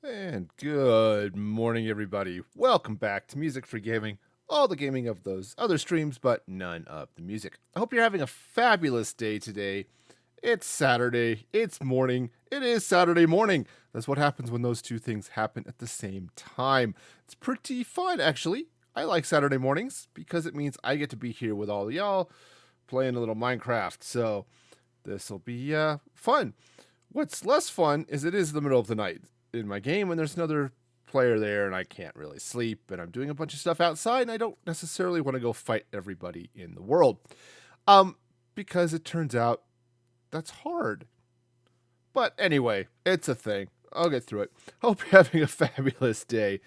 And good morning, everybody. Welcome back to Music for Gaming. All the gaming of those other streams, but none of the music. I hope you're having a fabulous day today. It's Saturday. It's morning. It is Saturday morning. That's what happens when those two things happen at the same time. It's pretty fun, actually. I like Saturday mornings because it means I get to be here with all of y'all playing a little Minecraft. So this will be fun. What's less fun is it is the middle of the night in my game and there's another player there and I can't really sleep and I'm doing a bunch of stuff outside and I don't necessarily want to go fight everybody in the world. Because it turns out that's hard. But anyway, it's a thing. I'll get through it. Hope you're having a fabulous day.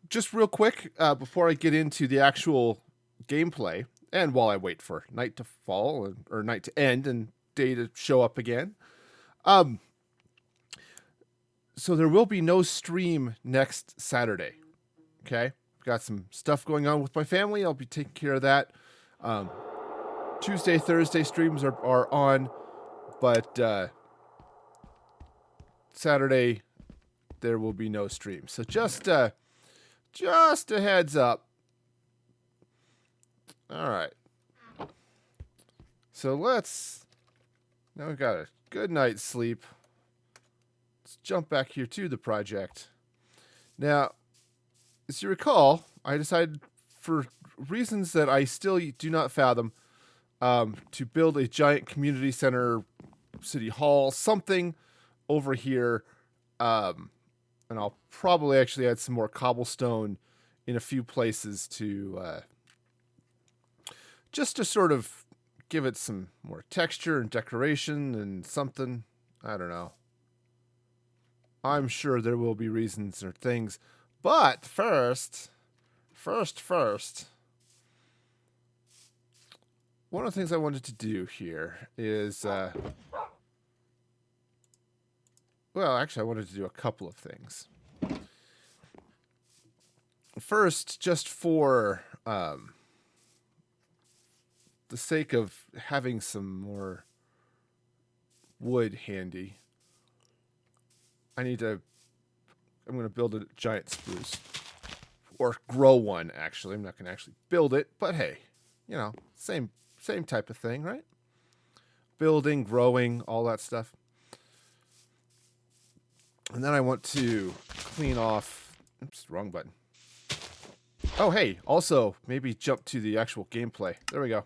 Just real quick, before I get into the actual gameplay, and while I wait for night to fall or night to end and day to show up again, so there will be no stream next Saturday. Okay, got some stuff going on with my family. I'll be taking care of that. Tuesday, Thursday streams are on, but Saturday there will be no stream. So just a heads up. All right. So now we've got a good night's sleep. Let's jump back here to the project. Now, as you recall, I decided, for reasons that I still do not fathom, to build a giant community center, city hall, something over here. And I'll probably actually add some more cobblestone in a few places to just to sort of give it some more texture and decoration and something. I don't know. I'm sure there will be reasons or things. But first, one of the things I wanted to do here is, well, actually, I wanted to do a couple of things. First, just for the sake of having some more wood handy, I'm going to build a giant spruce. Or grow one, actually. I'm not going to actually build it, but hey, same type of thing, right? Building, growing, all that stuff. And then I want to clean off... Oops, wrong button. Oh, hey, also, maybe jump to the actual gameplay. There we go.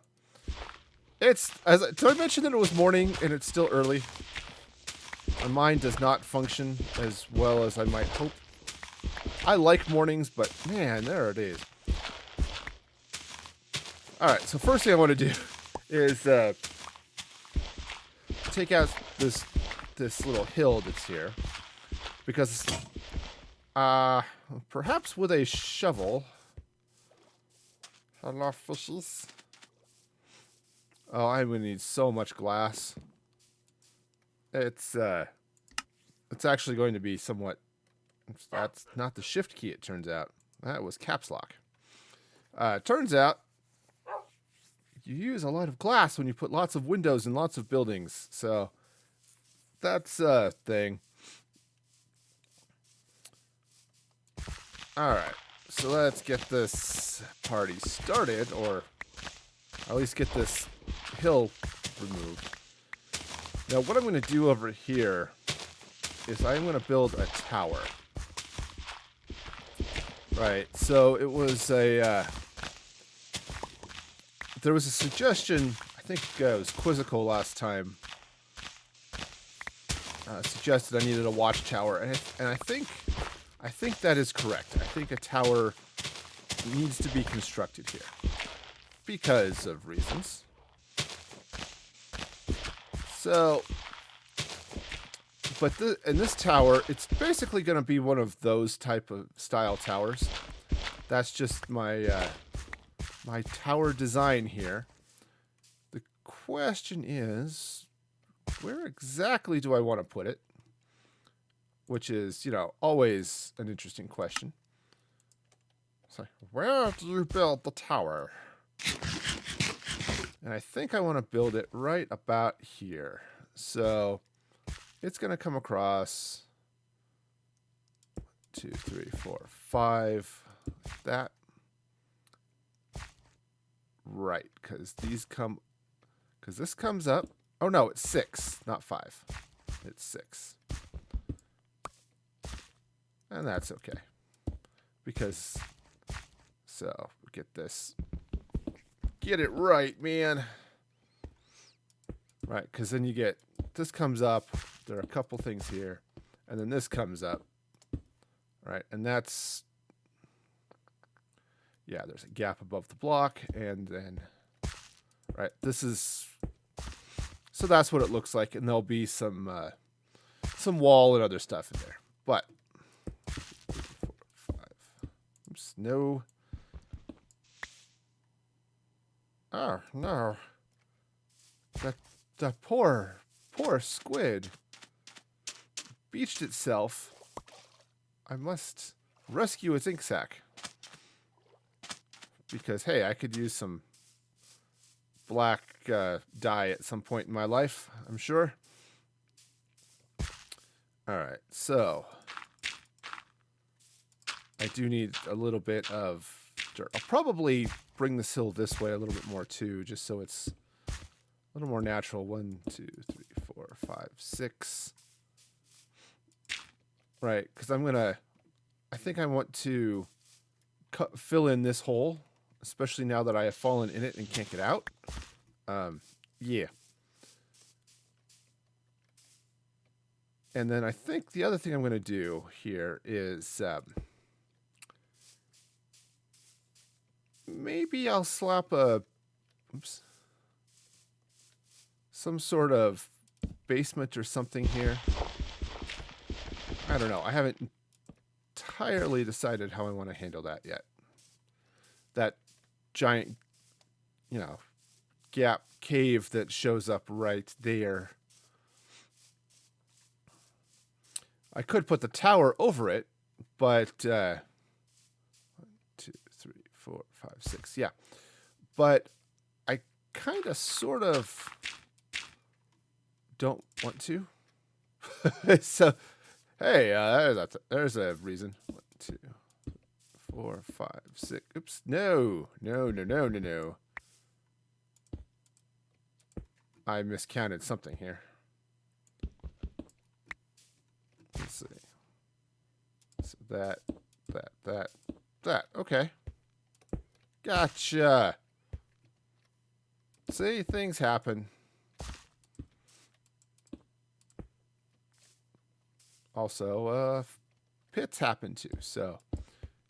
Did I mention that it was morning and it's still early? My mind does not function as well as I might hope. I like mornings, but man, there it is. Alright, so first thing I want to do is take out this little hill that's here. Because perhaps with a shovel. Hello, fishies. Oh, I'm gonna need so much glass. It's actually going to be somewhat... That's not the shift key, it turns out. That was caps lock. Turns out you use a lot of glass when you put lots of windows in lots of buildings. So that's a thing. Alright, so let's get this party started, or at least get this hill removed. Now, what I'm going to do over here is I'm going to build a tower. Right, so it was there was a suggestion, I think it was Quizzical last time, suggested I needed a watchtower, and I think that is correct. I think a tower needs to be constructed here because of reasons. So, but in this tower, it's basically going to be one of those type of style towers. That's just my my tower design here. The question is, where exactly do I want to put it? Which is, always an interesting question. So, where do you build the tower? And I think I want to build it right about here. So it's going to come across 2, 3, 4, 5, like that. Right, because this comes up. Oh no, it's 6, not 5. It's 6. And that's okay. Because, so, get this. Get it right, man. Right, because then you get, this comes up. There are a couple things here. And then this comes up. Right, and that's, yeah, there's a gap above the block. And then, right, this is, so that's what it looks like. And there'll be some wall and other stuff in there. But, 3, 4, 5. Oops, no. Oh, no. That poor squid beached itself. I must rescue its ink sac. Because, hey, I could use some black dye at some point in my life, I'm sure. All right, so I do need a little bit of dirt. I'll probably bring this hill this way a little bit more too, just so it's a little more natural. 1, 2, 3, 4, 5, 6. Right, because I think I want to fill in this hole, especially now that I have fallen in it and can't get out. Yeah. And then I think the other thing I'm going to do here is maybe I'll slap some sort of basement or something here. I don't know. I haven't entirely decided how I want to handle that yet. That giant, gap cave that shows up right there. I could put the tower over it, but 1, 2, 3, 4, 5, 6. Yeah. But I kind of sort of don't want to. So, hey, there's a reason. 1, 2, 4, 5, 6. Oops. No. I miscounted something here. Let's see. So that. Okay. Gotcha. See, things happen. Also, pits happen too, so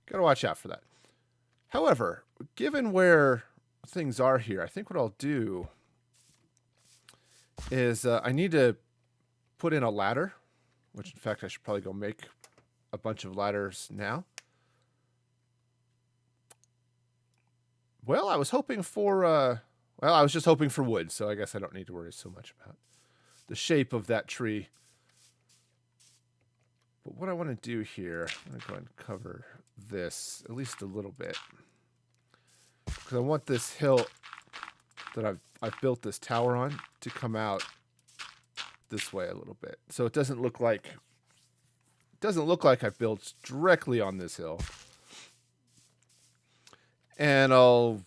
gotta watch out for that. However, given where things are here, I think what I'll do is I need to put in a ladder, which in fact I should probably go make a bunch of ladders now. Well, I was hoping for, I was just hoping for wood, so I guess I don't need to worry so much about the shape of that tree. But what I want to do here, I'm going to go ahead and cover this at least a little bit. Because I want this hill that I've built this tower on to come out this way a little bit. So it doesn't look like I've built directly on this hill. And I'll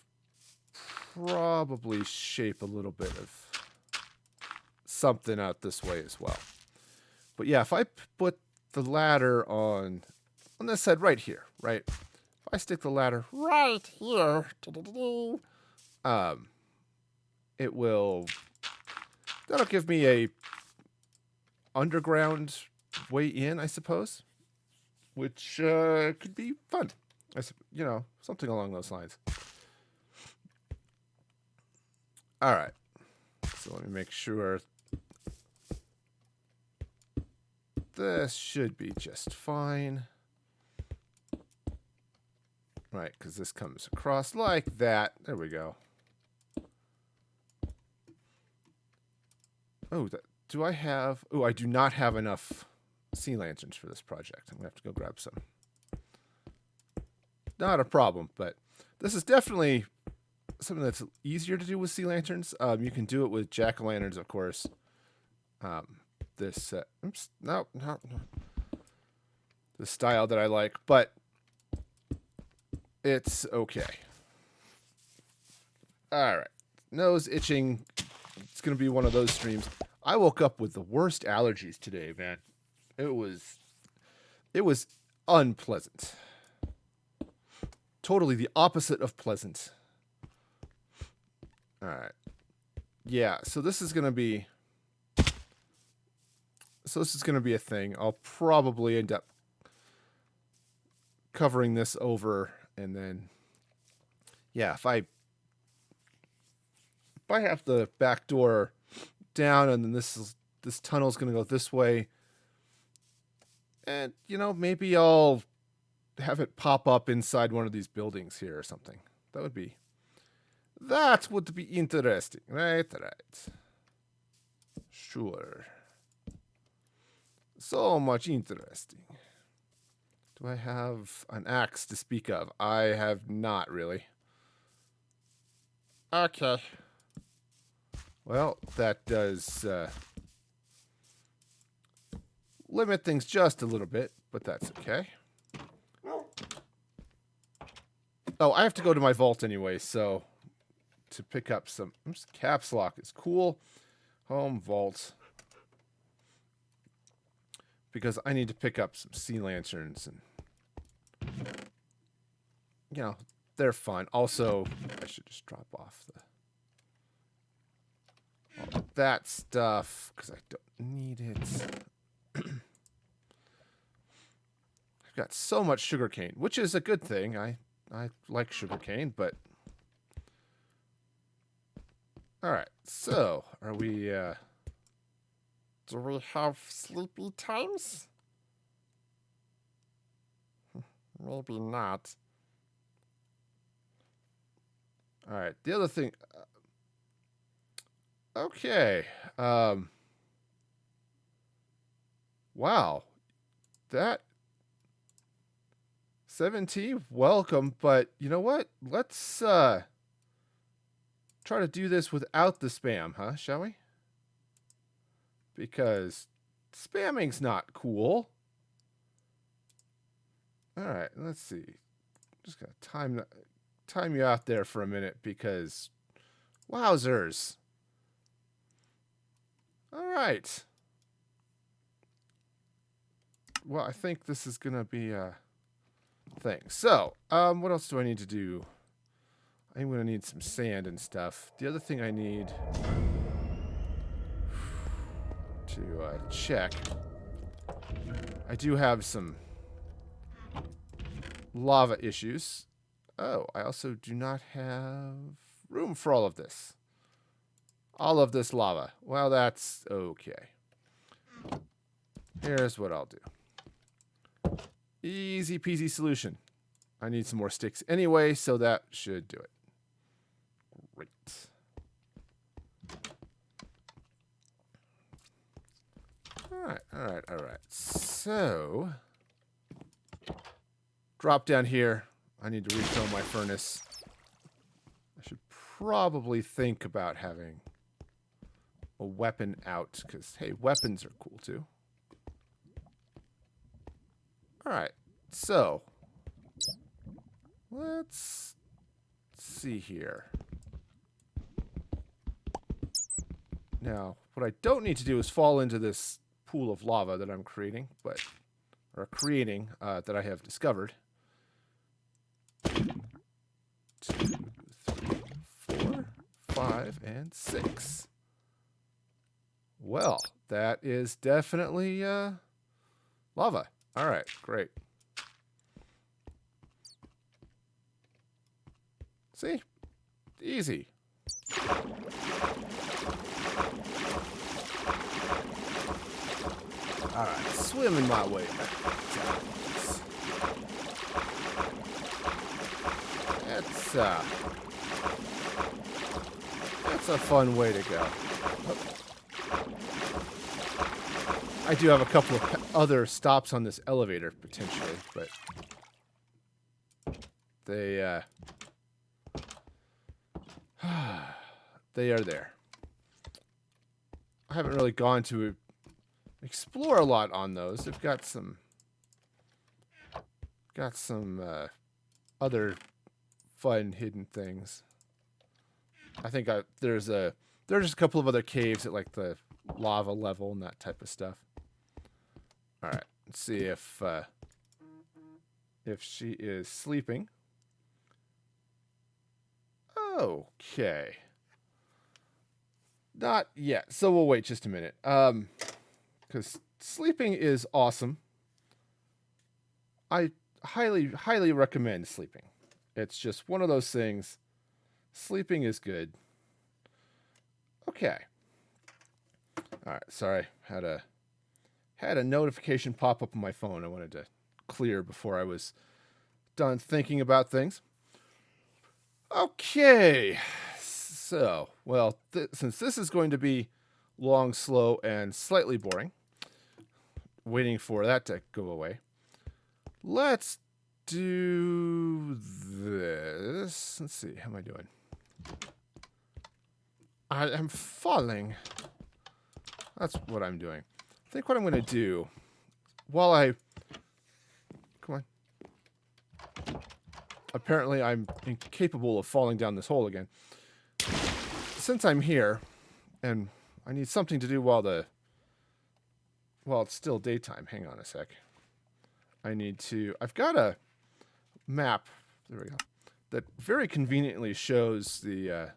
probably shape a little bit of something out this way as well. But yeah, if I put the ladder on this side right here, right? If I stick the ladder right here, that'll give me a underground way in, I suppose, which could be fun. Something along those lines. All right. So let me make sure this should be just fine. Right, because this comes across like that. There we go. Oh, do I have... Oh, I do not have enough sea lanterns for this project. I'm going to have to go grab some. Not a problem, but this is definitely something that's easier to do with sea lanterns. You can do it with jack-o'-lanterns, of course. this. Oops, no, the style that I like, but it's okay. All right, nose itching. It's gonna be one of those streams. I woke up with the worst allergies today, man. It was unpleasant. Totally the opposite of pleasant. All right. Yeah, so this is gonna be a thing. I'll probably end up covering this over, and then yeah, if I have the back door down, and then this tunnel's gonna go this way, and maybe I'll have it pop up inside one of these buildings here or something. That would be interesting, right? Sure. So much interesting. Do I have an axe to speak of? I have not really. Okay. Well, that does limit things just a little bit, but that's okay. Oh, I have to go to my vault anyway, so to pick up some caps lock is cool. Home vault. Because I need to pick up some sea lanterns, and they're fun. Also, I should just drop off all that stuff because I don't need it. I've got so much sugarcane, which is a good thing. I like sugarcane, but all right. So, are we? Do we have sleepy times? Maybe not. All right. The other thing. Okay. Wow. That 17, welcome, but you know what? Let's try to do this without the spam, huh? Shall we? Because spamming's not cool. All right, let's see. Just gotta time you out there for a minute because wowzers. All right. Well, I think this is gonna be a thing. So, what else do I need to do? I'm gonna need some sand and stuff. The other thing I need to check, I do have some lava issues. Oh, I also do not have room for all of this. All of this lava. Well, that's okay. Here's what I'll do. Easy peasy solution. I need some more sticks anyway, so that should do it. Great. All right. So, drop down here. I need to refill my furnace. I should probably think about having a weapon out, because, hey, weapons are cool, too. All right, so let's see here. Now, what I don't need to do is fall into this pool of lava that I'm creating, that I have discovered. 2, 3, 4, 5, and 6. Well, that is definitely lava. All right, great. See? Easy. All right, swimming my way back. That's a fun way to go. I do have a couple of other stops on this elevator, potentially, but they they are there. I haven't really gone to explore a lot on those. They've got some other fun hidden things. I think there's just a couple of other caves at like the lava level and that type of stuff. All right, let's see if she is sleeping. Okay. Not yet. So we'll wait just a minute. Because sleeping is awesome. I highly recommend sleeping. It's just one of those things. Sleeping is good. Okay. All right. Sorry. Had a notification pop up on my phone. I wanted to clear before I was done thinking about things. Okay. So, well, since this is going to be long, slow, and slightly boring, waiting for that to go away, let's do this. Let's see. How am I doing? I am falling. That's what I'm doing. I think what I'm going to do while I... Come on. Apparently, I'm incapable of falling down this hole again. Since I'm here, and I need something to do while it's still daytime. Hang on a sec. I've got a map, there we go, that very conveniently shows the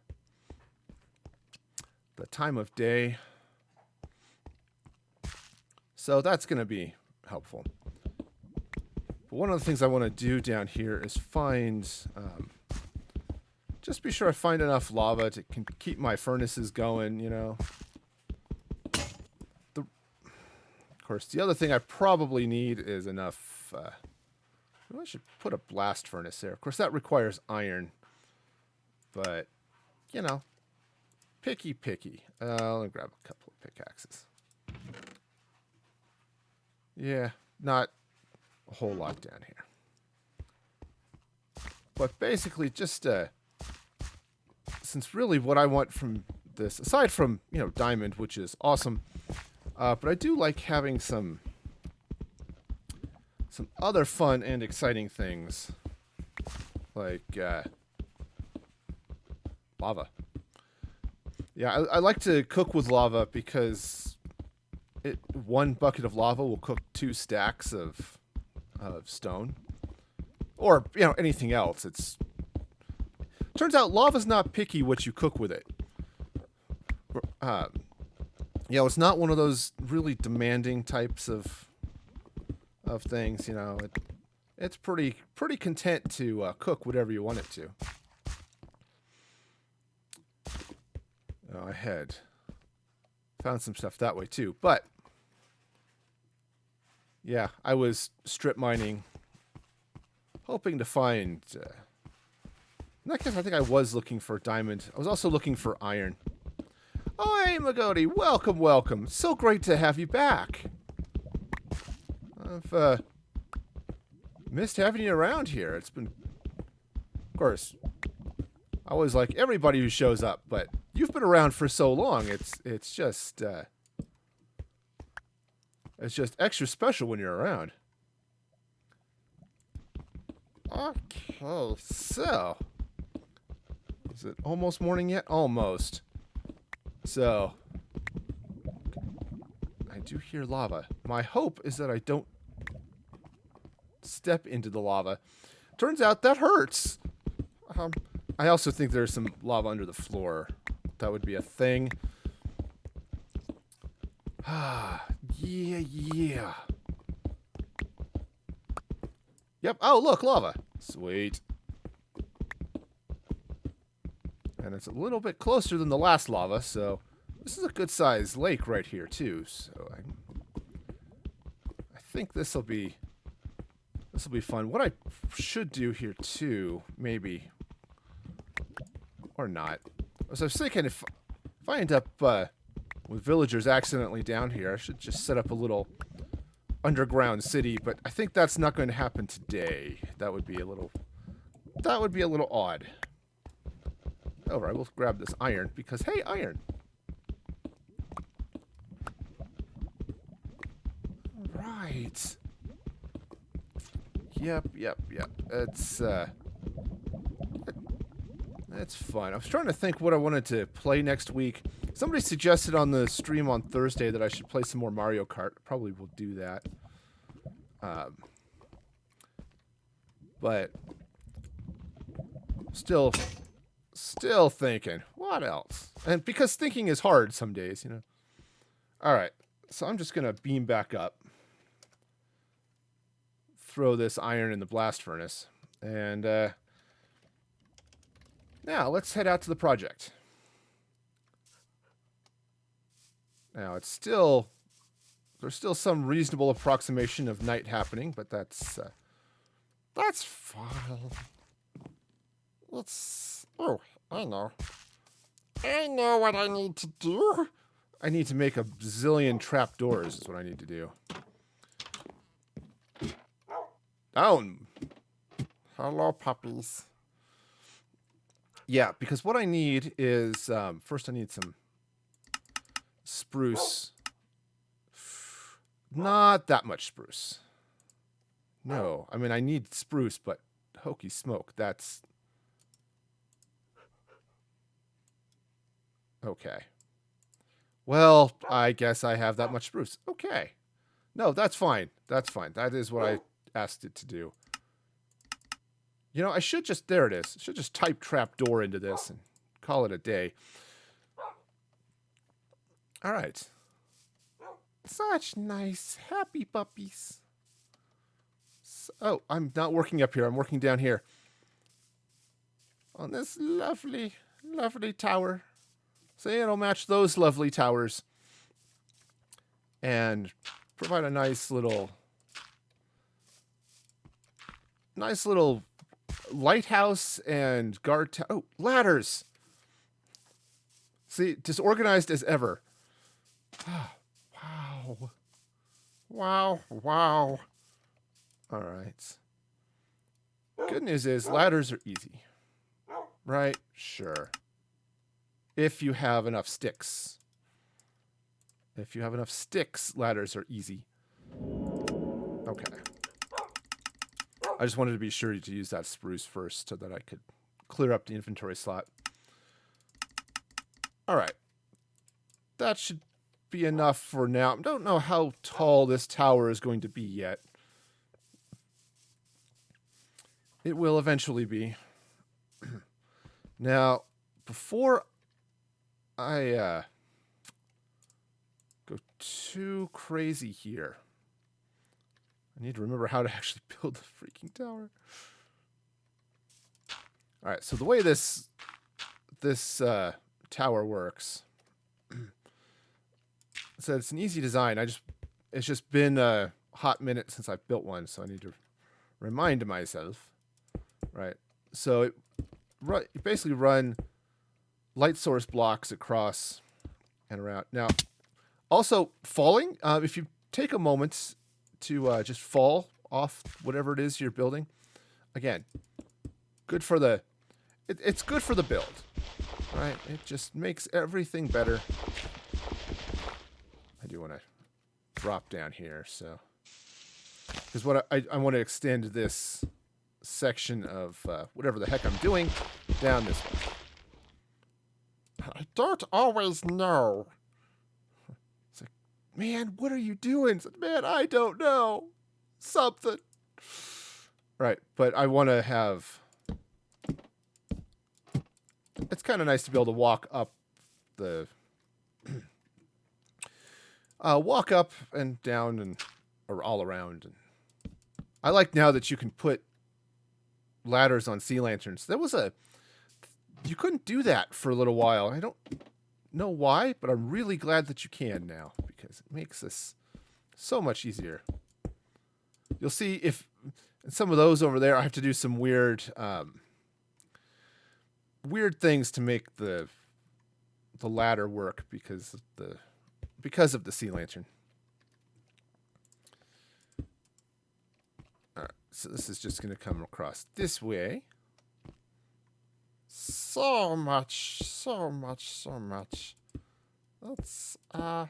time of day. So that's going to be helpful. But one of the things I want to do down here is find... just be sure I find enough lava to keep my furnaces going, you know. Of course, the other thing I probably need is enough... I should put a blast furnace there. Of course, that requires iron. But, you know, picky. Let me grab a couple of pickaxes. Yeah, not a whole lot down here. But basically, just... since really what I want from this, aside from, you know, diamond, which is awesome, but I do like having some other fun and exciting things, like lava. Yeah, I like to cook with lava because one bucket of lava will cook 2 stacks of stone, or, you know, anything else. Turns out lava's not picky what you cook with it. You know, it's not one of those really demanding types of things, you know. It's pretty content to cook whatever you want it to. I had found some stuff that way too, but yeah, I was strip mining, hoping to find... in that case, I think I was looking for diamond. I was also looking for iron. Oh, hey, Magoti. Welcome. So great to have you back. I've missed having you around here. It's been... Of course, I always like everybody who shows up, but you've been around for so long. It's just extra special when you're around. Okay, so... Is it almost morning yet? Almost. So, I do hear lava. My hope is that I don't step into the lava. Turns out that hurts. I also think there's some lava under the floor. That would be a thing. Yeah. Yep. Oh, look, lava. Sweet. And it's a little bit closer than the last lava, so this is a good-sized lake right here, too. So I think this will be fun. What I should do here, too, maybe, or not. As I was thinking, if I end up with villagers accidentally down here, I should just set up a little underground city. But I think that's not going to happen today. That would be a little odd. However, I will grab this iron because, hey, iron. right. Yep. It's fine. I was trying to think what I wanted to play next week. Somebody suggested on the stream on Thursday that I should play some more Mario Kart. Probably will do that. But still thinking, what else? And because thinking is hard some days, you know. All right, so I'm just gonna beam back up, throw this iron in the blast furnace, and now let's head out to the project. Now there's still some reasonable approximation of night happening, but that's fine. Oh, I know what I need to do. I need to make a zillion trapdoors is what I need to do. Down. Hello, puppies. Yeah, because what I need is, first I need some spruce. Not that much spruce. No, I mean, I need spruce, but hokey smoke, that's... Okay. Well, I guess I have that much spruce. Okay. No, that's fine. That's fine. That is what I asked it to do. You know, I should just... There it is. I should just type trapdoor into this and call it a day. All right. Such nice, happy puppies. Oh, I'm not working up here. I'm working down here. On this lovely, lovely tower. So it'll match those lovely towers. And provide a nice little lighthouse and guard tower. Oh, ladders. See, disorganized as ever. Wow. Wow, wow. All right. Good news is ladders are easy. Right? Sure. If you have enough sticks. If you have enough sticks, ladders are easy. Okay. I just wanted to be sure to use that spruce first so that I could clear up the inventory slot. All right. That should be enough for now. I don't know how tall this tower is going to be yet. It will eventually be. Now, before I go too crazy here, I need to remember how to actually build the freaking tower. All right, so the way this tower works, so it's an easy design. It's just been a hot minute since I've built one, so I need to remind myself. Right, so you basically run light source blocks across and around. Now, also falling. If you take a moment to just fall off whatever it is you're building, again, good for the. It's good for the build, right? It just makes everything better. I do want to drop down here, so because what I want to extend this section of whatever the heck I'm doing down this way. I don't always know. It's like, man, what are you doing? It's like, man, I don't know. Something. Right, but I want to have... It's kind of nice to be able to walk up the... walk up and down and or all around. And I like now that you can put ladders on sea lanterns. You couldn't do that for a little while. I don't know why, but I'm really glad that you can now because it makes this so much easier. You'll see if in some of those over there, I have to do some weird things to make the ladder work because of the sea lantern. All right, so this is just going to come across this way. So much. That's all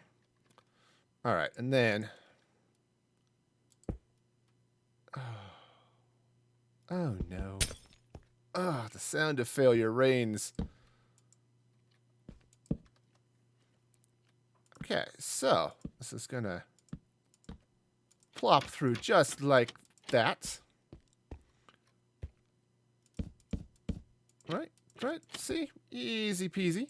right, and then Oh, no. Ah, the sound of failure reigns. Okay, so this is going to plop through just like that. Right, right. See? Easy peasy.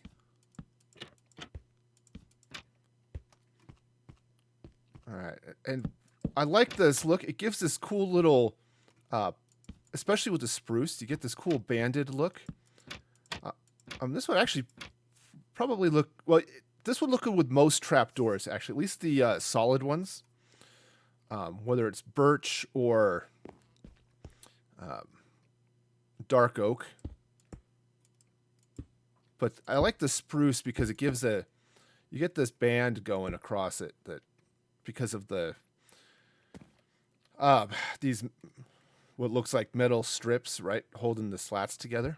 All right. And I like this look. It gives this cool little, especially with the spruce, you get this cool banded look. This would actually probably look, well, this would look good with most trapdoors, actually, at least the solid ones. Whether it's birch or dark oak. But I like the spruce because it gives you get this band going across it that because of the these what looks like metal strips, right, holding the slats together.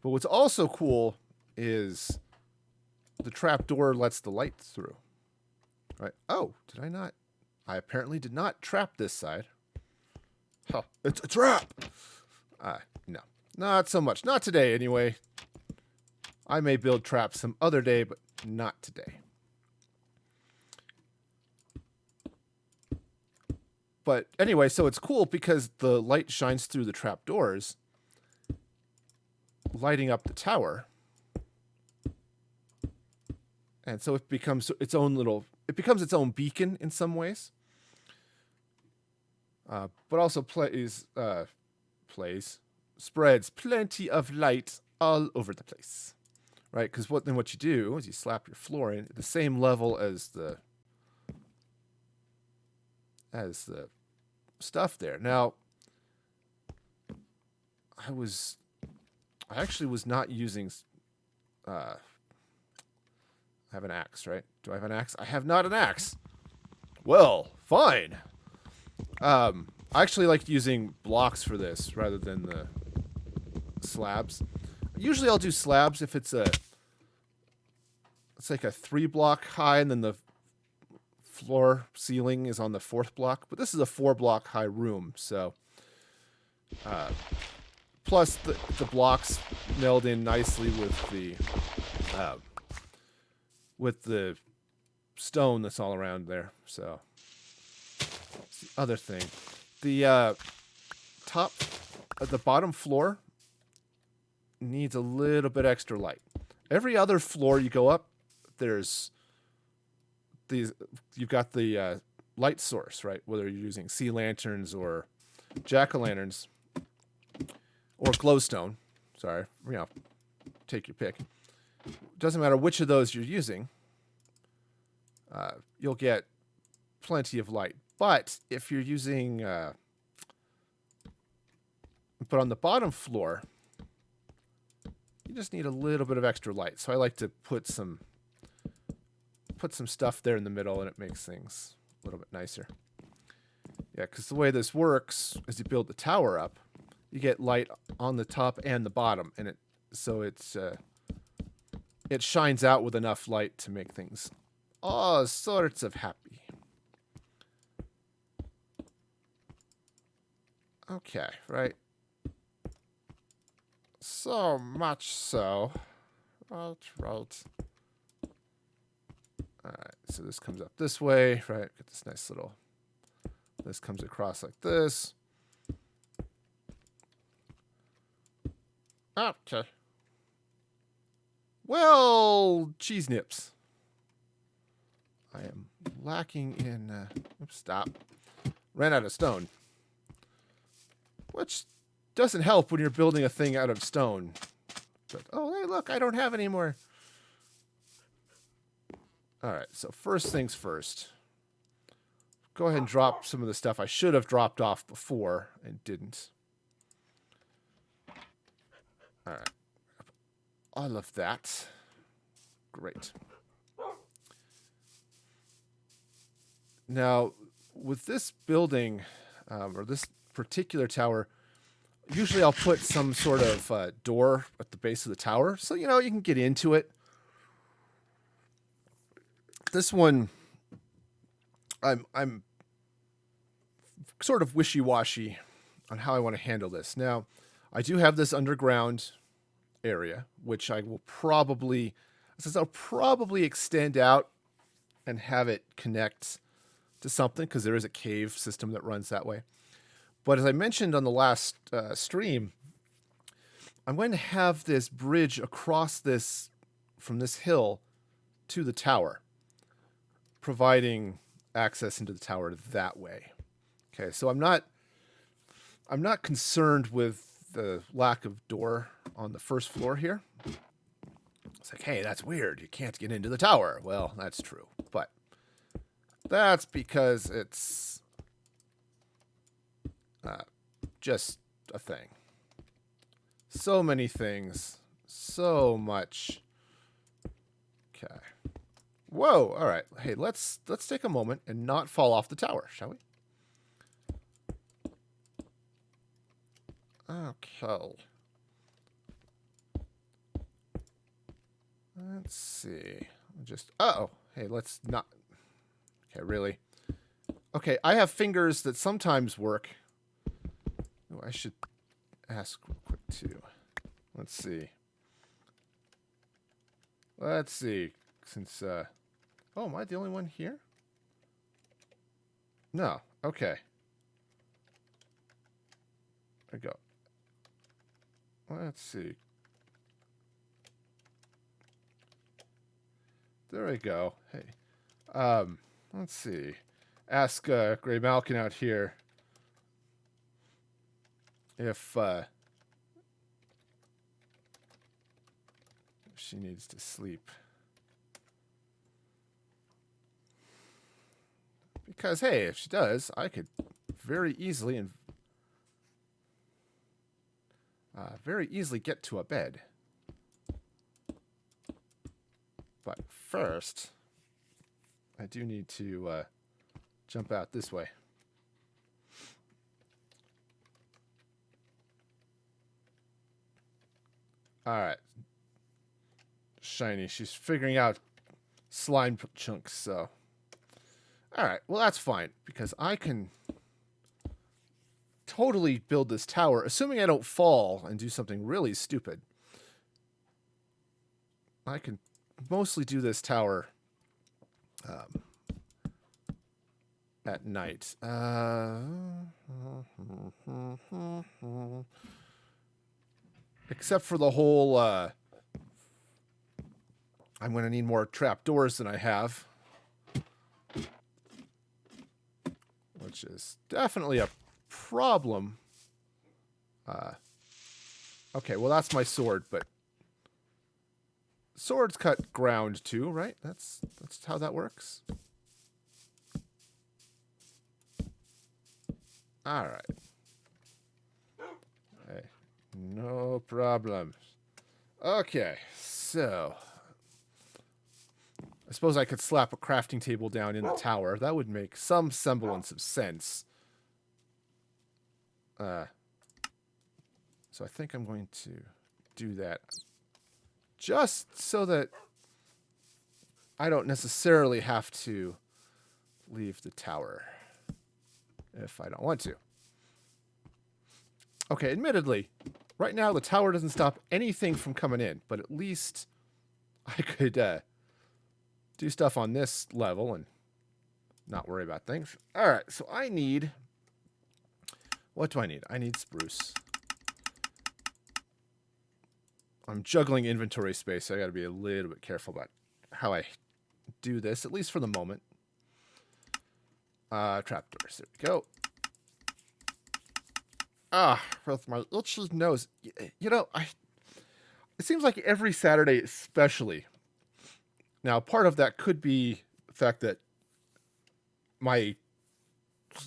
But what's also cool is the trapdoor lets the light through. Right? Oh, did I not? I apparently did not trap this side. Huh, it's a trap! No. Not so much. Not today, anyway. I may build traps some other day, but not today. But anyway, so it's cool because the light shines through the trapdoors, lighting up the tower. And so it becomes its own beacon in some ways. But also spreads plenty of light all over the place. Right? Because what you do is you slap your floor in at the same level as the stuff there. Now, I actually was not using I have an axe, right? Do I have an axe? I have not an axe. Well, fine. I actually like using blocks for this rather than the slabs. Usually I'll do slabs if it's like a 3-block high and then the floor ceiling is on the 4th block. But this is a 4-block high room, so plus the blocks meld in nicely with the stone that's all around there. So that's the other thing. The the bottom floor needs a little bit extra light. Every other floor you go up, you've got the light source, right? Whether you're using sea lanterns or jack-o'-lanterns or glowstone. Sorry, take your pick. Doesn't matter which of those you're using. You'll get plenty of light. But if you're using, but on the bottom floor, you just need a little bit of extra light. So I like to put some stuff there in the middle, and it makes things a little bit nicer. Yeah, because the way this works is you build the tower up, you get light on the top and the bottom, and it shines out with enough light to make things all sorts of happy. Okay, right. So much so. Right. Alright, so this comes up this way, right? Get this nice little... This comes across like this. Okay. Well, cheese nips. I am lacking in... oops, stop. Ran out of stone. Which doesn't help when you're building a thing out of stone. But, oh, hey, look, I don't have any more. All right, so first things first. Go ahead and drop some of the stuff I should have dropped off before and didn't. All right. All of that. Great. Now, with this building, or this particular tower, usually I'll put some sort of door at the base of the tower, so you can get into it. This one, I'm sort of wishy-washy on how I want to handle this. Now, I do have this underground area, which I will probably, since I'll probably extend out and have it connect to something, because there is a cave system that runs that way. But as I mentioned on the last stream, I'm going to have this bridge across this, from this hill to the tower, providing access into the tower that way. Okay, so I'm not concerned with the lack of door on the first floor here. It's like, hey, that's weird. You can't get into the tower. Well, that's true, but that's because it's just a thing. So many things, so much. Okay. Whoa. All right. Hey, let's take a moment and not fall off the tower, shall we? Okay. Let's see. Just hey, let's not. Okay, really. Okay, I have fingers that sometimes work. Oh, I should ask real quick too. Let's see. Let's see. Since oh, am I the only one here? No. Okay. There we go. Let's see. There we go. Hey. Let's see. Ask Gray Malkin out here if she needs to sleep. Because, hey, if she does, I could very easily get to a bed. But first, I do need to jump out this way. All right. Shiny, she's figuring out slime chunks, so. All right, well, that's fine, because I can totally build this tower, assuming I don't fall and do something really stupid. I can mostly do this tower at night. Except for the whole, I'm going to need more trapdoors than I have. Which is definitely a problem. Okay, well, that's my sword, but swords cut ground too, right? That's how that works. All right. Hey, no problem. Okay, so I suppose I could slap a crafting table down in the tower. That would make some semblance of sense. So I think I'm going to do that just so that I don't necessarily have to leave the tower if I don't want to. Okay, admittedly, right now the tower doesn't stop anything from coming in, but at least I could do stuff on this level and not worry about things. All right, so I need... What do I need? I need spruce. I'm juggling inventory space, so I got to be a little bit careful about how I do this, at least for the moment. Trapdoors. There we go. With my itchy nose. You know, it seems like every Saturday especially. Now, part of that could be the fact that my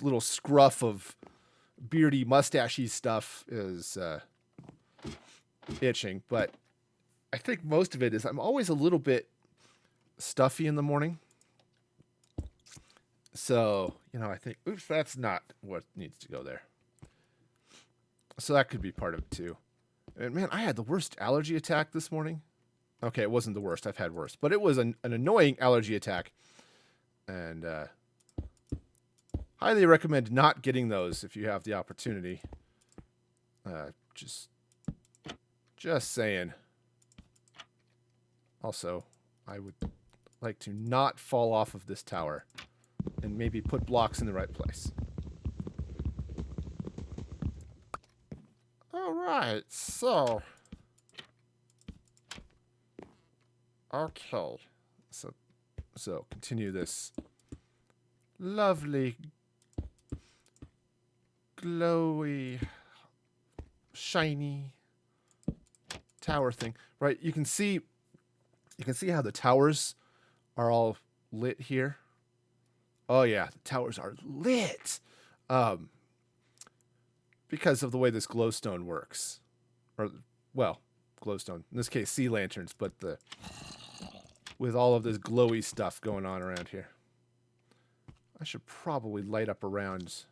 little scruff of beardy, mustachy stuff is itching, but I think most of it is I'm always a little bit stuffy in the morning. So, you know, I think, oops, that's not what needs to go there. So that could be part of it too. And man, I had the worst allergy attack this morning. Okay, it wasn't the worst. I've had worse. But it was an annoying allergy attack. And Highly recommend not getting those if you have the opportunity. Just saying. Also, I would like to not fall off of this tower and maybe put blocks in the right place. All right, so okay, so continue this lovely, glowy, shiny tower thing. Right, you can see how the towers are all lit here. Oh yeah, the towers are lit. Because of the way this glowstone works. Or, well, glowstone. In this case, sea lanterns, but with all of this glowy stuff going on around here. I should probably light up around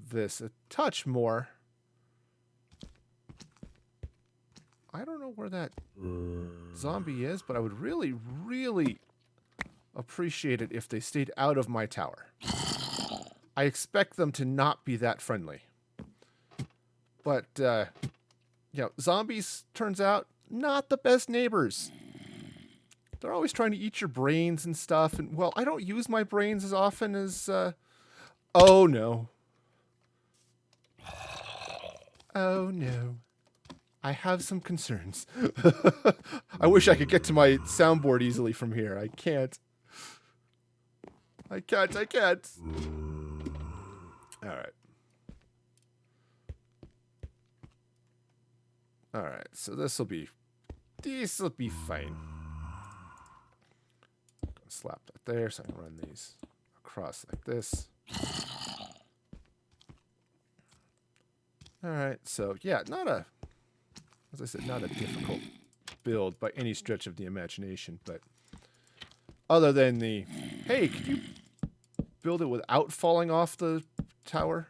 this a touch more. I don't know where that zombie is, but I would really, really appreciate it if they stayed out of my tower. I expect them to not be that friendly. But, zombies, turns out, not the best neighbors. They're always trying to eat your brains and stuff. And, well, I don't use my brains as often as, oh, no. Oh, no. I have some concerns. I wish I could get to my soundboard easily from here. I can't. I can't. All right, so this will be fine. I'm gonna slap that there so I can run these across like this. All right, so yeah, as I said, not a difficult build by any stretch of the imagination, but other than the, hey, could you build it without falling off the tower?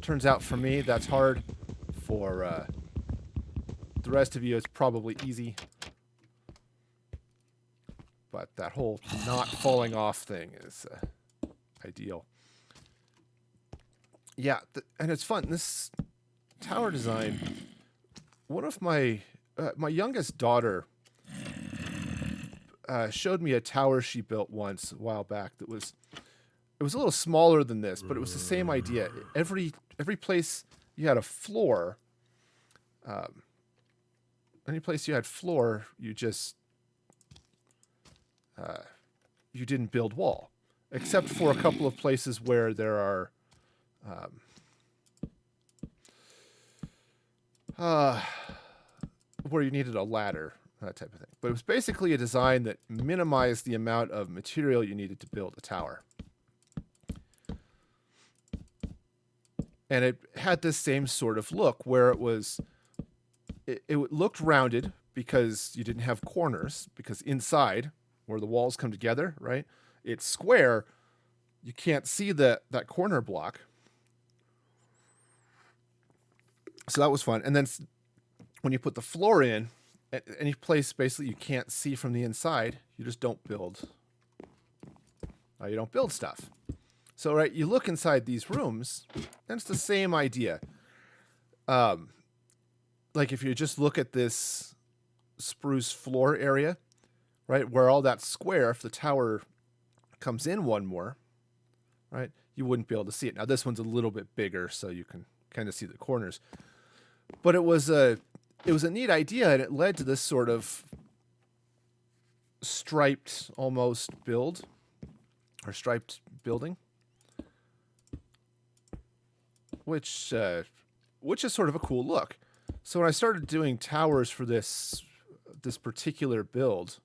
Turns out for me, that's hard. For the rest of you, it's probably easy. But that whole not falling off thing is ideal. Yeah, and it's fun. This tower design, one of my youngest daughter showed me a tower she built once a while back that was, it was a little smaller than this, but it was the same idea. Every place you had a floor, any place you had floor, you just you didn't build wall, except for a couple of places where there are where you needed a ladder, that type of thing. But it was basically a design that minimized the amount of material you needed to build a tower. And it had this same sort of look where it was, it looked rounded because you didn't have corners, because inside where the walls come together, right? It's square. You can't see that corner block. So that was fun. And then when you put the floor in, at any place basically you can't see from the inside, you just don't build. You don't build stuff. So, right, you look inside these rooms, and it's the same idea. Like if you just look at this spruce floor area, right, where all that square, if the tower comes in one more, right, you wouldn't be able to see it. Now, this one's a little bit bigger, so you can kind of see the corners. But it was a neat idea, and it led to this sort of striped almost build, or striped building, which is sort of a cool look. So when I started doing towers for this particular build,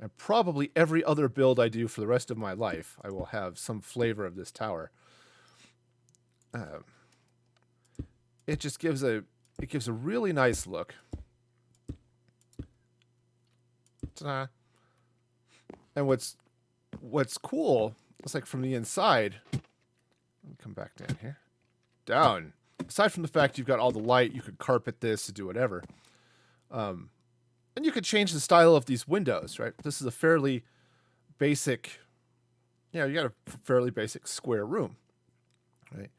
and probably every other build I do for the rest of my life, I will have some flavor of this tower. It just gives a really nice look. Ta-da. And what's cool, it's like from the inside. Let me come back down here. Down. Aside from the fact you've got all the light, you could carpet this to do whatever. And you could change the style of these windows, right? This is a fairly basic you got a fairly basic square room, right?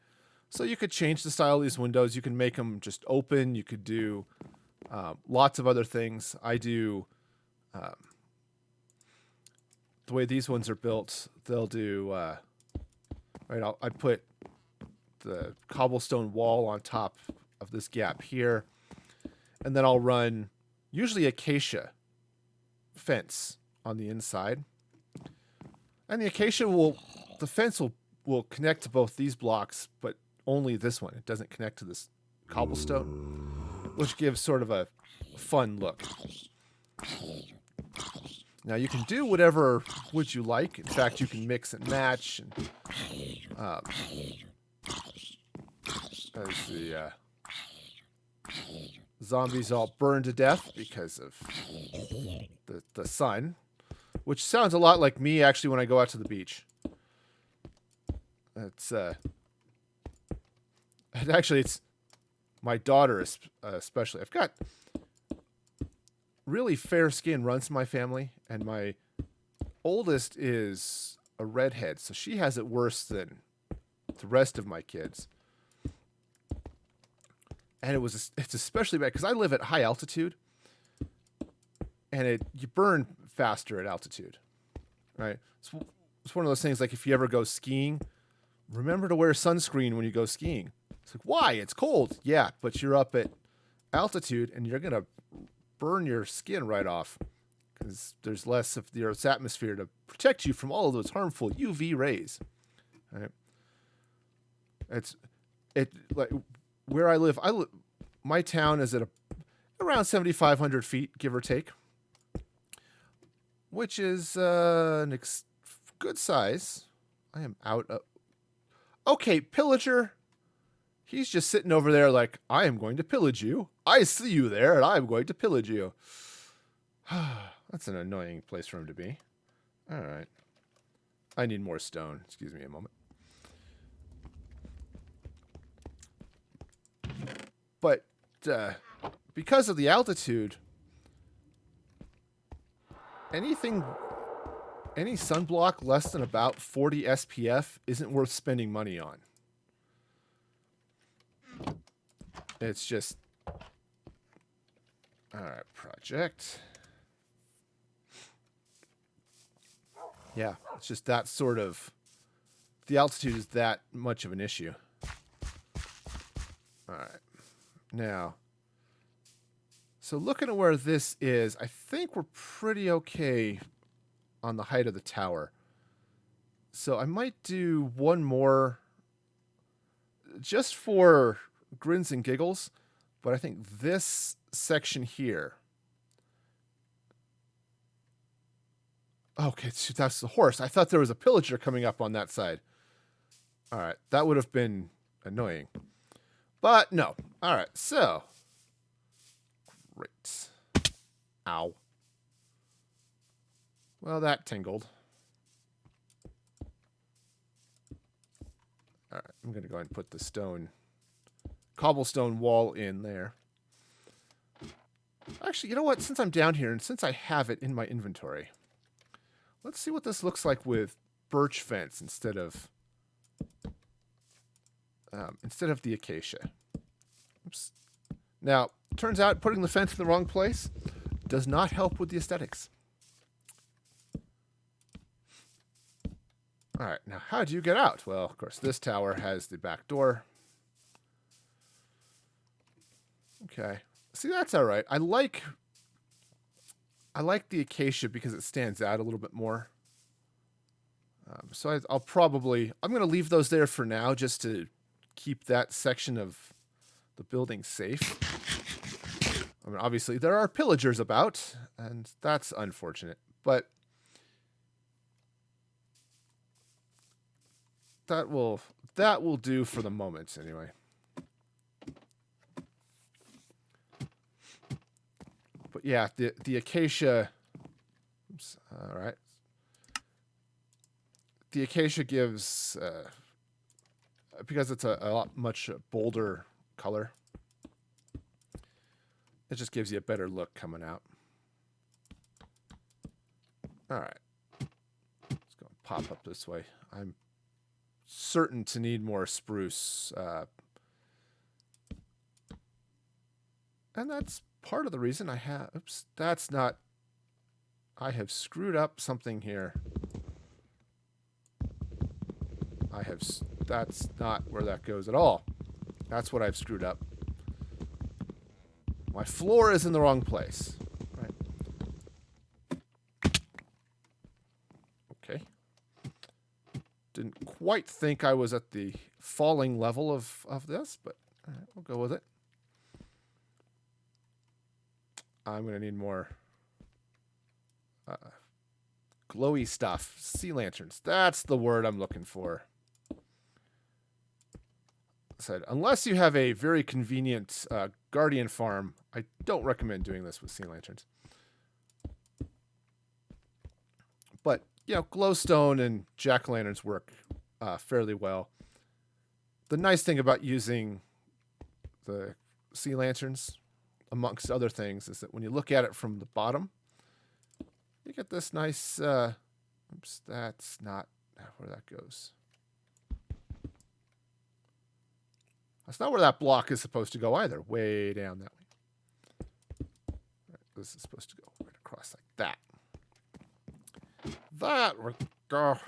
So you could change the style of these windows. You can make them just open. You could do lots of other things. I do the way these ones are built. They'll do right. I put the cobblestone wall on top of this gap here, and then I'll run usually acacia fence on the inside, and the fence will connect to both these blocks, but only this one. It doesn't connect to this cobblestone, which gives sort of a fun look. Now you can do whatever wood you like. In fact, you can mix and match. And, as the zombies all burn to death because of the sun, which sounds a lot like me actually when I go out to the beach. It's it's my daughter especially. I've got really fair skin runs in my family, and my oldest is a redhead, so she has it worse than the rest of my kids. And it's especially bad because I live at high altitude, and you burn faster at altitude, right? It's one of those things like if you ever go skiing, remember to wear sunscreen when you go skiing. It's like, why? It's cold. Yeah, but you're up at altitude, and you're going to burn your skin right off because there's less of the Earth's atmosphere to protect you from all of those harmful UV rays. Right? Like where I live. My town is at around 7,500 feet, give or take, which is good size. I am out of. Okay, pillager. He's just sitting over there like, I am going to pillage you. I see you there, and I'm going to pillage you. That's an annoying place for him to be. All right. I need more stone. Excuse me a moment. But because of the altitude, any sunblock less than about 40 SPF isn't worth spending money on. It's just... Alright, project. Yeah, it's just that sort of... The altitude is that much of an issue. Alright. Now... So looking at where this is, I think we're pretty okay on the height of the tower. So I might do one more... Just for... grins and giggles, but I think this section here. Okay, that's the horse. I thought there was a pillager coming up on that side. All right, that would have been annoying, but no. All right, so great. Ow. Well, that tingled. All right, I'm gonna go ahead and put the cobblestone wall in there. Actually, you know what? Since I'm down here and since I have it in my inventory, let's see what this looks like with birch fence instead of the acacia. Oops. Now, turns out putting the fence in the wrong place does not help with the aesthetics. All right, now how do you get out? Well, of course, this tower has the back door. Okay. See, that's all right. I like the acacia because it stands out a little bit more. So I'm going to leave those there for now just to keep that section of the building safe. I mean, obviously, there are pillagers about, and that's unfortunate. But that will do for the moment, anyway. But yeah, the acacia. Oops, all right. The acacia gives, because it's a much bolder color, it just gives you a better look coming out. All right. Let's go and pop up this way. I'm certain to need more spruce. And that's part of the reason I have... Oops, that's not... I have screwed up something here. That's not where that goes at all. That's what I've screwed up. My floor is in the wrong place. Right. Okay. Didn't quite think I was at the falling level of this, but all right, we'll go with it. I'm going to need more glowy stuff. Sea lanterns. That's the word I'm looking for. Said, unless you have a very convenient guardian farm, I don't recommend doing this with sea lanterns. But, you know, glowstone and jack-o'-lanterns work fairly well. The nice thing about using the sea lanterns, amongst other things, is that when you look at it from the bottom, you get this nice... oops, that's not where that goes. That's not where that block is supposed to go either. Way down that way. Right, this is supposed to go right across like that. That would go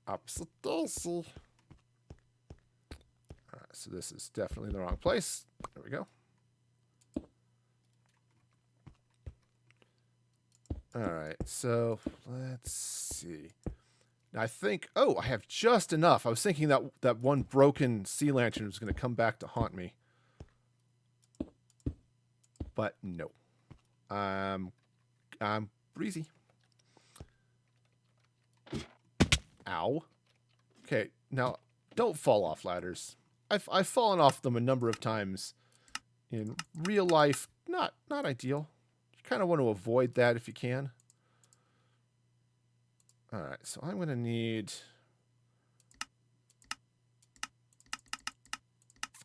opposite daisy. All right, so this is definitely in the wrong place. There we go. All right, so let's see. I think, oh, I have just enough. I was thinking that one broken sea lantern was going to come back to haunt me. But no. I'm breezy. Ow. Okay, now, don't fall off ladders. I've fallen off them a number of times. In real life, not ideal. You kind of want to avoid that if you can. All right, so I'm going to need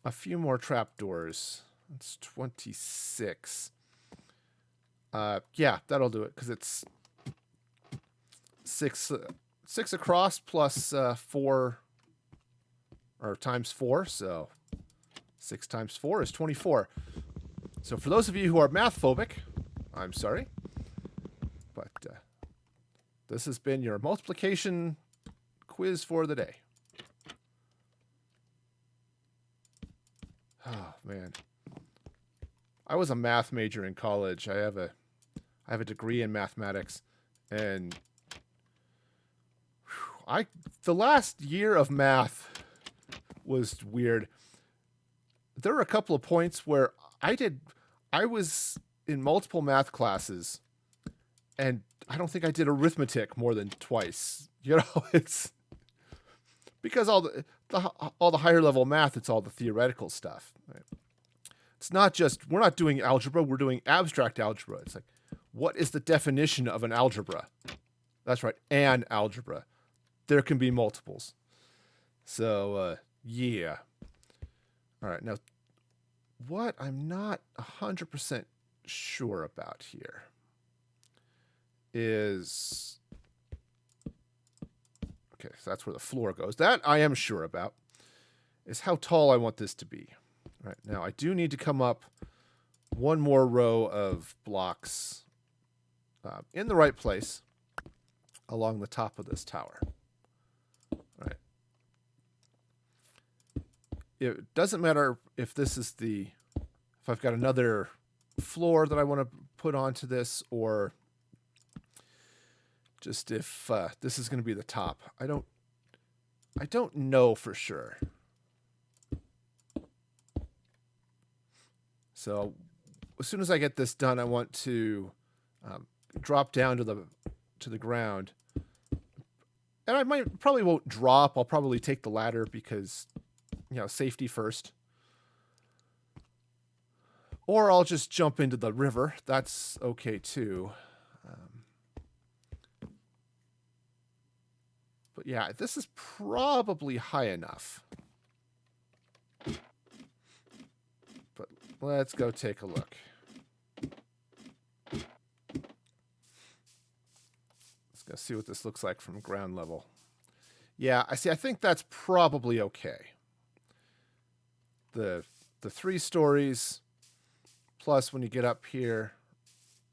a few more trapdoors. That's 26. Yeah, that'll do it because it's six across plus 4 or times 4. So 6 times 4 is 24. So for those of you who are math phobic, I'm sorry, but this has been your multiplication quiz for the day. Oh, man. I was a math major in college. I have a degree in mathematics, and the last year of math was weird. There were a couple of points where I was in multiple math classes, and I don't think I did arithmetic more than twice. You know, it's because all the higher level math, it's all the theoretical stuff. Right? It's not just, we're not doing algebra, we're doing abstract algebra. It's like, what is the definition of an algebra? That's right, an algebra. There can be multiples. So, yeah. All right, now, what I'm not 100% sure about here is... Okay, so that's where the floor goes. That I am sure about, is how tall I want this to be. All right, now I do need to come up one more row of blocks in the right place along the top of this tower. All right. It doesn't matter if this is if I've got another floor that I want to put onto this, or just if this is going to be the top. I don't know for sure. So as soon as I get this done, I want to drop down to the ground. And I probably won't drop. I'll probably take the ladder because, you know, safety first. Or I'll just jump into the river. That's okay too. But yeah, this is probably high enough. But let's go take a look. Let's Let's see what this looks like from ground level. Yeah, I see. I think that's probably okay. The 3 stories plus when you get up here,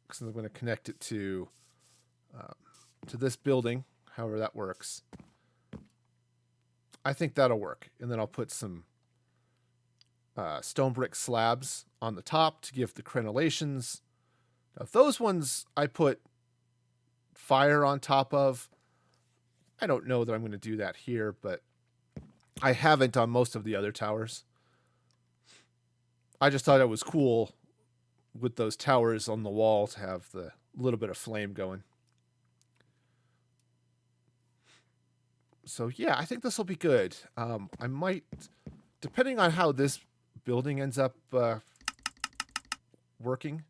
because I'm going to connect it to this building, however that works. I think that'll work, and then I'll put some stone brick slabs on the top to give the crenellations. Now, those ones I put fire on top of. I don't know that I'm going to do that here, but I haven't on most of the other towers. I just thought it was cool with those towers on the wall to have the little bit of flame going. So yeah, I think this will be good. I might, depending on how this building ends up working,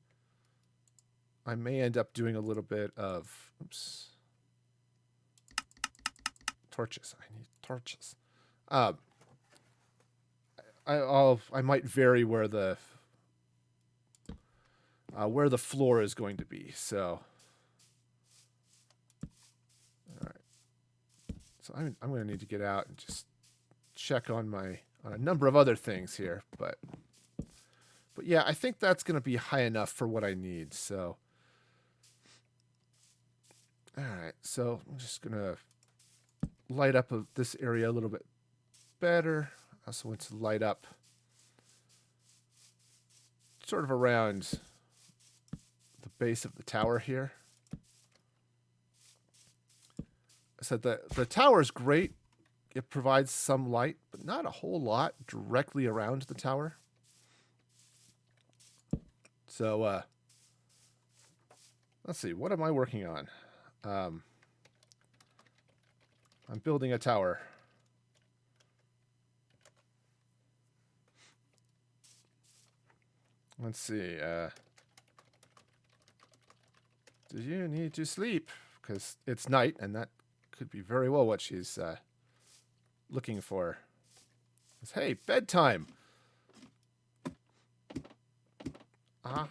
I may end up doing a little bit of, torches. I need torches. I might vary where the floor is going to be. So, all right. So I'm going to need to get out and just check on a number of other things here, but yeah, I think that's going to be high enough for what I need. So, all right. So I'm just going to light up this area a little bit better. I also want to light up sort of around the base of the tower here. So the tower is great. It provides some light, but not a whole lot directly around the tower. So let's see. What am I working on? I'm building a tower. Let's see. Do you need to sleep? Because it's night, and that could be very well what she's looking for. It's, hey, bedtime. All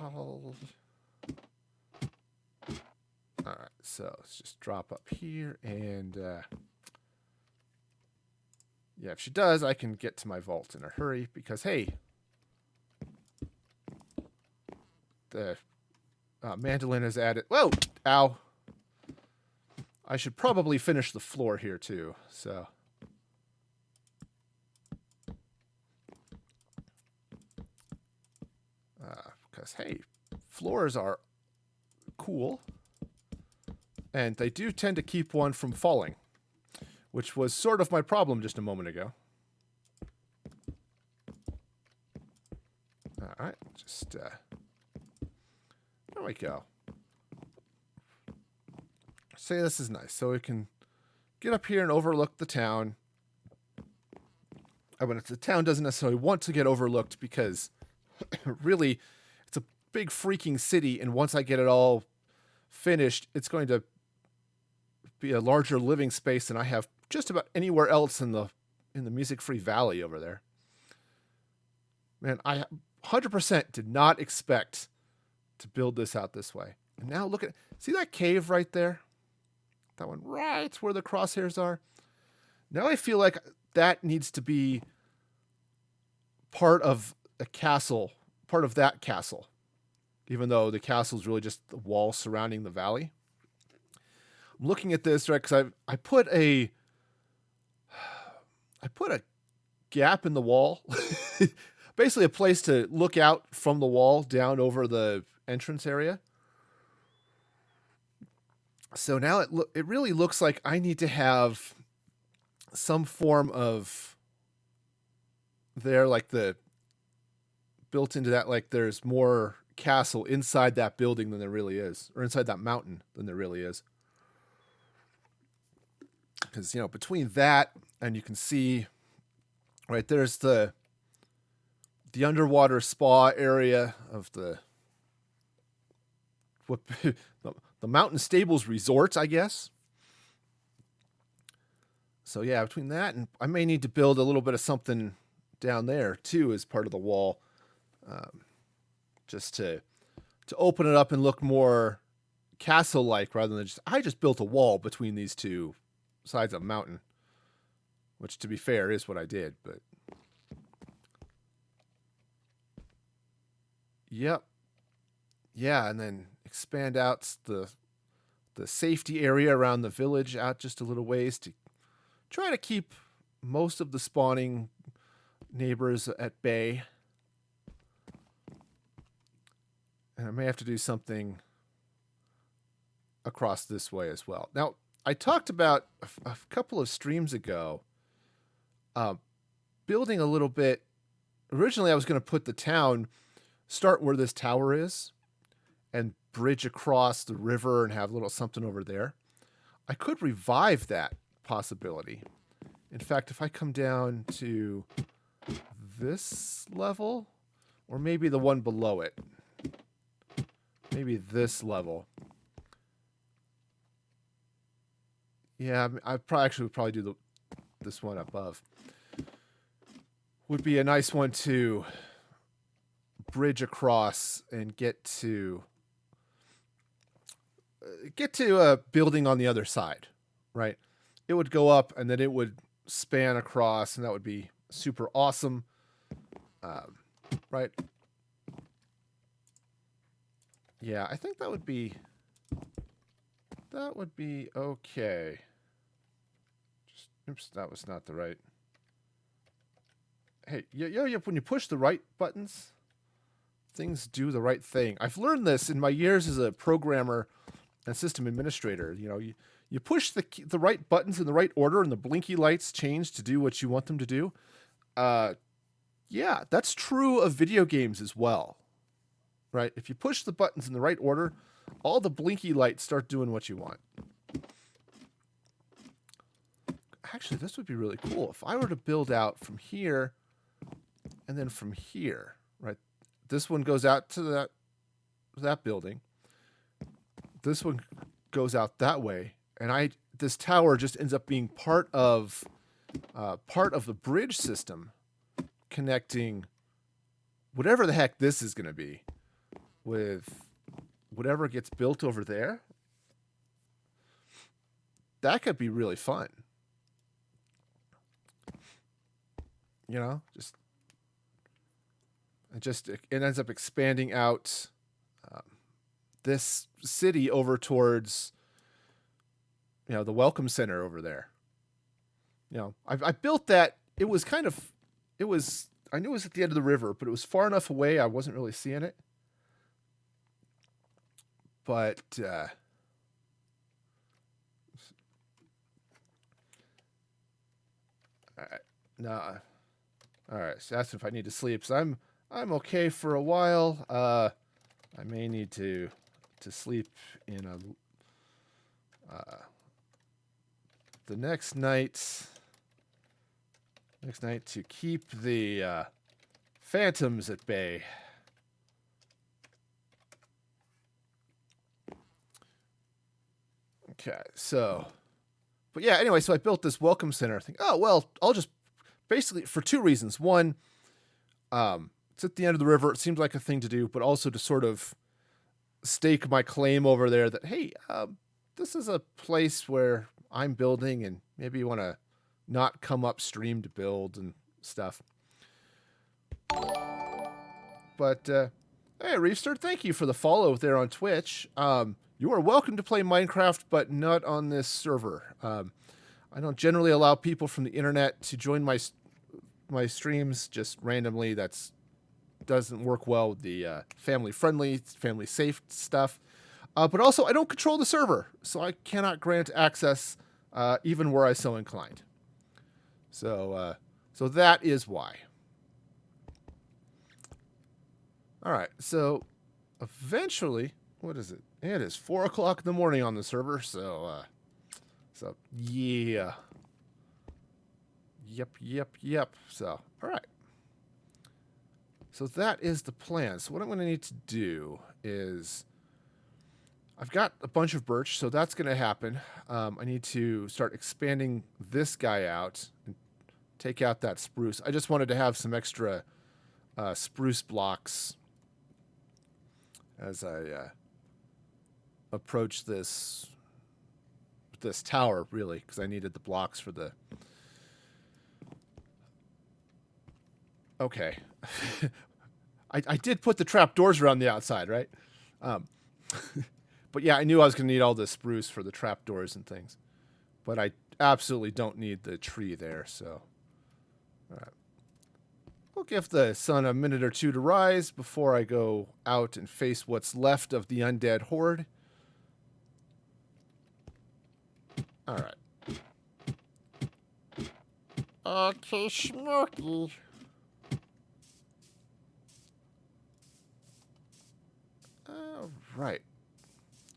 right, so let's just drop up here, and yeah, if she does, I can get to my vault in a hurry because, hey, the mandolin has added. Whoa! Ow! I should probably finish the floor here too. So, because hey, floors are cool, and they do tend to keep one from falling, which was sort of my problem just a moment ago. All right, just there we go. Say this is nice, so we can get up here and overlook the town. But the town doesn't necessarily want to get overlooked because really it's a big freaking city, and once I get it all finished, it's going to be a larger living space than I have just about anywhere else in the music-free valley over there. Man, I 100% did not expect to build this out this way. And now look at, see that cave right there? That one right where the crosshairs are. Now I feel like that needs to be part of a castle, part of that castle, even though the castle is really just the wall surrounding the valley. I'm looking at this, right, because I put a gap in the wall, basically a place to look out from the wall down over the entrance area. So now it really looks like I need to have some form of there, like the built into that, like there's more castle inside that building than there really is, or inside that mountain than there really is. Because, you know, between that and you can see, right, there's the underwater spa area of the Mountain Stables Resort, I guess. So yeah, between that and I may need to build a little bit of something down there too as part of the wall, just to open it up and look more castle-like rather than I just built a wall between these two sides of a mountain, which, to be fair, is what I did. But yep, yeah, and then expand out the safety area around the village out just a little ways to try to keep most of the spawning neighbors at bay. And I may have to do something across this way as well. Now, I talked about a couple of streams ago building a little bit. Originally, I was going to put the town, start where this tower is, and bridge across the river and have a little something over there. I could revive that possibility. In fact, if I come down to this level, or maybe the one below it, maybe this level. Yeah, I probably would probably do this one above. Would be a nice one to bridge across and get to a building on the other side, right? It would go up and then it would span across, and that would be super awesome, right? Yeah, I think that would be okay. Oops, that was not the right. Hey, when you push the right buttons, things do the right thing. I've learned this in my years as a programmer and system administrator. You push the right buttons in the right order, and the blinky lights change to do what you want them to do. Yeah, that's true of video games as well, right? If you push the buttons in the right order, all the blinky lights start doing what you want. Actually, this would be really cool if I were to build out from here and then from here, right? This one goes out to that building. This one goes out that way, and this tower just ends up being part of the bridge system connecting whatever the heck this is going to be with whatever gets built over there. That could be really fun. It ends up expanding out this city over towards, the welcome center over there. I built that. I knew it was at the end of the river, but it was far enough away I wasn't really seeing it. But no. All right, so asking if I need to sleep. So I'm okay for a while. I may need to sleep in the next night. Next night to keep the phantoms at bay. Okay, but yeah, anyway, so I built this welcome center. I think, oh, well, I'll just basically for two reasons. One, it's at the end of the river. It seems like a thing to do, but also to sort of stake my claim over there that, hey, this is a place where I'm building, and maybe you want to not come upstream to build and stuff. But, hey, Reefster, thank you for the follow there on Twitch. You are welcome to play Minecraft, but not on this server. I don't generally allow people from the internet to join my streams just randomly. That's doesn't work well with the family-friendly, family-safe stuff. But also, I don't control the server, so I cannot grant access even were I so inclined. So that is why. All right, so eventually, what is it? It is 4 o'clock in the morning on the server, so yeah. Yep. So, all right. So that is the plan. So what I'm going to need to do is, I've got a bunch of birch, so that's going to happen. I need to start expanding this guy out and take out that spruce. I just wanted to have some extra spruce blocks as I approach this tower, really, because I needed the blocks for the... Okay. I did put the trapdoors around the outside, right? But yeah, I knew I was going to need all the spruce for the trapdoors and things. But I absolutely don't need the tree there, so... All right. We'll give the sun a minute or two to rise before I go out and face what's left of the undead horde. All right. Okay, Smokey. All right.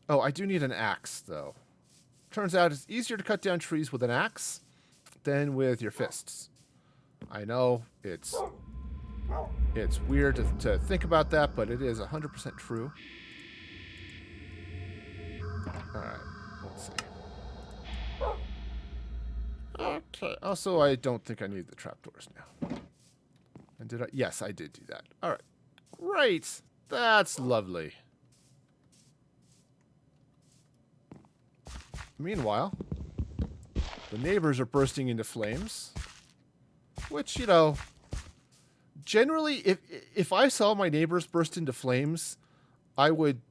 Oh, I do need an axe, though. Turns out it's easier to cut down trees with an axe than with your fists. I know it's weird to think about that, but it is 100% true. All right, let's see. Okay. Also, I don't think I need the trapdoors now. And did I? Yes, I did do that. All right. Great. That's lovely. Meanwhile, the neighbors are bursting into flames. Which, you know, generally, if I saw my neighbors burst into flames, I would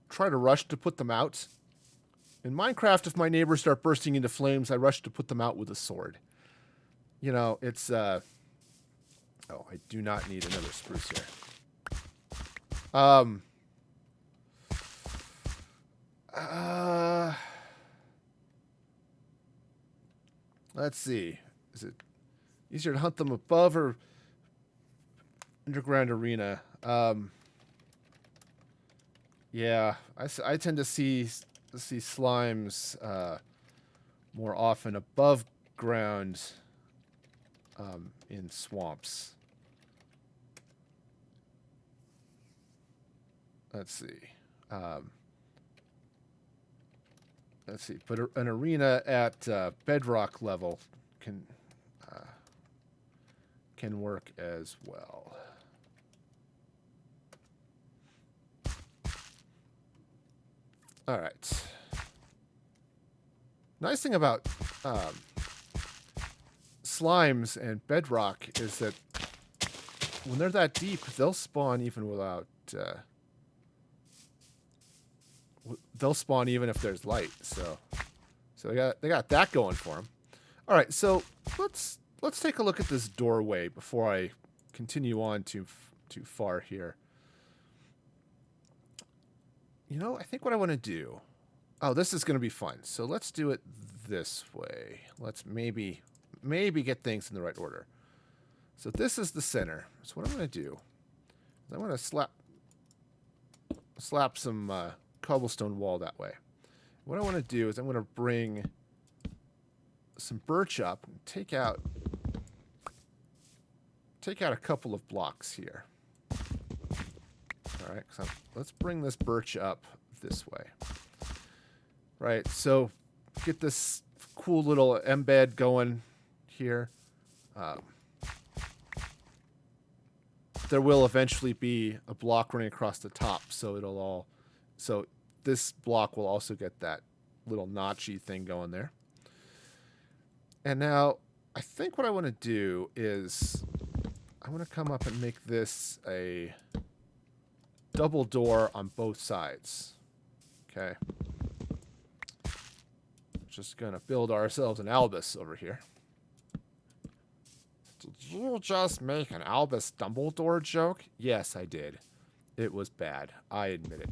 try to rush to put them out. In Minecraft, if my neighbors start bursting into flames, I rush to put them out with a sword. You know, it's... Oh, I do not need another spruce here. Let's see. Is it easier to hunt them above or underground arena? Yeah, I tend to see slimes more often above ground in swamps. Let's see. But an arena at bedrock level can work as well. All right. Nice thing about slimes and bedrock is that when they're that deep, they'll spawn even without... they'll spawn even if there's light. So they got that going for them. All right, so let's take a look at this doorway before I continue on too far here. You know, I think what I want to do... Oh, this is going to be fun. So let's do it this way. Let's maybe get things in the right order. So this is the center. So what I'm going to do is I'm going to slap some cobblestone wall that way. What I want to do is I'm going to bring some birch up and take out a couple of blocks here. All right, so let's bring this birch up this way. Right, so get this cool little embed going here. There will eventually be a block running across the top, so this block will also get that little notchy thing going there. And now, I think what I want to do is I want to come up and make this a double door on both sides. Okay. Just gonna build ourselves an Albus over here. Did you just make an Albus Dumbledore joke? Yes, I did. It was bad. I admit it.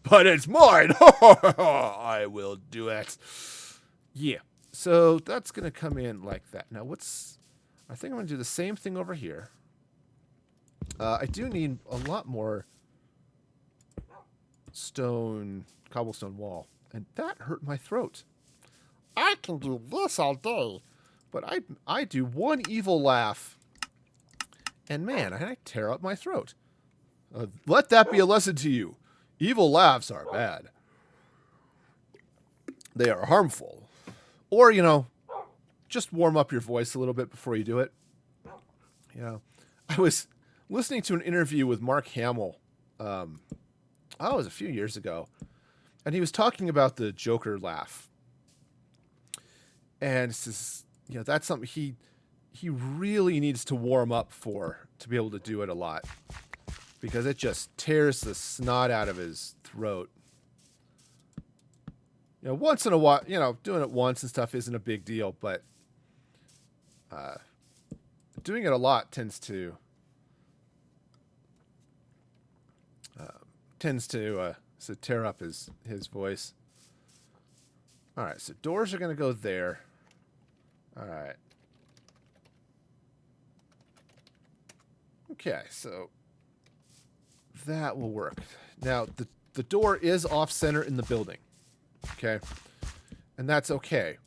But it's mine! I will do it. Yeah. So that's gonna come in like that. Now I think I'm gonna do the same thing over here. I do need a lot more cobblestone wall. And that hurt my throat. I can do this all day, but I do one evil laugh, and man, I tear up my throat. Let that be a lesson to you. Evil laughs are bad. They are harmful. Or, you know, just warm up your voice a little bit before you do it. You know, I was listening to an interview with Mark Hamill. It was a few years ago. And he was talking about the Joker laugh. And it's just, that's something he really needs to warm up for to be able to do it a lot. Because it just tears the snot out of his throat. Once in a while, doing it once and stuff isn't a big deal, but doing it a lot tends to tear up his voice. All right, so doors are going to go there. All right. Okay, so that will work. Now, the door is off-center in the building. Okay? And that's okay.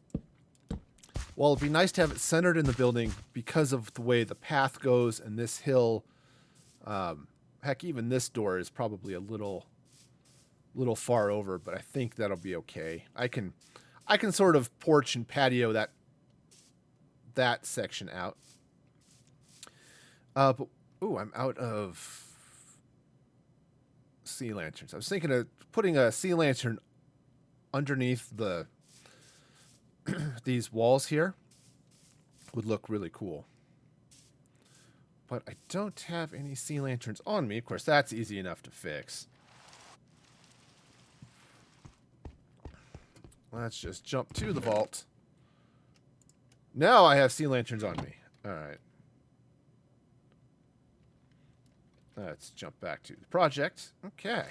Well, it'd be nice to have it centered in the building because of the way the path goes and this hill. Heck, even this door is probably a little far over, but I think that'll be okay. I can sort of porch and patio that section out. But I'm out of sea lanterns. I was thinking of putting a sea lantern underneath these walls here would look really cool. But I don't have any sea lanterns on me. Of course, that's easy enough to fix. Let's just jump to the vault. Now I have sea lanterns on me. All right. Let's jump back to the project. Okay.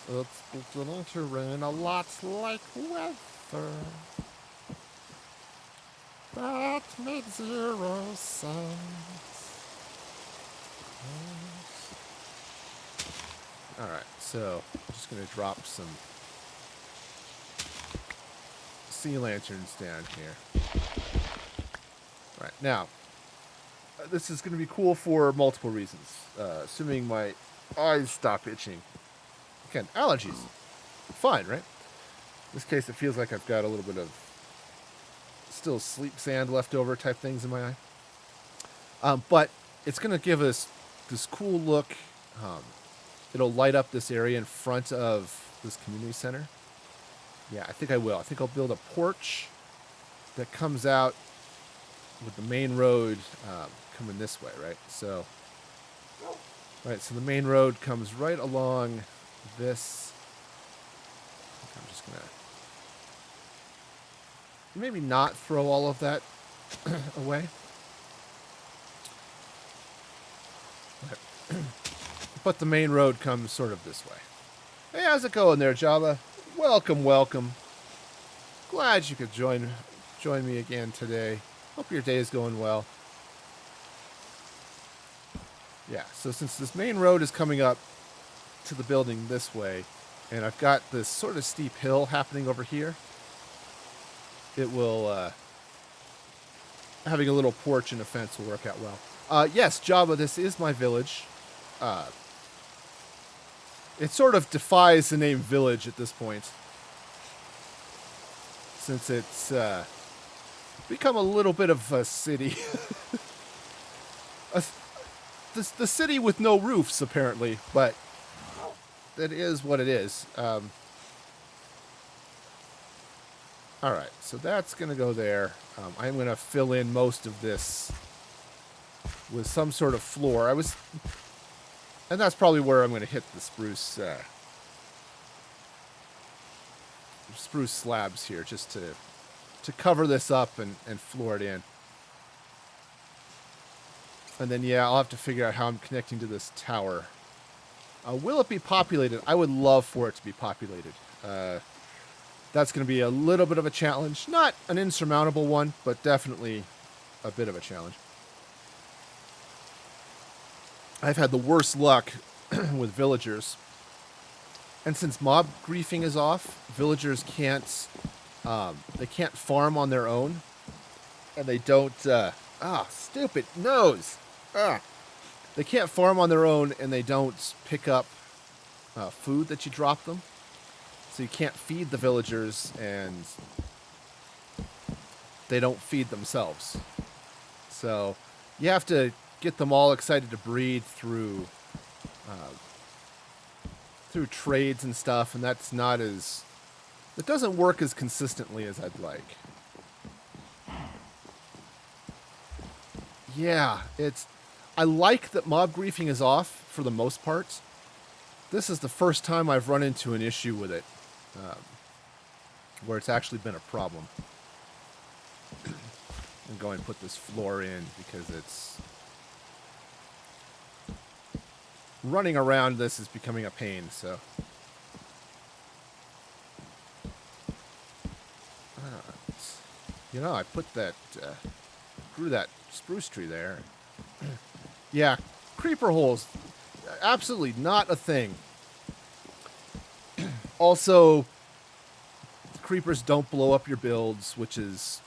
It's beginning to rain a lot like weather. That made zero sense. Alright, so I'm just going to drop some sea lanterns down here. Right, now, this is going to be cool for multiple reasons. Assuming my eyes stop itching. Again, allergies. Fine, right? In this case, it feels like I've got a little bit of still sleep sand left over type things in my eye. But it's going to give us this cool look. It'll light up this area in front of this community center. Yeah, I think I will. I think I'll build a porch that comes out with the main road coming this way, right? So the main road comes right along this. I think I'm just going to maybe not throw all of that away. But the main road comes sort of this way. Hey, how's it going there, Java? Welcome, welcome. Glad you could join me again today. Hope your day is going well. Yeah, so since this main road is coming up to the building this way, and I've got this sort of steep hill happening over here, it will, having a little porch and a fence will work out well. Yes, Java, this is my village. It sort of defies the name village at this point, since it's become a little bit of a city. The city with no roofs, apparently, but that is what it is. Alright, so that's going to go there. I'm going to fill in most of this with some sort of floor. And that's probably where I'm going to hit the spruce slabs here, just to cover this up and floor it in. And then, yeah, I'll have to figure out how I'm connecting to this tower. Will it be populated? I would love for it to be populated. That's going to be a little bit of a challenge. Not an insurmountable one, but definitely a bit of a challenge. I've had the worst luck with villagers. And since mob griefing is off, villagers can't farm on their own. And they don't, stupid nose. They can't farm on their own, and they don't pick up food that you drop them. So you can't feed the villagers, and they don't feed themselves. So you have to get them all excited to breed through through trades and stuff, and that's not as... It doesn't work as consistently as I'd like. Yeah, it's... I like that mob griefing is off for the most part. This is the first time I've run into an issue with it, where it's actually been a problem. I'm going to put this floor in because it's... Running around this is becoming a pain, so... You know, I put that... grew that spruce tree there. Yeah, creeper holes. Absolutely not a thing. Also, creepers don't blow up your builds, which is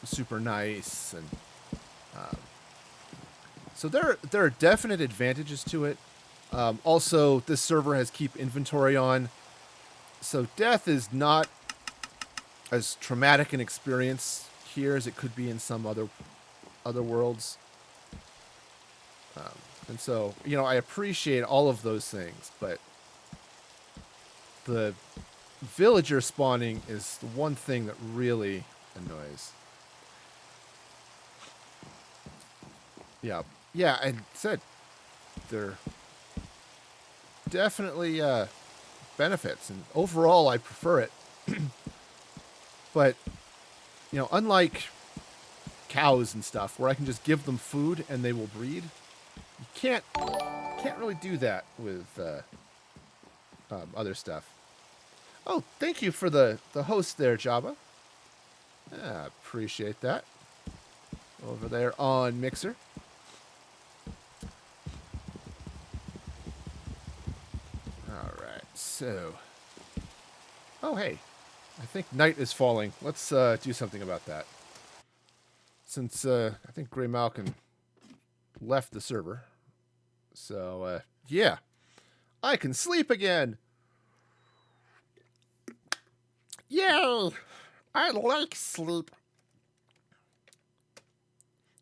super nice. And so there are definite advantages to it. Also, this server has keep inventory on. So death is not as traumatic an experience here as it could be in some other worlds. And so, you know, I appreciate all of those things, but the villager spawning is the one thing that really annoys. Yeah. Yeah, I said they're definitely benefits, and overall I prefer it. But, you know, unlike cows and stuff, where I can just give them food and they will breed, you can't really do that with other stuff. Oh, thank you for the host there, Jabba. Yeah, appreciate that. Over there on Mixer. Alright, so... Oh, hey. I think night is falling. Let's do something about that. Since I think Grey Malkin left the server. So, yeah. I can sleep again! Yay! I like sleep.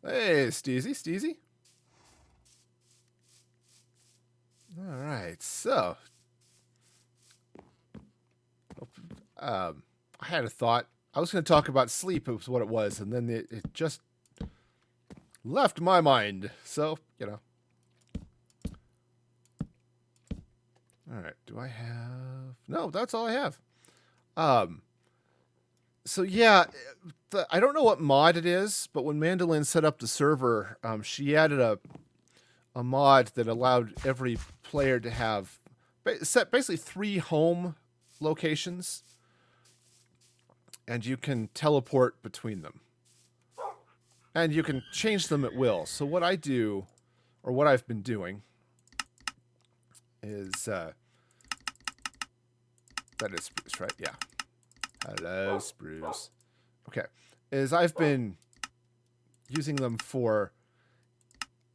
Hey, Steezy. Alright, so... I had a thought. I was going to talk about sleep, it was what it was, and then it just left my mind. So, you know. Alright, do I have... No, that's all I have. So yeah, I don't know what mod it is, but when Mandolin set up the server, she added a mod that allowed every player to have basically 3 home locations, and you can teleport between them. And you can change them at will. So what I do, or what I've been doing, is... that is Spruce, right? Yeah. Hello, Spruce. Okay. Is I've been using them for...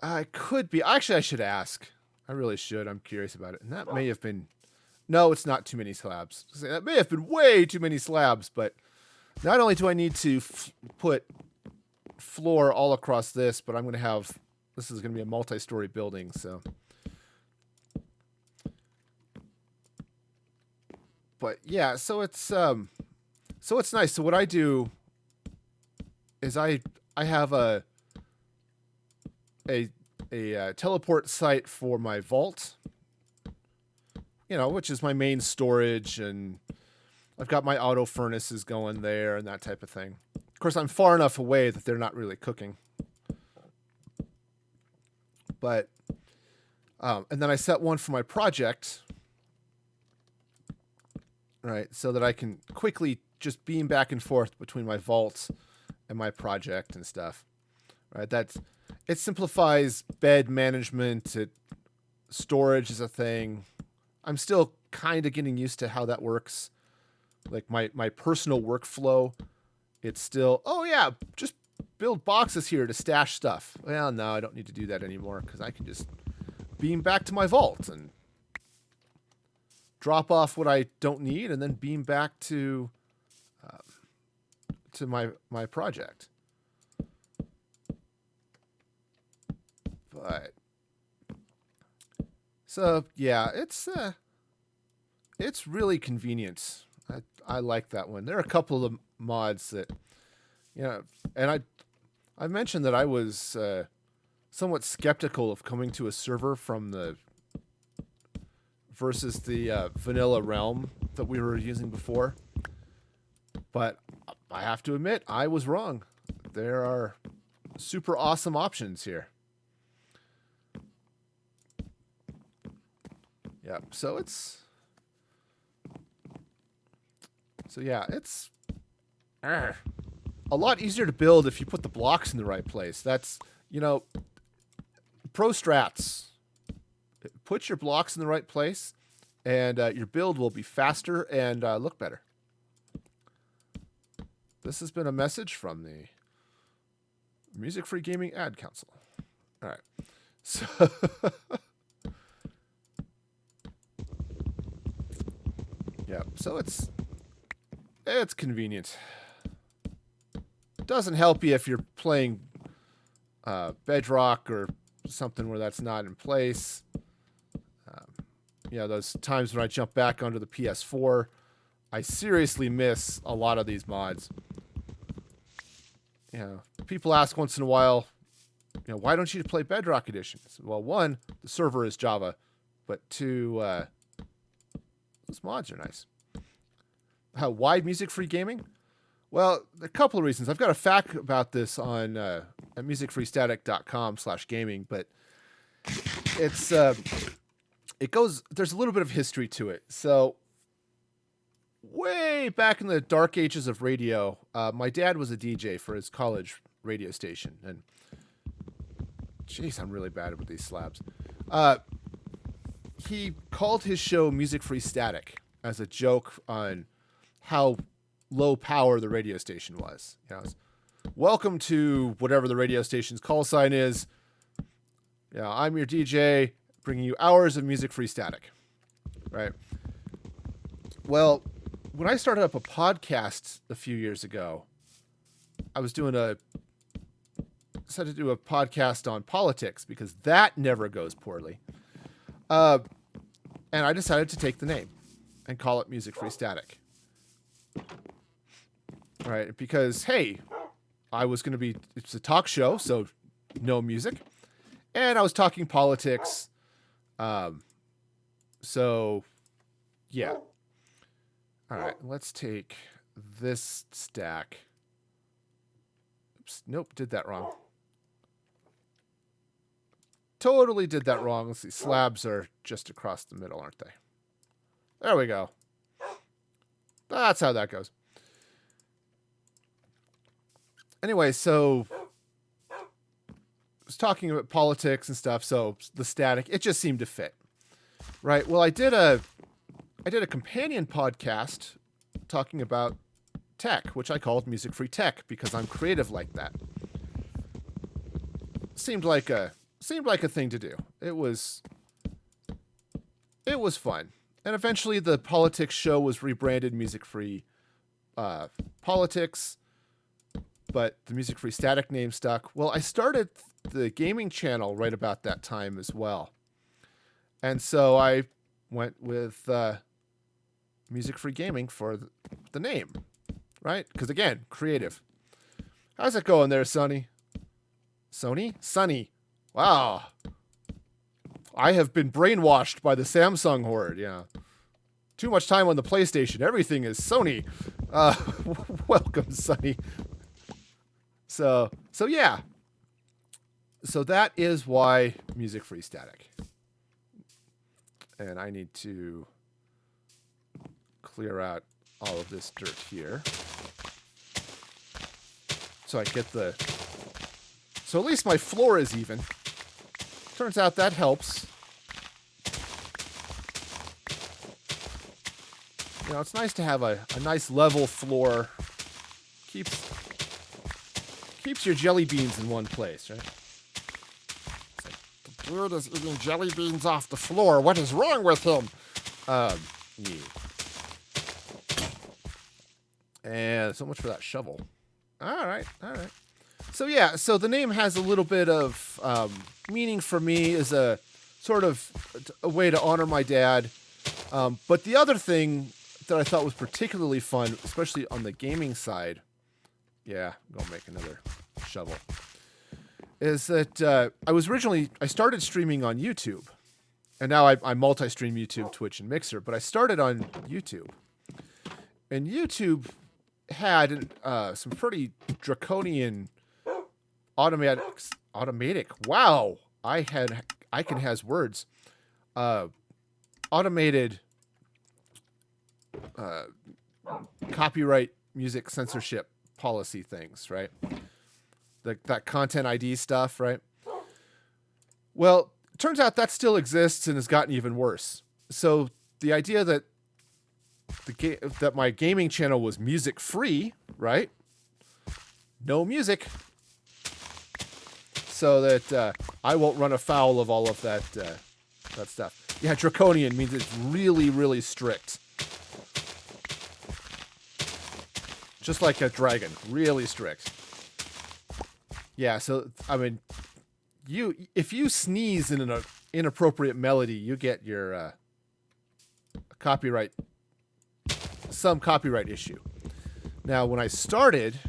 I could be... Actually, I should ask. I really should. I'm curious about it. And that may have been... No, it's not too many slabs. That may have been way too many slabs, but not only do I need to put floor all across this, but I'm going to have... This is going to be a multi-story building, so... But yeah, so it's nice. So what I do is I have a teleport site for my vault, you know, which is my main storage, and I've got my auto furnaces going there and that type of thing. Of course, I'm far enough away that they're not really cooking. But and then I set one for my project. Right, so that I can quickly just beam back and forth between my vault and my project and stuff. Right, it simplifies bed management. Storage is a thing. I'm still kind of getting used to how that works. Like my personal workflow, it's still, oh yeah, just build boxes here to stash stuff. Well, no, I don't need to do that anymore because I can just beam back to my vault and drop off what I don't need, and then beam back to my project. But so yeah, it's it's really convenient. I like that one. There are a couple of mods that, and I mentioned that I was somewhat skeptical of coming to a server from the versus the vanilla realm that we were using before. But I have to admit, I was wrong. There are super awesome options here. Yeah, it's a lot easier to build if you put the blocks in the right place. That's, pro strats. Put your blocks in the right place, and your build will be faster and look better. This has been a message from the Music Free Gaming Ad Council. All right. So yeah, so it's convenient. Doesn't help you if you're playing Bedrock or something where that's not in place. Those times when I jump back onto the PS4, I seriously miss a lot of these mods. People ask once in a while, why don't you play Bedrock editions? Well, one, the server is Java, but two, those mods are nice. Why music-free gaming? Well, a couple of reasons. I've got a fact about this on at musicfreestatic.com/gaming, but it's there's a little bit of history to it. So way back in the dark ages of radio, my dad was a DJ for his college radio station, and jeez, I'm really bad with these slabs. He called his show Music Free Static as a joke on how low power the radio station was. Welcome to whatever the radio station's call sign is. I'm your DJ, bringing you hours of music-free static. Right? Well, when I started up a podcast a few years ago, I was decided to do a podcast on politics because that never goes poorly. And I decided to take the name and call it Music Free Static. Right? Because, hey, it's a talk show, so no music. And I was talking politics. So, yeah. All right, let's take this stack. Oops, nope, did that wrong. Totally did that wrong. Let's see, slabs are just across the middle, aren't they? There we go. That's how that goes. Anyway, so I was talking about politics and stuff, so the static, it just seemed to fit. Right? Well, I did a companion podcast talking about tech, which I called Music Free Tech because I'm creative like that. Seemed like a thing to do. It was fun. And eventually the politics show was rebranded Music Free Politics, but the Music Free Static name stuck. Well, I started the gaming channel right about that time as well. And so I went with Music Free Gaming for the name, right? Because again, creative. How's it going there, Sonny? Sonny. Wow. I have been brainwashed by the Samsung horde, yeah. Too much time on the PlayStation. Everything is Sony. Welcome, Sonny. So yeah. So that is why Music Free Static. And I need to clear out all of this dirt here. So I get so at least my floor is even. Turns out that helps. It's nice to have a nice level floor. Keeps your jelly beans in one place, right? The dude is eating jelly beans off the floor. What is wrong with him? Yeah. And so much for that shovel. All right. So yeah, so the name has a little bit of meaning for me as a sort of a way to honor my dad. But the other thing that I thought was particularly fun, especially on the gaming side, yeah, I'm gonna make another shovel, is that I started streaming on YouTube, and now I multi-stream YouTube, Twitch, and Mixer. But I started on YouTube, and YouTube had some pretty draconian automatic. Wow, Icon has words. Automated copyright music censorship policy things, right? That content ID stuff, right? Well, it turns out that still exists and has gotten even worse. So the idea that that my gaming channel was music free, right? No music, so that I won't run afoul of all of that stuff. Yeah, draconian means it's really, really strict. Just like a dragon, really strict. Yeah, so I mean, if you sneeze in an inappropriate melody, you get your some copyright issue. Now, when I started,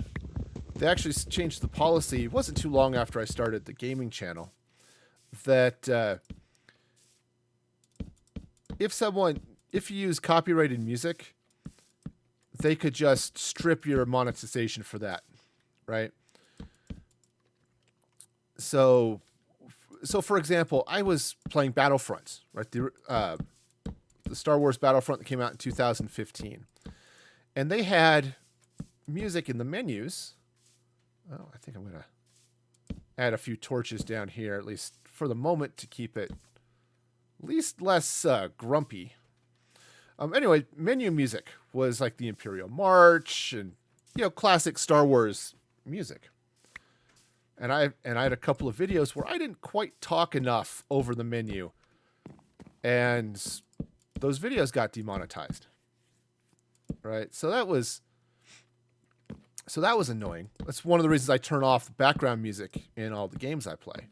they actually changed the policy. It wasn't too long after I started the gaming channel that if you use copyrighted music, they could just strip your monetization for that, right? So for example, I was playing Battlefront, right? The Star Wars Battlefront that came out in 2015, and they had music in the menus. Oh, I think I'm gonna add a few torches down here, at least for the moment, to keep it at least less grumpy. Anyway, menu music was like the Imperial March and classic Star Wars music. And I had a couple of videos where I didn't quite talk enough over the menu, and those videos got demonetized. Right? So that was annoying. That's one of the reasons I turn off the background music in all the games I play,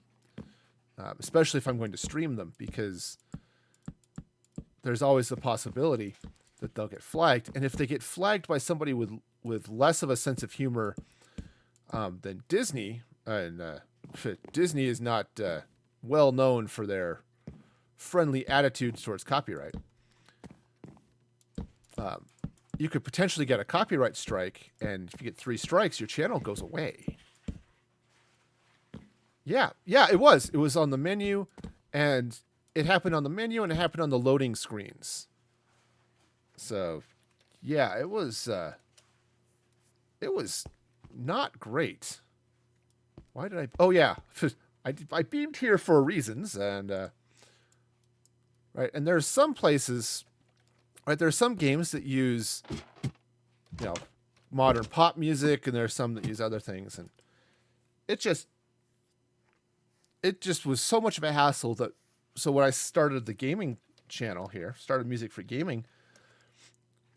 especially if I'm going to stream them, because there's always the possibility that they'll get flagged. And if they get flagged by somebody with less of a sense of humor than Disney, and Disney is not well known for their friendly attitudes towards copyright, you could potentially get a copyright strike, and if you get 3 strikes, your channel goes away. Yeah, it was. It was on the menu, and it happened on the menu, and it happened on the loading screens. So, yeah, it was not great. Why did I? Oh yeah, I beamed here for reasons, and right. And there's some places, right? There's some games that use, modern pop music, and there's some that use other things, and it just was so much of a hassle that. So when I started the gaming channel here, started Music for Gaming.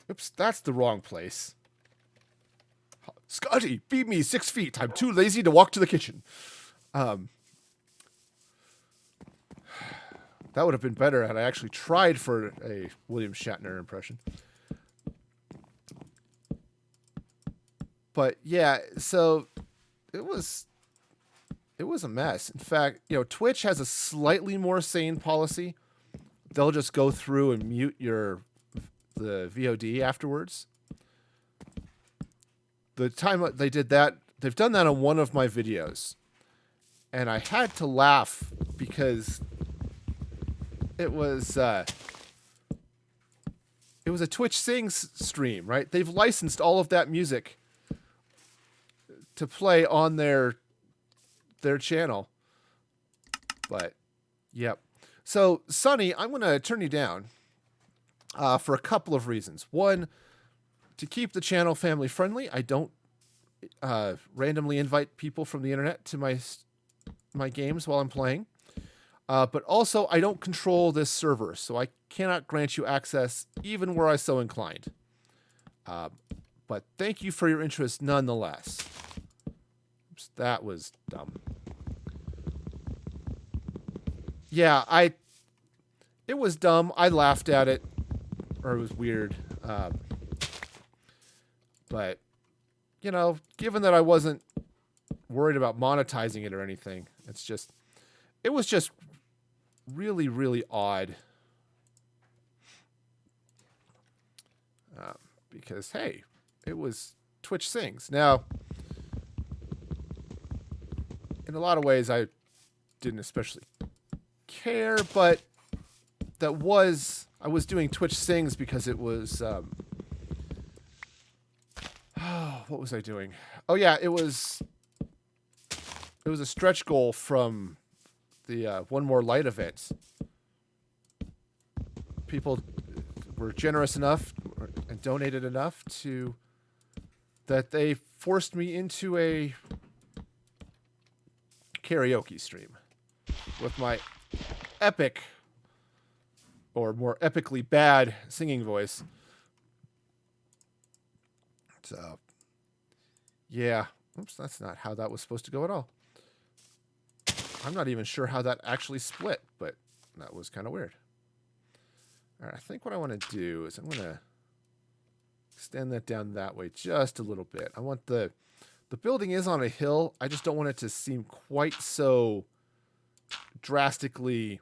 Oops, that's the wrong place. Scotty, beat me 6 feet. I'm too lazy to walk to the kitchen. That would have been better had I actually tried for a William Shatner impression. But yeah, so it was a mess. In fact, Twitch has a slightly more sane policy. They'll just go through and mute the VOD afterwards. The time they did that, they've done that on one of my videos, and I had to laugh because it was a Twitch Sings stream, right? They've licensed all of that music to play on their channel. But yep. So Sonny, I'm going to turn you down for a couple of reasons. One, to keep the channel family friendly, I don't randomly invite people from the internet to my games while I'm playing. But also, I don't control this server, so I cannot grant you access even were I so inclined. But thank you for your interest nonetheless. Oops, that was dumb. Yeah, it was dumb. I laughed at it. or it was weird. But, you know, given that I wasn't worried about monetizing it or anything, it was just really, really odd. Because, hey, it was Twitch Sings. Now, in a lot of ways, I didn't especially care, but I was doing Twitch Sings because it was, what was I doing? Oh yeah, it was a stretch goal from the One More Light event. People were generous enough and donated enough that they forced me into a karaoke stream with my epic, or more epically bad, singing voice. So, yeah. Oops, that's not how that was supposed to go at all. I'm not even sure how that actually split, but that was kind of weird. All right, I think what I want to do is I'm going to extend that down that way just a little bit. I want the building is on a hill. I just don't want it to seem quite so drastically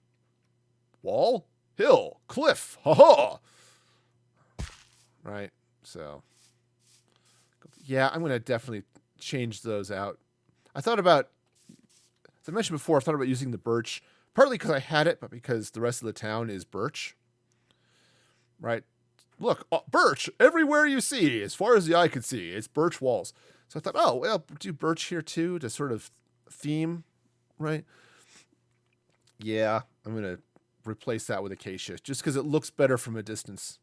wall, hill, cliff, ha-ha! Right, so... yeah, I'm going to definitely change those out. I thought about, as I mentioned before, I thought about using the birch, partly because I had it, but because the rest of the town is birch. Right? Look, birch everywhere you see, as far as the eye can see, it's birch walls. So I thought, oh, well, do birch here too to sort of theme, right? Yeah, I'm going to replace that with acacia just because it looks better from a distance.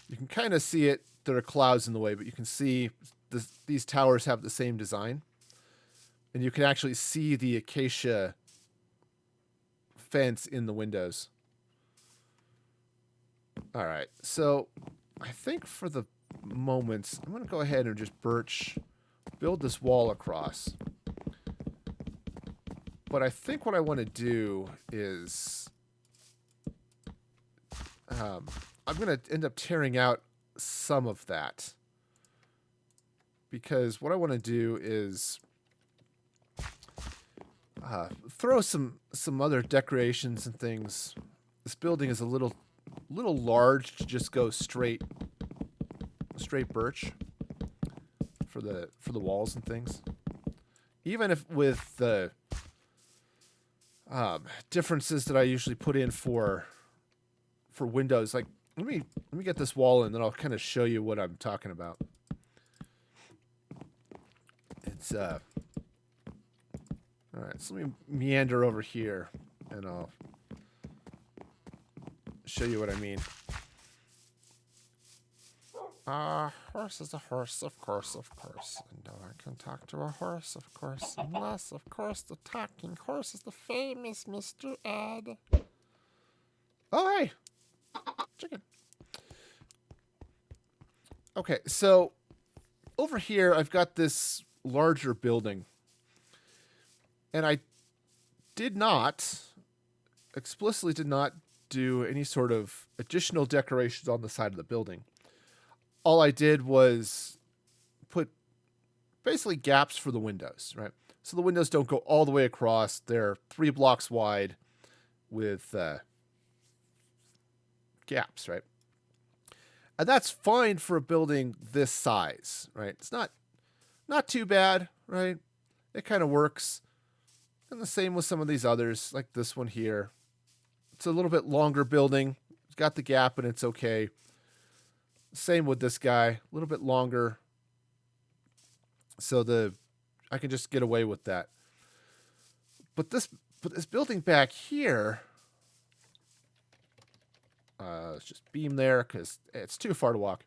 You can kind of see it. There are clouds in the way, but you can see these towers have the same design. And you can actually see the acacia fence in the windows. All right, so I think for the moment, I'm going to go ahead and just build this wall across. But I think what I want to do is... I'm going to end up tearing out some of that. Because what I want to do is throw some other decorations and things. This building is a little large to just go straight birch for the walls and things. Even if with the differences that I usually put in for windows, like let me get this wall in, then I'll kind of show you what I'm talking about. It's all right, so let me meander over here and I'll show you what I mean. Horse is a horse, of course. And I can talk to a horse, of course. Unless, of course, the talking horse is the famous Mr. Ed. Oh, hey! Chicken. Okay, so over here I've got this larger building. And I explicitly did not do any sort of additional decorations on the side of the building. All I did was put basically gaps for the windows, right? So the windows don't go all the way across. They're 3 blocks wide with gaps, right? And that's fine for a building this size, right? It's not too bad, right? It kind of works. And the same with some of these others, like this one here. It's a little bit longer building. It's got the gap and it's okay. Same with this guy, a little bit longer. So I can just get away with that. But this building back here, let's just beam there because it's too far to walk.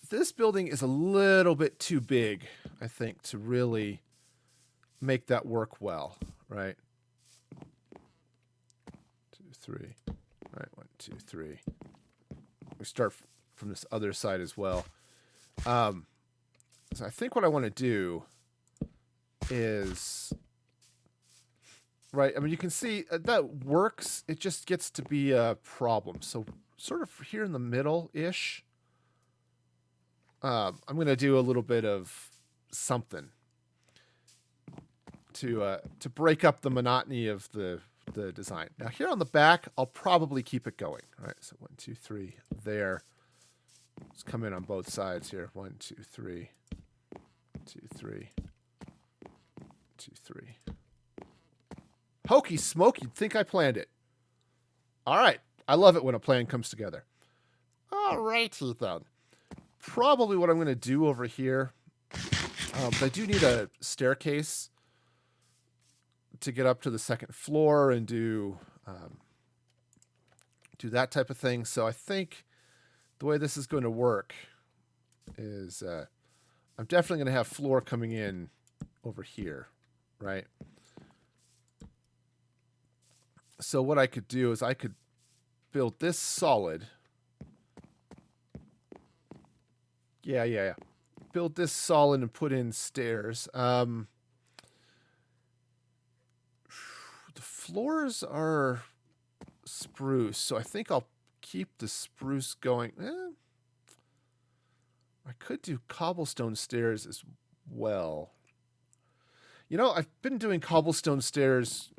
This building is a little bit too big, I think, to really make that work well, right? 2, 3. All right, 1, 2, 3. We start from this other side as well. So I think what I want to do is right? I mean, you can see that works. It just gets to be a problem. So sort of here in the middle-ish, I'm going to do a little bit of something to break up the monotony of the design. Now here on the back, I'll probably keep it going. All right, so 1, 2, 3 there. Let's come in on both sides here. 1, 2, 3, 2, 3, 2, 3. Hokey smoke, you'd think I planned it. All right, I love it when a plan comes together. All righty then. Probably what I'm going to do over here, I do need a staircase to get up to the second floor and do that type of thing. So I think the way this is going to work is I'm definitely going to have floor coming in over here, right? So what I could do is I could build this solid. Yeah. Build this solid and put in stairs. The floors are spruce, so I think I'll keep the spruce going. I could do cobblestone stairs as well. You know, I've been doing cobblestone stairs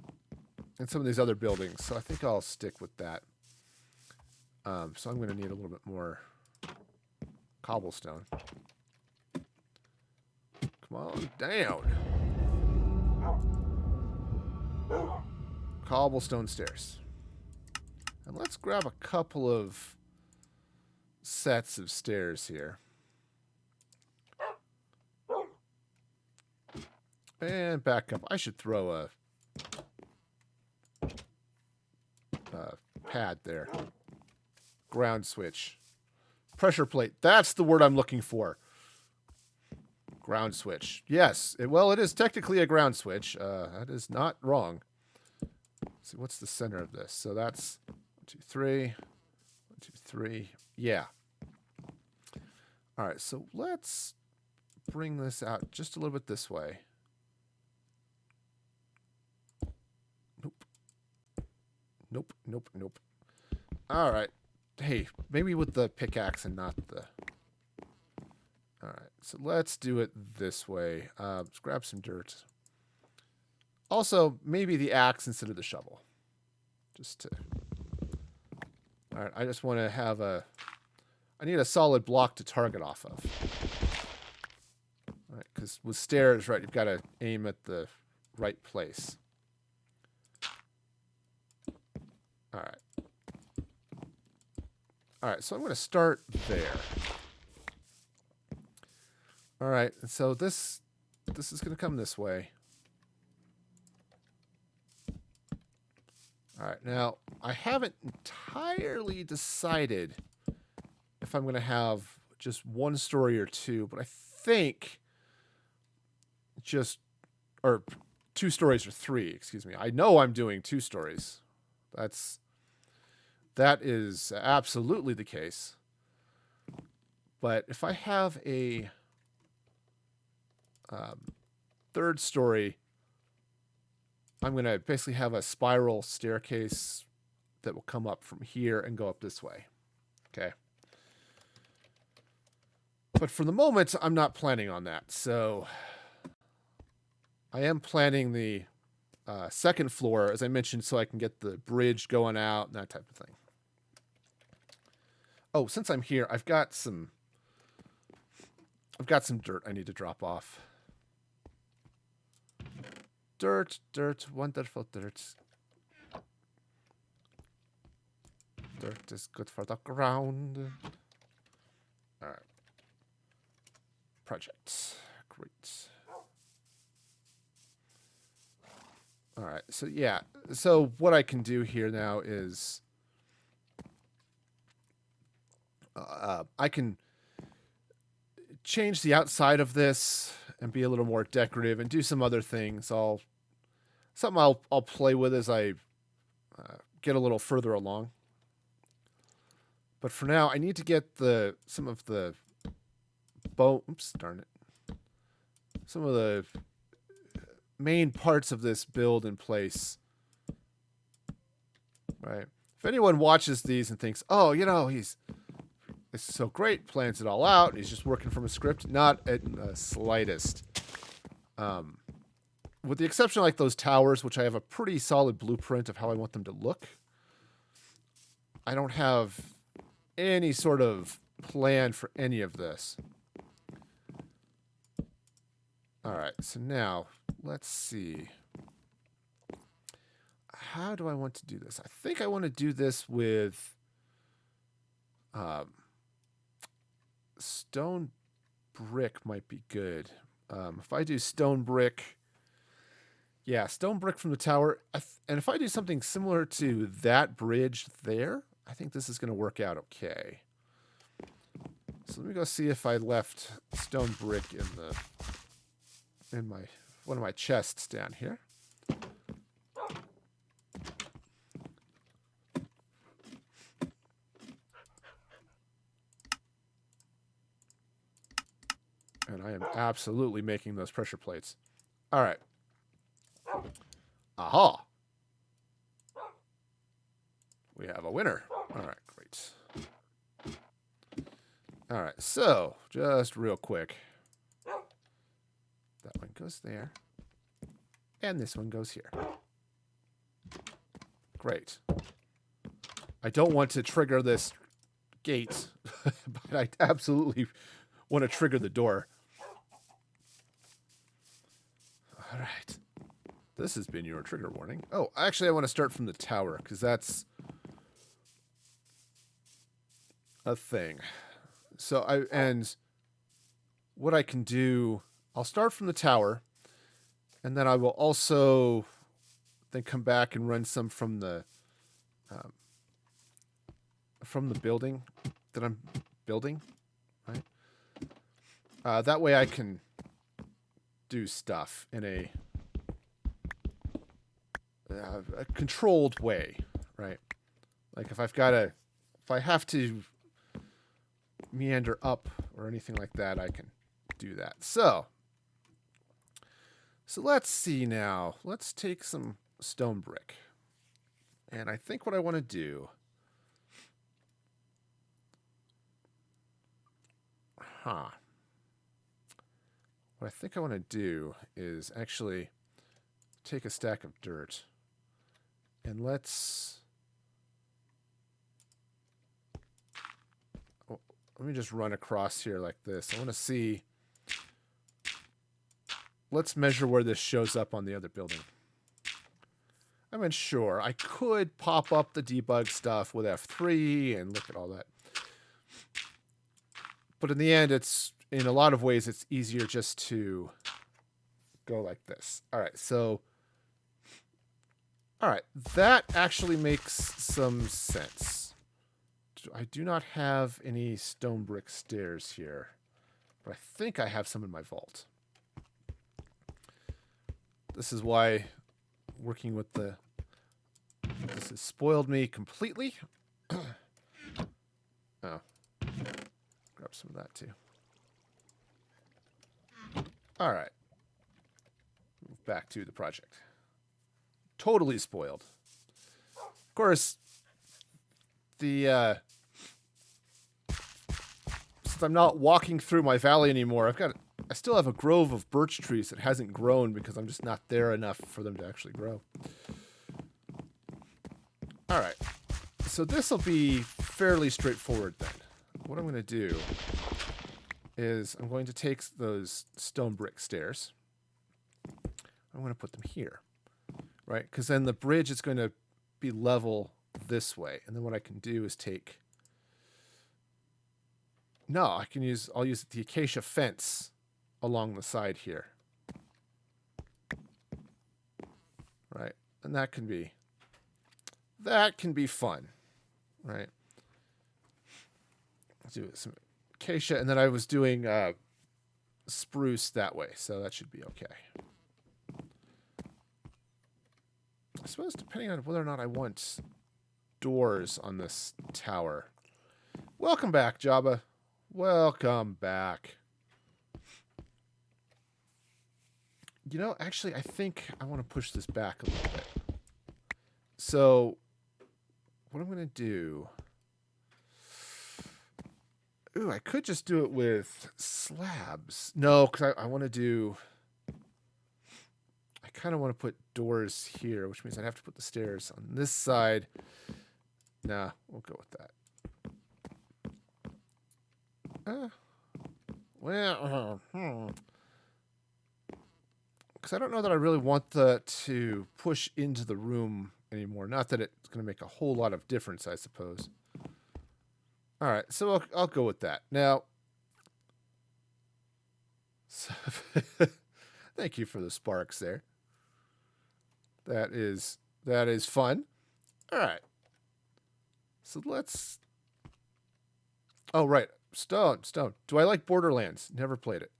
in some of these other buildings, so I think I'll stick with that. So I'm going to need a little bit more cobblestone. Come on down. Cobblestone stairs. And let's grab a couple of sets of stairs here. And back up. I should throw a pad there. Ground switch. Pressure plate. That's the word I'm looking for. Ground switch. Yes. Well, it is technically a ground switch. That is not wrong. Let's see, what's the center of this? So that's 1, 2, 3. 1, 2, 3. Yeah. All right. So let's bring this out just a little bit this way. Nope. All right. Hey, maybe with the pickaxe and not the... All right. So let's do it this way. Let's grab some dirt. Also, maybe the axe instead of the shovel. Just to... All right. I just want to have a... I need a solid block to target off of. All right. Because with stairs, right, you've got to aim at the right place. All right. All right, so I'm going to start there. All right, and so this is going to come this way. All right, now I haven't entirely decided if I'm going to have just one story or two, but I think or 2 stories or 3, excuse me. I know I'm doing 2 stories. That is absolutely the case. But if I have a 3rd story, I'm going to basically have a spiral staircase that will come up from here and go up this way. Okay. But for the moment, I'm not planning on that. So I am planning the 2nd floor, as I mentioned, so I can get the bridge going out and that type of thing. Oh, since I'm here, I've got some dirt I need to drop off. Dirt, wonderful dirt. Dirt is good for the ground. All right. Project. Great. All right. So, yeah. So, what I can do here now is I can change the outside of this and be a little more decorative and do some other things. Something I'll play with as I get a little further along. But for now, I need to get some of the oops, darn it. Some of the main parts of this build in place right? If anyone watches these and thinks, oh, this is so great, plans it all out, he's just working from a script, not at the slightest. With the exception of like those towers, which I have a pretty solid blueprint of how I want them to look, I don't have any sort of plan for any of this. All right, so now let's see. How do I want to do this? I think I want to do this with stone brick might be good. If I do stone brick, yeah, stone brick from the tower. And if I do something similar to that bridge there, I think this is going to work out okay. So let me go see if I left stone brick in one of my chests down here. And I am absolutely making those pressure plates. All right. Aha. We have a winner. All right, great. All right, so just real quick. That one goes there. And this one goes here. Great. I don't want to trigger this gate, but I absolutely want to trigger the door. All right. This has been your trigger warning. Oh, actually, I want to start from the tower, because that's a thing. So and what I can do, I'll start from the tower, and then I will also then come back and run some from the building that I'm building, right? That way I can do stuff in a controlled way, right? Like if I have to meander up or anything like that, I can do that. So let's see now. Let's take some stone brick. And I think what I want to do, what I think I want to do is actually take a stack of dirt and let me just run across here like this. I want to see. Let's measure where this shows up on the other building. I mean, sure, I could pop up the debug stuff with F3 and look at all that. But in the end, in a lot of ways, it's easier just to go like this. All right, so all right, that actually makes some sense. I do not have any stone brick stairs here, but I think I have some in my vault. This is why working with this has spoiled me completely. Oh, grab some of that too. All right, move back to the project. Totally spoiled. Of course, since I'm not walking through my valley anymore, I still have a grove of birch trees that hasn't grown because I'm just not there enough for them to actually grow. All right, so this will be fairly straightforward then. What I'm going to do is I'm going to take those stone brick stairs. I'm going to put them here, right? Because then the bridge is going to be level this way. And then what I can do is I'll use the acacia fence along the side here. Right? And that can be fun, right? Let's do some acacia, and then I was doing spruce that way, so that should be okay. I suppose depending on whether or not I want doors on this tower. Welcome back, Jabba. Welcome back. You know, actually, I think I want to push this back a little bit. So what I'm going to do... Ooh, I could just do it with slabs. No, because I want to do... I kind of want to put doors here, which means I'd have to put the stairs on this side. Nah, we'll go with that. Well, because I don't know that I really want to push into the room anymore. Not that it's going to make a whole lot of difference, I suppose. All right, so I'll go with that. Now, so thank you for the sparks there. That is fun. All right. So let's... Oh, right. Stone. Do I like Borderlands? Never played it.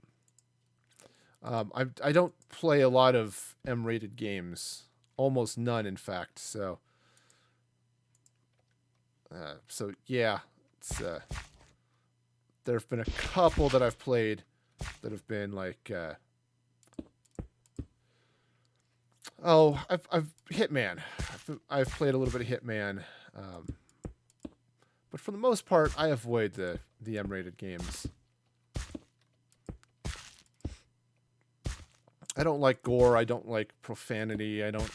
I don't play a lot of M-rated games. Almost none, in fact. So yeah. It's, there have been a couple that I've played that have been like... I've Hitman. I've played a little bit of Hitman. But for the most part, I avoid the M-rated games. I don't like gore. I don't like profanity. I don't,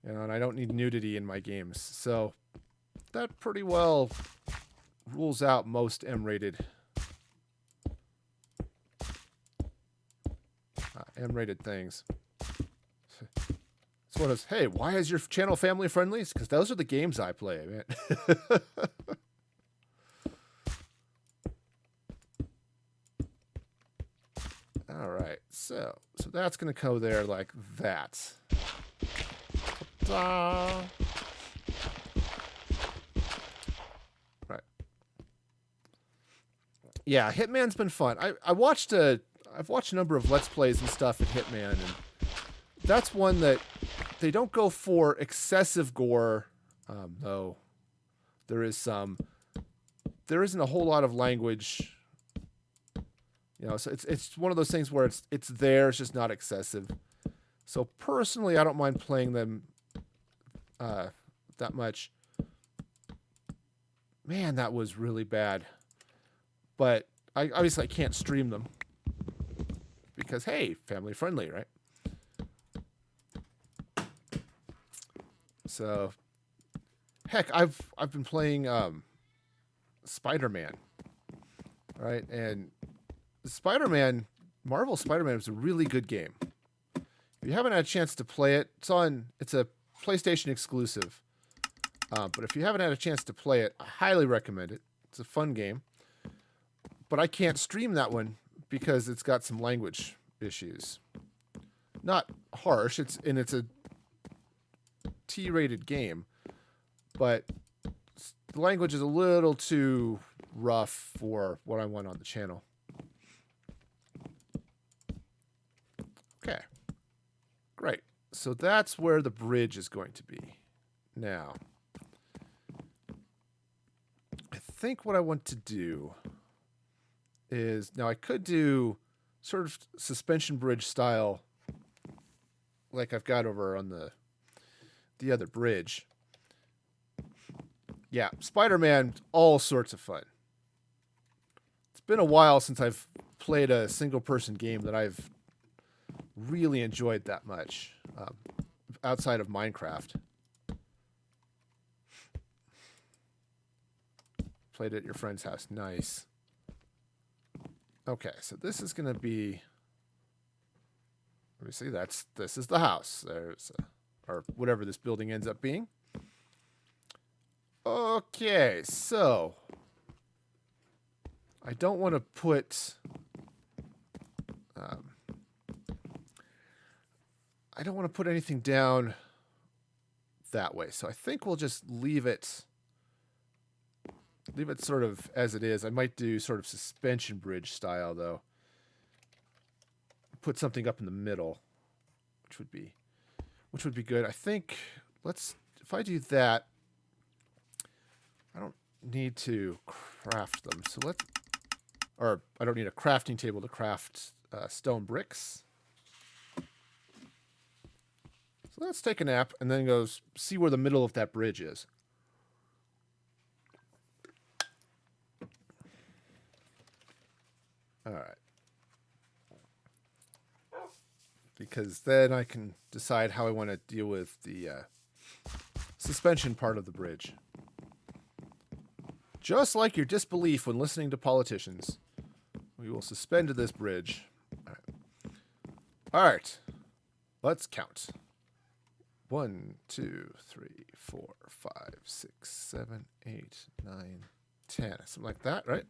and I don't need nudity in my games. So that pretty well rules out most M-rated things. It's one of those, hey, why is your channel family friendly? Because those are the games I play, man. All right, so that's gonna go there like that. Ta-da! Right. Yeah, Hitman's been fun. I've watched a number of Let's Plays and stuff at Hitman, and that's one that they don't go for excessive gore, though there isn't a whole lot of language. You know, so it's one of those things where it's there, it's just not excessive. So personally, I don't mind playing them that much. Man, that was really bad. But I obviously can't stream them because hey, family friendly, right? So heck, I've been playing Spider-Man. Right? And Marvel Spider-Man was a really good game. If you haven't had a chance to play it, it's a PlayStation exclusive. But if you haven't had a chance to play it, I highly recommend it. It's a fun game. But I can't stream that one because it's got some language issues. Not harsh, it's a T-rated game, but the language is a little too rough for what I want on the channel. Okay, great. So that's where the bridge is going to be. Now, I think what I want to do is, now I could do sort of suspension bridge style like I've got over on the other bridge. Yeah, Spider-Man, all sorts of fun. It's been a while since I've played a single-person game that I've really enjoyed that much, outside of Minecraft. Played it at your friend's house. Nice. Okay, so this is going to be... Let me see, this is the house. Or whatever this building ends up being. Okay, so... I don't want to put... I don't want to put anything down that way. So I think we'll just leave it sort of as it is. I might do sort of suspension bridge style though. Put something up in the middle, which would be good. I think if I do that, I don't need to craft them. So I don't need a crafting table to craft stone bricks. So let's take a nap and then go see where the middle of that bridge is. All right. Because then I can decide how I want to deal with the suspension part of the bridge. Just like your disbelief when listening to politicians, we will suspend this bridge. All right. All right. Let's count. 1, 2, 3, 4, 5, 6, 7, 8, 9, 10. Something like that, right?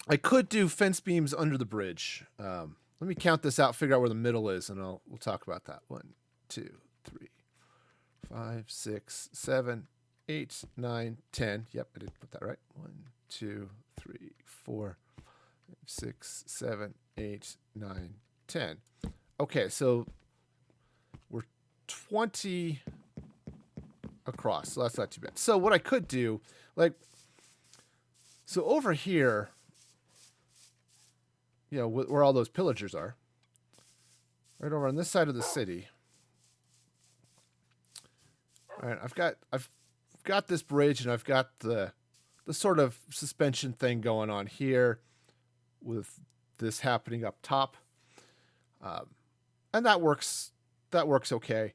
I could do fence beams under the bridge. Let me count this out, figure out where the middle is, and we'll talk about that. 1, 2, 3, 5, 6, 7, 8, 9, 10. Yep, I did put that right. 1, 2, 3, 4, 5, 6, 7, 8, 9, 10. Okay, so we're 20 across, so that's not too bad. So what I could do, so over here, where all those pillagers are, right over on this side of the city. All right, I've got this bridge, and I've got the sort of suspension thing going on here, with this happening up top, and that works. That works okay.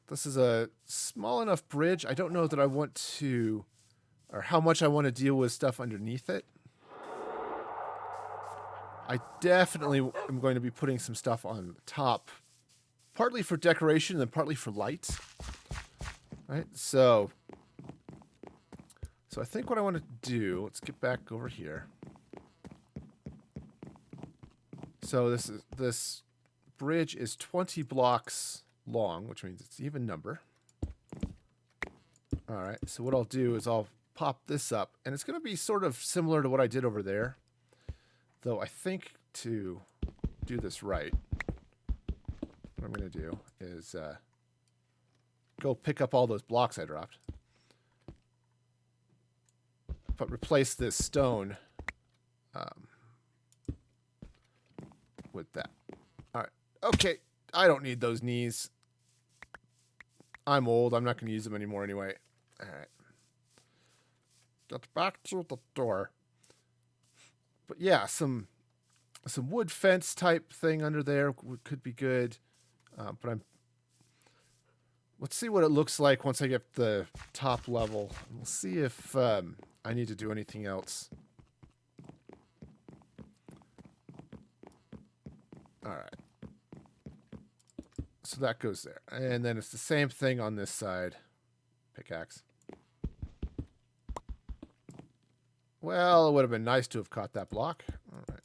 This is a small enough bridge. I don't know that I want to, or how much I want to deal with stuff underneath it. I definitely am going to be putting some stuff on the top, partly for decoration and partly for light. Right? So I think what I want to do, let's get back over here. So this bridge is 20 blocks long, which means it's even number. All right, so what I'll do is I'll pop this up, and it's going to be sort of similar to what I did over there. Though I think to do this right, what I'm going to do is go pick up all those blocks I dropped, but replace this stone with that. All right. Okay. I don't need those knees. I'm old. I'm not going to use them anymore anyway. All right. Get back to the door. But yeah, some wood fence type thing under there could be good. But let's see what it looks like once I get the top level. We'll see if I need to do anything else. All right. So that goes there. And then it's the same thing on this side. Pickaxe. Well, it would have been nice to have caught that block. All right.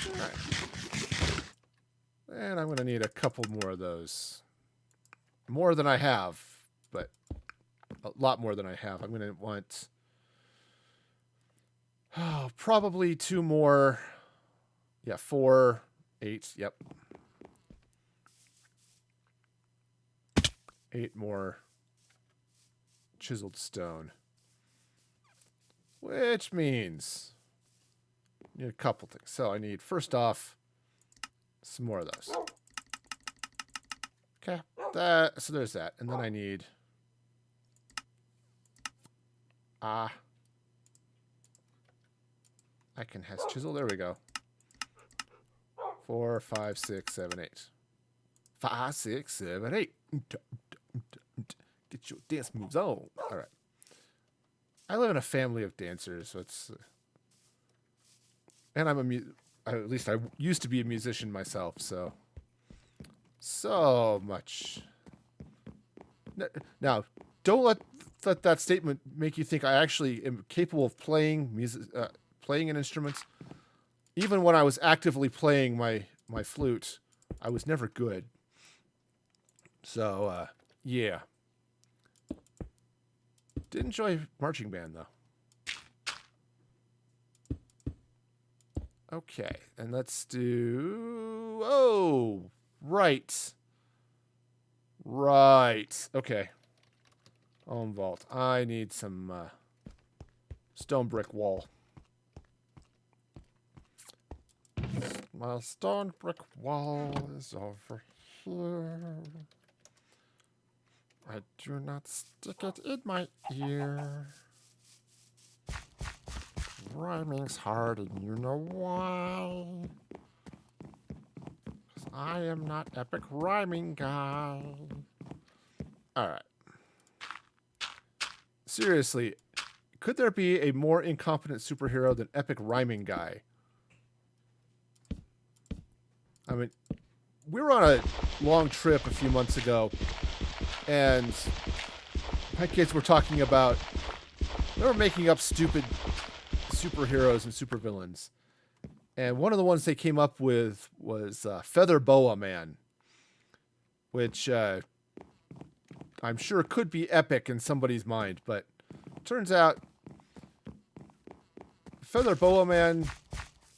All right. And I'm going to need a couple more of those. More than I have, but a lot more than I have. I'm going to want probably 2 more. Yeah, 4, 8. Yep. 8 more chiseled stone. Which means I need a couple things. So I need, first off, some more of those. Okay. So there's that. And then I need I can has chisel. There we go. 4, 5, 6, 7, 8. 5, 6, 7, 8. Get your dance moves on. All right. I live in a family of dancers, so it's, and at least I used to be a musician myself, so much. Now, don't let that statement make you think I actually am capable of playing playing an instrument. Even when I was actively playing my flute, I was never good. So, yeah. Did enjoy marching band, though. Okay, and let's do... Oh, right. Right. Okay. Home vault. I need some stone brick wall. My stone brick wall is over here. I do not stick it in my ear. Rhyming's hard, and you know why. 'Cause I am not epic rhyming guy. Alright. Seriously, could there be a more incompetent superhero than epic rhyming guy? I mean, we were on a long trip a few months ago, and my kids were talking about, they were making up stupid superheroes and supervillains. And one of the ones they came up with was Feather Boa Man, which I'm sure could be epic in somebody's mind, but turns out Feather Boa Man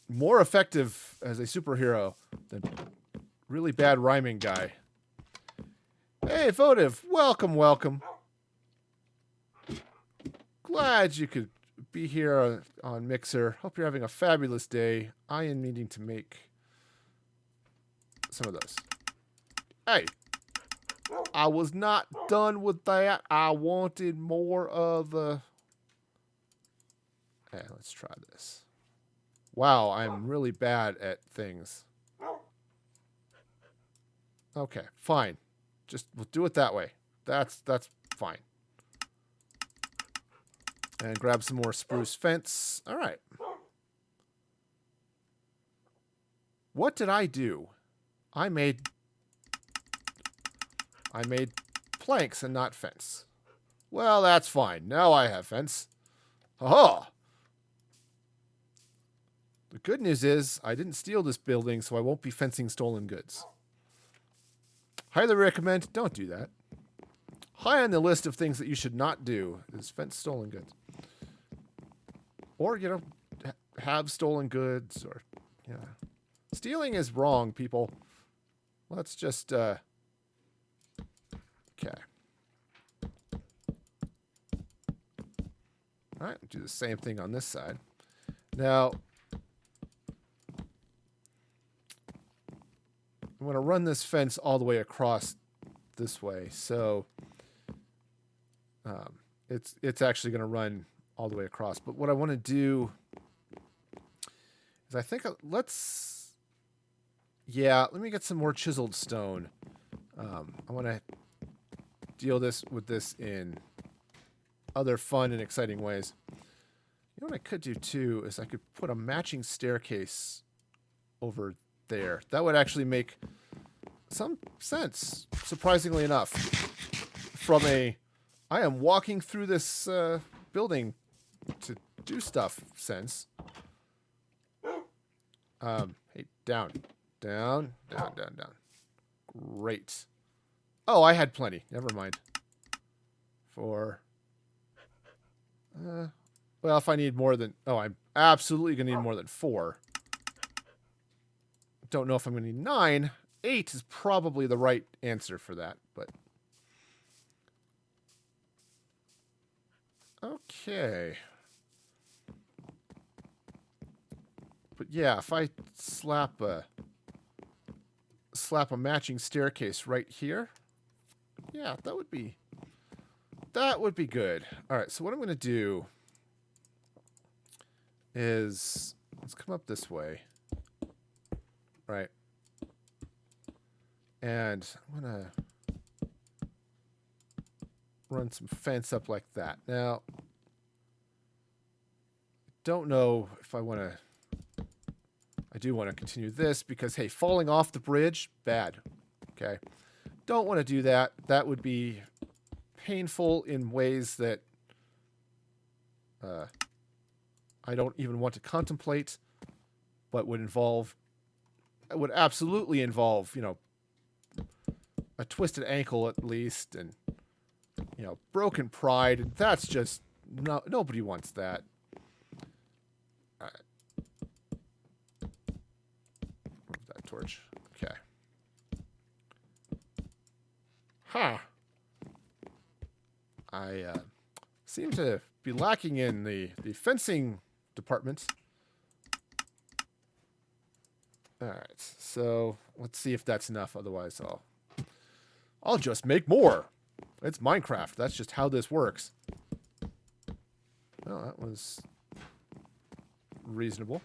more effective as a superhero than really bad rhyming guy. Hey, Votive, welcome. Glad you could be here on Mixer. Hope you're having a fabulous day. I am needing to make some of those. Hey, I was not done with that. I wanted more of the... Hey, let's try this. Wow, I'm really bad at things. Okay, fine. Just we'll do it that way. That's fine. And grab some more spruce fence. All right. What did I do? I made planks and not fence. Well, that's fine. Now I have fence. Ha-ha! The good news is I didn't steal this building, so I won't be fencing stolen goods. Highly recommend don't do that. High on the list of things that you should not do is fence stolen goods. Or, have stolen goods, or, stealing is wrong, people. Let's just, okay. All right, do the same thing on this side. Now, I'm going to run this fence all the way across this way, so it's actually going to run all the way across. But what I want to do is I think let me get some more chiseled stone. I want to deal with this in other fun and exciting ways. You know what I could do too is I could put a matching staircase over there. That would actually make some sense, surprisingly enough, from I am walking through this building to do stuff sense. Hey, down. Great. Oh, I had plenty. Never mind. Well, if I need more than... Oh, I'm absolutely going to need more than 4. Don't know if I'm going to need 9. 8 is probably the right answer for that, but... Okay. But yeah, if I slap a matching staircase right here, yeah, that would be good. All right, so what I'm going to do is let's come up this way, right? And I'm going to run some fence up like that. Now, don't know if I want to... I do want to continue this because, hey, falling off the bridge, bad. Okay. Don't want to do that. That would be painful in ways that I don't even want to contemplate, but would absolutely involve, a twisted ankle at least, and, broken pride. That's just, nobody wants that. Torch. Okay. Huh. I seem to be lacking in the fencing department. Alright, so let's see if that's enough. Otherwise, I'll just make more. It's Minecraft. That's just how this works. Well, that was reasonable.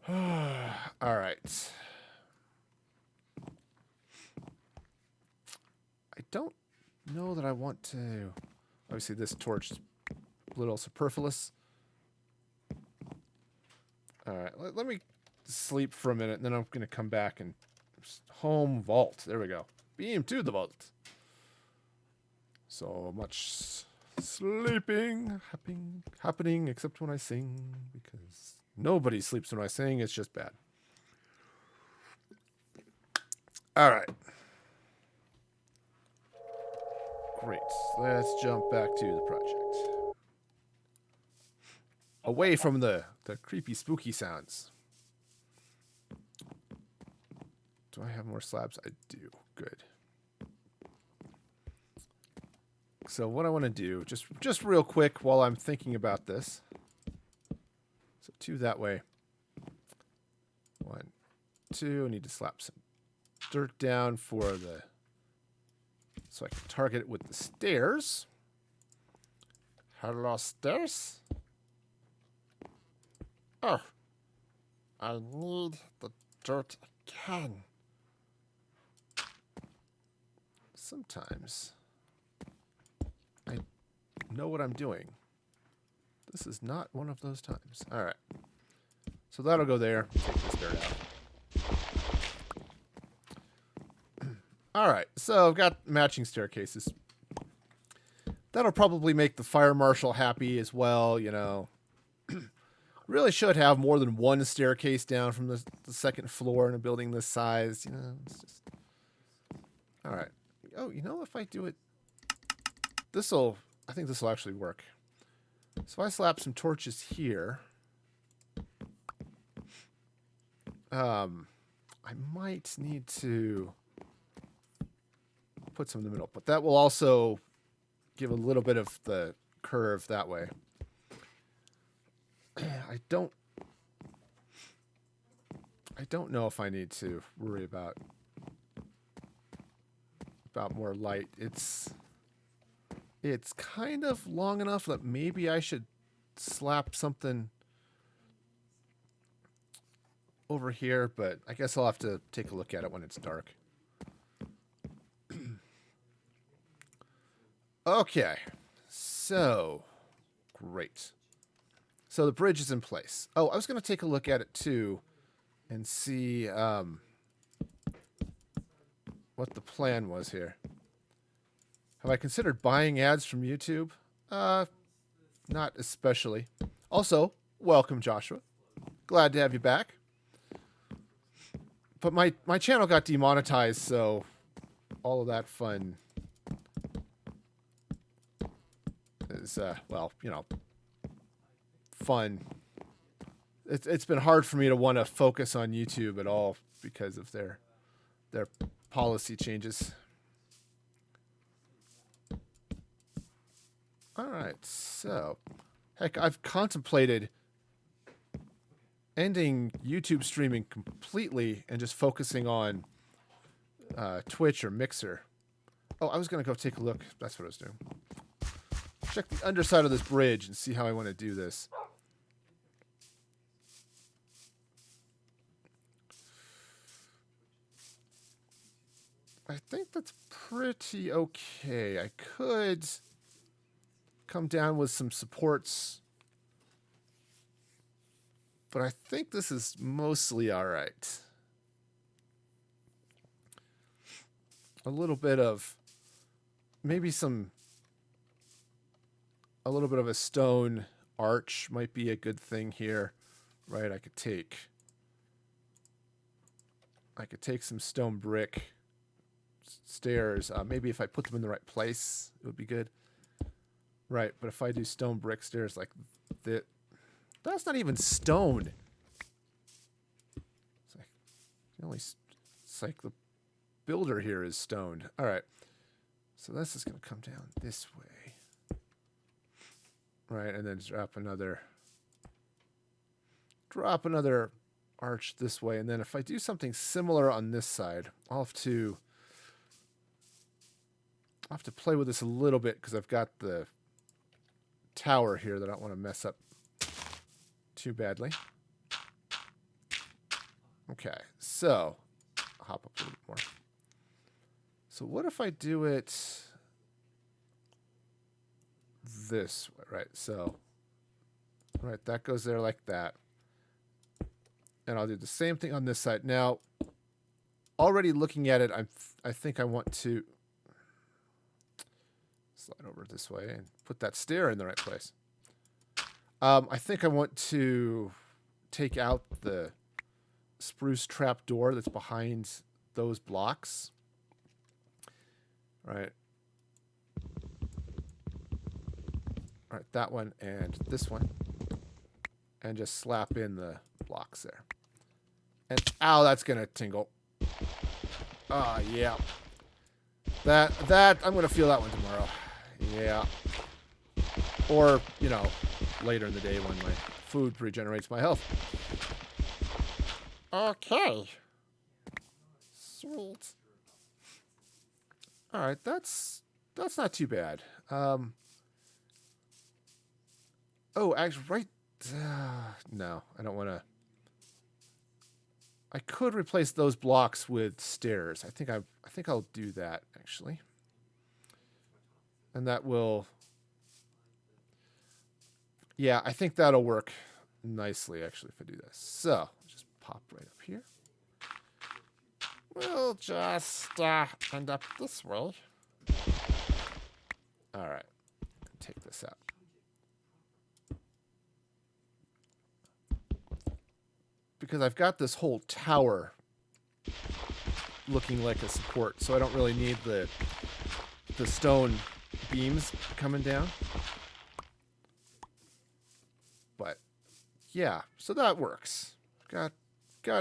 All right. I don't know that I want to... Obviously, this torch is a little superfluous. All right, let me sleep for a minute, and then I'm going to come back and... Home vault. There we go. Beam to the vault. So much sleeping happening except when I sing, because nobody sleeps when I sing. It's just bad. All right. Great. Let's jump back to the project. Away from the creepy, spooky sounds. Do I have more slabs? I do. Good. So what I want to do, just real quick while I'm thinking about this. So 2 that way. 1, 2. I need to slap some dirt down for the... So I can target it with the stairs. Hello, stairs? Oh. I need the dirt again. Sometimes I know what I'm doing. This is not one of those times. All right. So that'll go there. Take this dirt out. All right. So I've got matching staircases. That'll probably make the fire marshal happy as well, you know. Really should have more than one staircase down from the second floor in a building this size, you know. It's just... All right. Oh, you know, if I do it, I think this will actually work. So if I slap some torches here, I might need to put some in the middle, but that will also give a little bit of the curve that way. I don't know if I need to worry about more light. It's kind of long enough that maybe I should slap something over here, but I guess I'll have to take a look at it when it's dark. Okay, so great. So the bridge is in place. Oh, I was going to take a look at it too and see what the plan was here. Have I considered buying ads from YouTube? Not especially. Also, welcome, Joshua. Glad to have you back. But my channel got demonetized, so all of that fun is, well, you know, fun. It's been hard for me to want to focus on YouTube at all because of their policy changes. All right, so heck, I've contemplated ending YouTube streaming completely and just focusing on Twitch or Mixer. Oh, I was gonna go take a look. That's what I was doing. Check the underside of this bridge and see how I want to do this. I think that's pretty okay. I could come down with some supports, but I think this is mostly all right. A little bit of maybe a little bit of a stone arch might be a good thing here, right? I could take some stone brick stairs. Maybe if I put them in the right place, it would be good. Right, but if I do stone brick stairs like that, that's not even stone. It's like the builder here is stoned. All right, so this is going to come down this way. Right, and then drop another arch this way. And then if I do something similar on this side, I'll have to play with this a little bit because I've got the tower here that I don't want to mess up too badly. Okay, so hop up a little bit more. So what if I do it this way, right? So, right, that goes there like that. And I'll do the same thing on this side. Now, already looking at it, I think I want to slide over this way and put that stair in the right place. I think I want to take out the spruce trap door that's behind those blocks. Right. All right, that one and this one. And just slap in the blocks there. And ow, that's gonna tingle. Oh yeah. That I'm gonna feel that one tomorrow. Yeah. Or, you know, later in the day when my food regenerates my health. Okay. Sweet. Alright, that's not too bad. Oh, actually, right. No, I don't want to. I could replace those blocks with stairs. I think I'll do that actually, and that will. Yeah, I think that'll work nicely actually if I do this. So just pop right up here. We'll just end up this way. All right, take this out. Because I've got this whole tower looking like a support, so I don't really need the stone beams coming down. But yeah, so that works. Got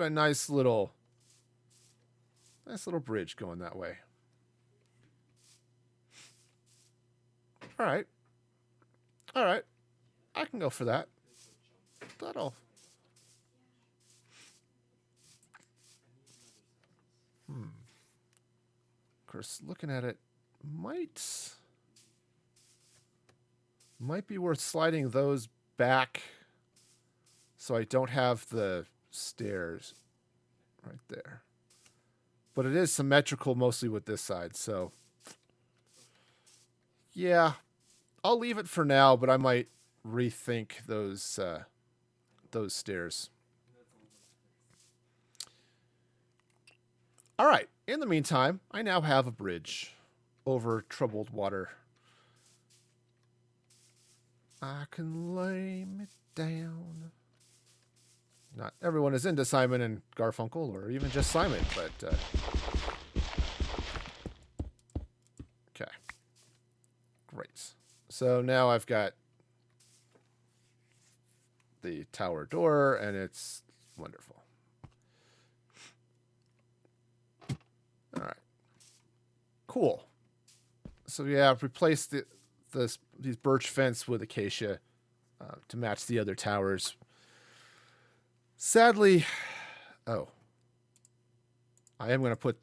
a nice little bridge going that way. All right. I can go for that. That'll. Of course, looking at it might be worth sliding those back so I don't have the stairs right there. But it is symmetrical mostly with this side, so yeah, I'll leave it for now, but I might rethink those stairs. All right. In the meantime, I now have a bridge over troubled water. I can lay me down. Not everyone is into Simon and Garfunkel, or even just Simon, but okay. Great. So now I've got the tower door, and it's wonderful. All right. Cool. So yeah, I've replaced these birch fence with acacia to match the other towers. Sadly, I am going to put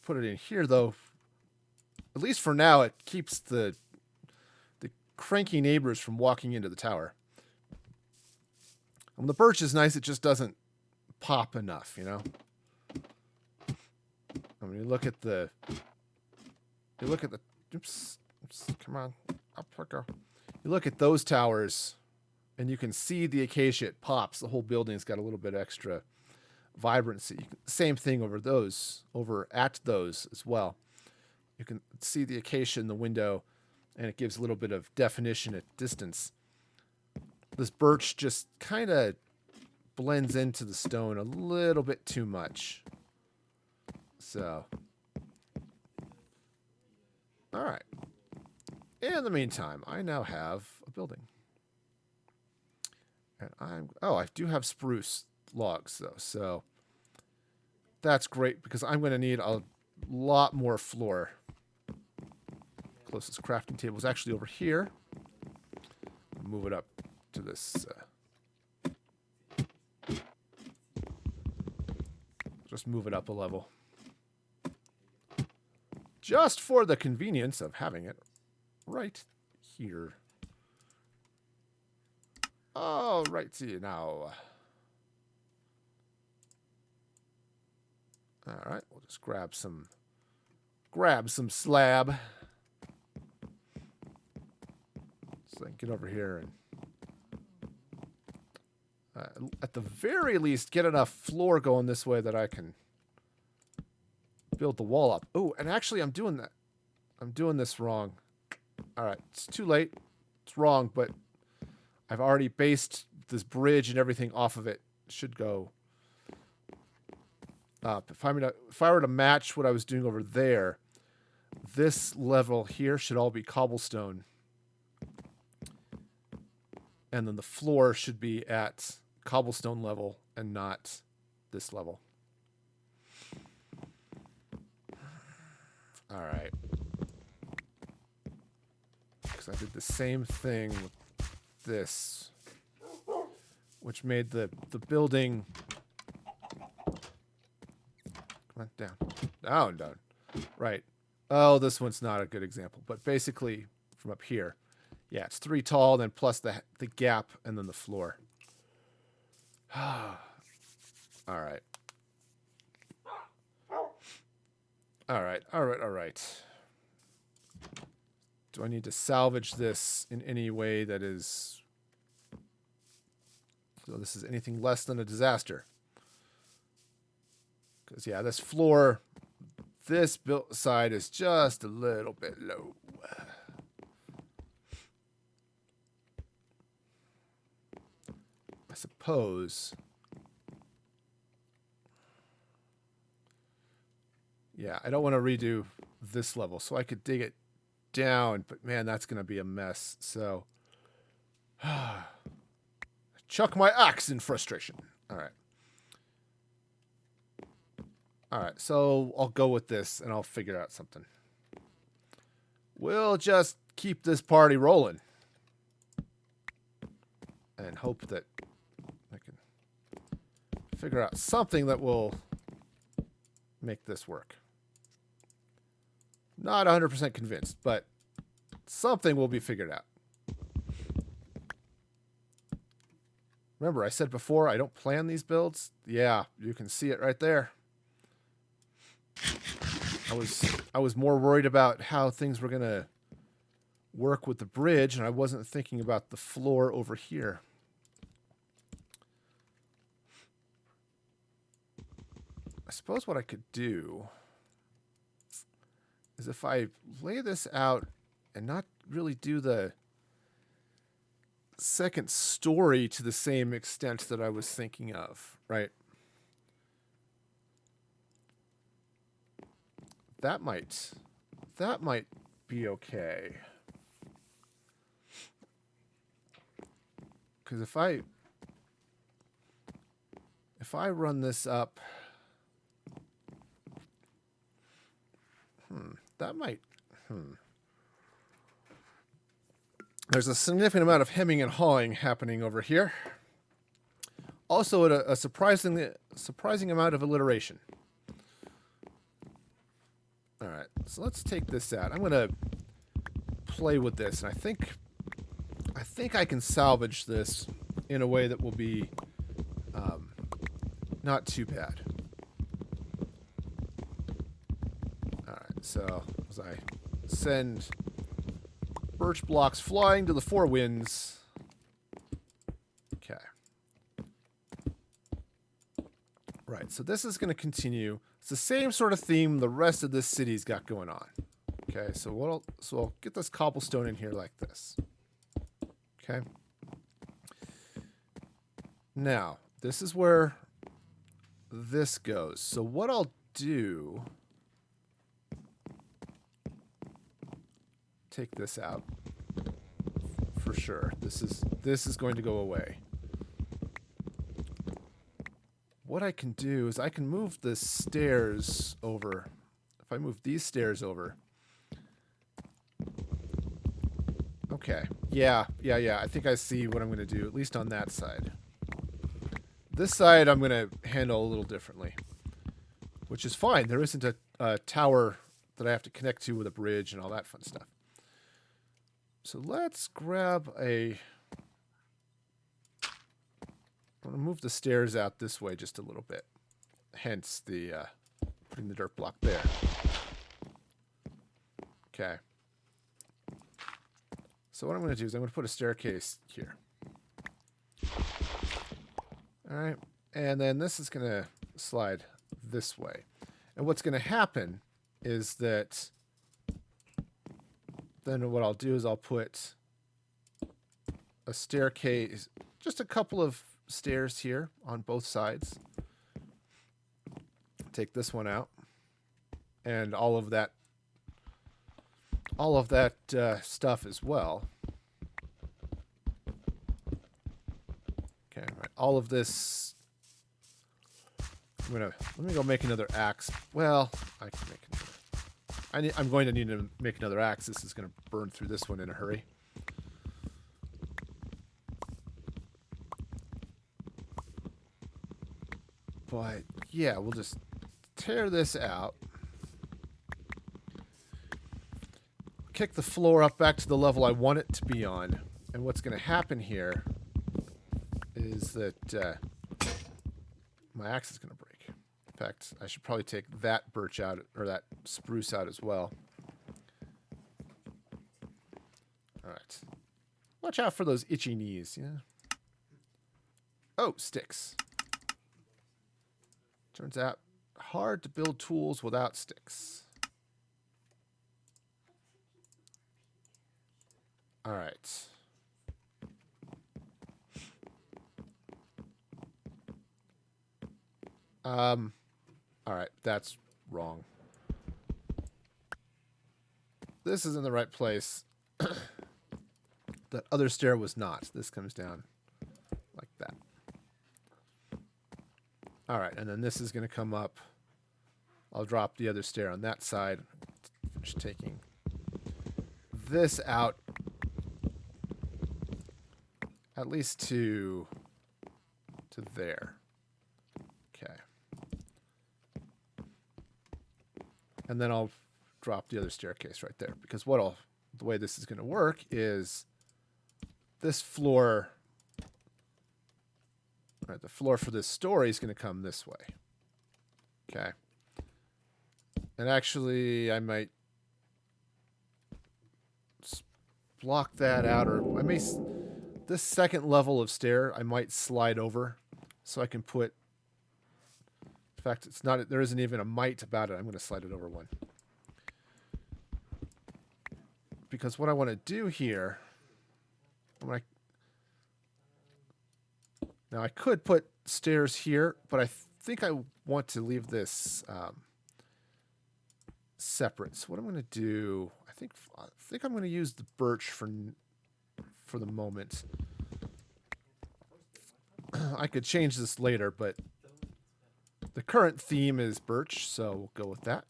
it in here though. At least for now, it keeps the cranky neighbors from walking into the tower. And the birch is nice; it just doesn't pop enough, you know. I mean, you look at the. Oops, come on, up we go. You look at those towers, and you can see the acacia. It pops. The whole building's got a little bit extra vibrancy. Same thing over at those as well. You can see the acacia in the window, and it gives a little bit of definition at distance. This birch just kind of blends into the stone a little bit too much. So, all right. In the meantime, I now have a building. And I do have spruce logs though. So that's great because I'm going to need a lot more floor. Closest crafting table is actually over here. Move it up to this. Just move it up a level. Just for the convenience of having it right here. All righty now. All right, we'll just grab some slab. So I can get over here and at the very least get enough floor going this way that I can build the wall up. Oh, and actually I'm doing that. I'm doing this wrong. All right, it's too late. It's wrong, but I've already based this bridge and everything off of it. Should go up. If I were to match what I was doing over there, this level here should all be cobblestone. And then the floor should be at cobblestone level and not this level. All right. Because I did the same thing with this, which made the building... Come on, down. Down. Right. Oh, this one's not a good example. But basically, from up here, yeah, it's 3 tall, then plus the gap, and then the floor. All right. All right. Do I need to salvage this in any way that is... So this is anything less than a disaster. Because, yeah, this floor, this built side is just a little bit low. I suppose... Yeah, I don't want to redo this level, so I could dig it down, but man, that's going to be a mess. So, chuck my axe in frustration. All right, so I'll go with this, and I'll figure out something. We'll just keep this party rolling. And hope that I can figure out something that will make this work. Not 100% convinced, but something will be figured out. Remember, I said before, I don't plan these builds. Yeah, you can see it right there. I was more worried about how things were going to work with the bridge, and I wasn't thinking about the floor over here. I suppose what I could do is if I lay this out and not really do the second story to the same extent that I was thinking of, right? That might be okay. Because if I run this up, that might, There's a significant amount of hemming and hawing happening over here. Also, at a surprising amount of alliteration. All right, so let's take this out. I'm gonna play with this, and I think I can salvage this in a way that will be not too bad. All right, so as I send birch blocks flying to the 4 winds. Okay. Right, so this is going to continue. It's the same sort of theme the rest of this city's got going on. Okay, so I'll get this cobblestone in here like this. Okay. Now, this is where this goes. So what I'll do... Take this out for sure. This is going to go away. What I can do is I can move the stairs over. If I move these stairs over. Okay. Yeah. I think I see what I'm going to do, at least on that side. This side I'm going to handle a little differently, which is fine. There isn't a tower that I have to connect to with a bridge and all that fun stuff. So let's grab a I'm going to move the stairs out this way just a little bit. Hence the putting the dirt block there. Okay. So what I'm going to do is I'm going to put a staircase here. All right. And then this is going to slide this way. And what's going to happen is that then what I'll do is I'll put a staircase, just a couple of stairs here on both sides. Take this one out. And all of that stuff as well. Okay, right. All of this. Let me go make another axe. Well, I can make another. I'm going to need to make another axe. This is going to burn through this one in a hurry. But yeah, we'll just tear this out. Kick the floor up back to the level I want it to be on. And what's going to happen here is that my axe is going to break. In fact, I should probably take that birch out, or that spruce out as well. Alright. Watch out for those itchy knees, yeah? Oh, sticks. Turns out, hard to build tools without sticks. Alright. Alright, that's wrong. This is in the right place. That other stair was not. This comes down like that. Alright, and then this is going to come up. I'll drop the other stair on that side. Finish taking this out. At least to there. Okay. And then I'll drop the other staircase right there. Because the way this is going to work is this floor, right, the floor for this story is going to come this way. Okay. And actually, I might block that out, or I may, this second level of stair, I might slide over so I can put, in fact, it's not, there isn't even a might about it. I'm going to slide it over one. Because what I want to do here, now I could put stairs here, but I think I want to leave this separate. So what I'm going to do, I think I'm going to use the birch for the moment. I could change this later, but the current theme is birch, so we'll go with that.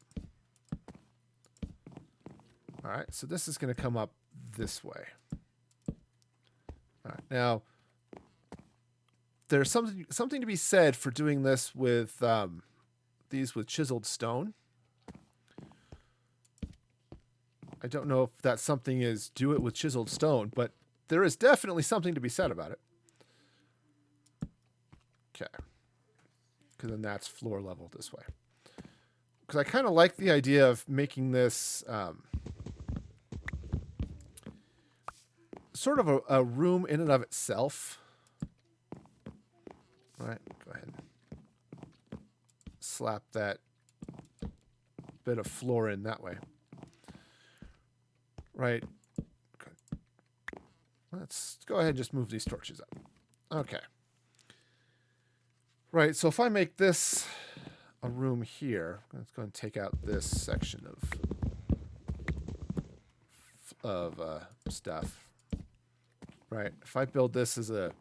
All right, so this is going to come up this way. All right, now there's something to be said for doing this with these with chiseled stone. I don't know if that something is do it with chiseled stone, but there is definitely something to be said about it. Okay. Because then that's floor level this way. Because I kind of like the idea of making this sort of a room in and of itself. All right, go ahead and slap that bit of floor in that way. Right. Let's go ahead and just move these torches up. Okay. Right, so if I make this a room here, let's go and take out this section of stuff. Right, if I build this as an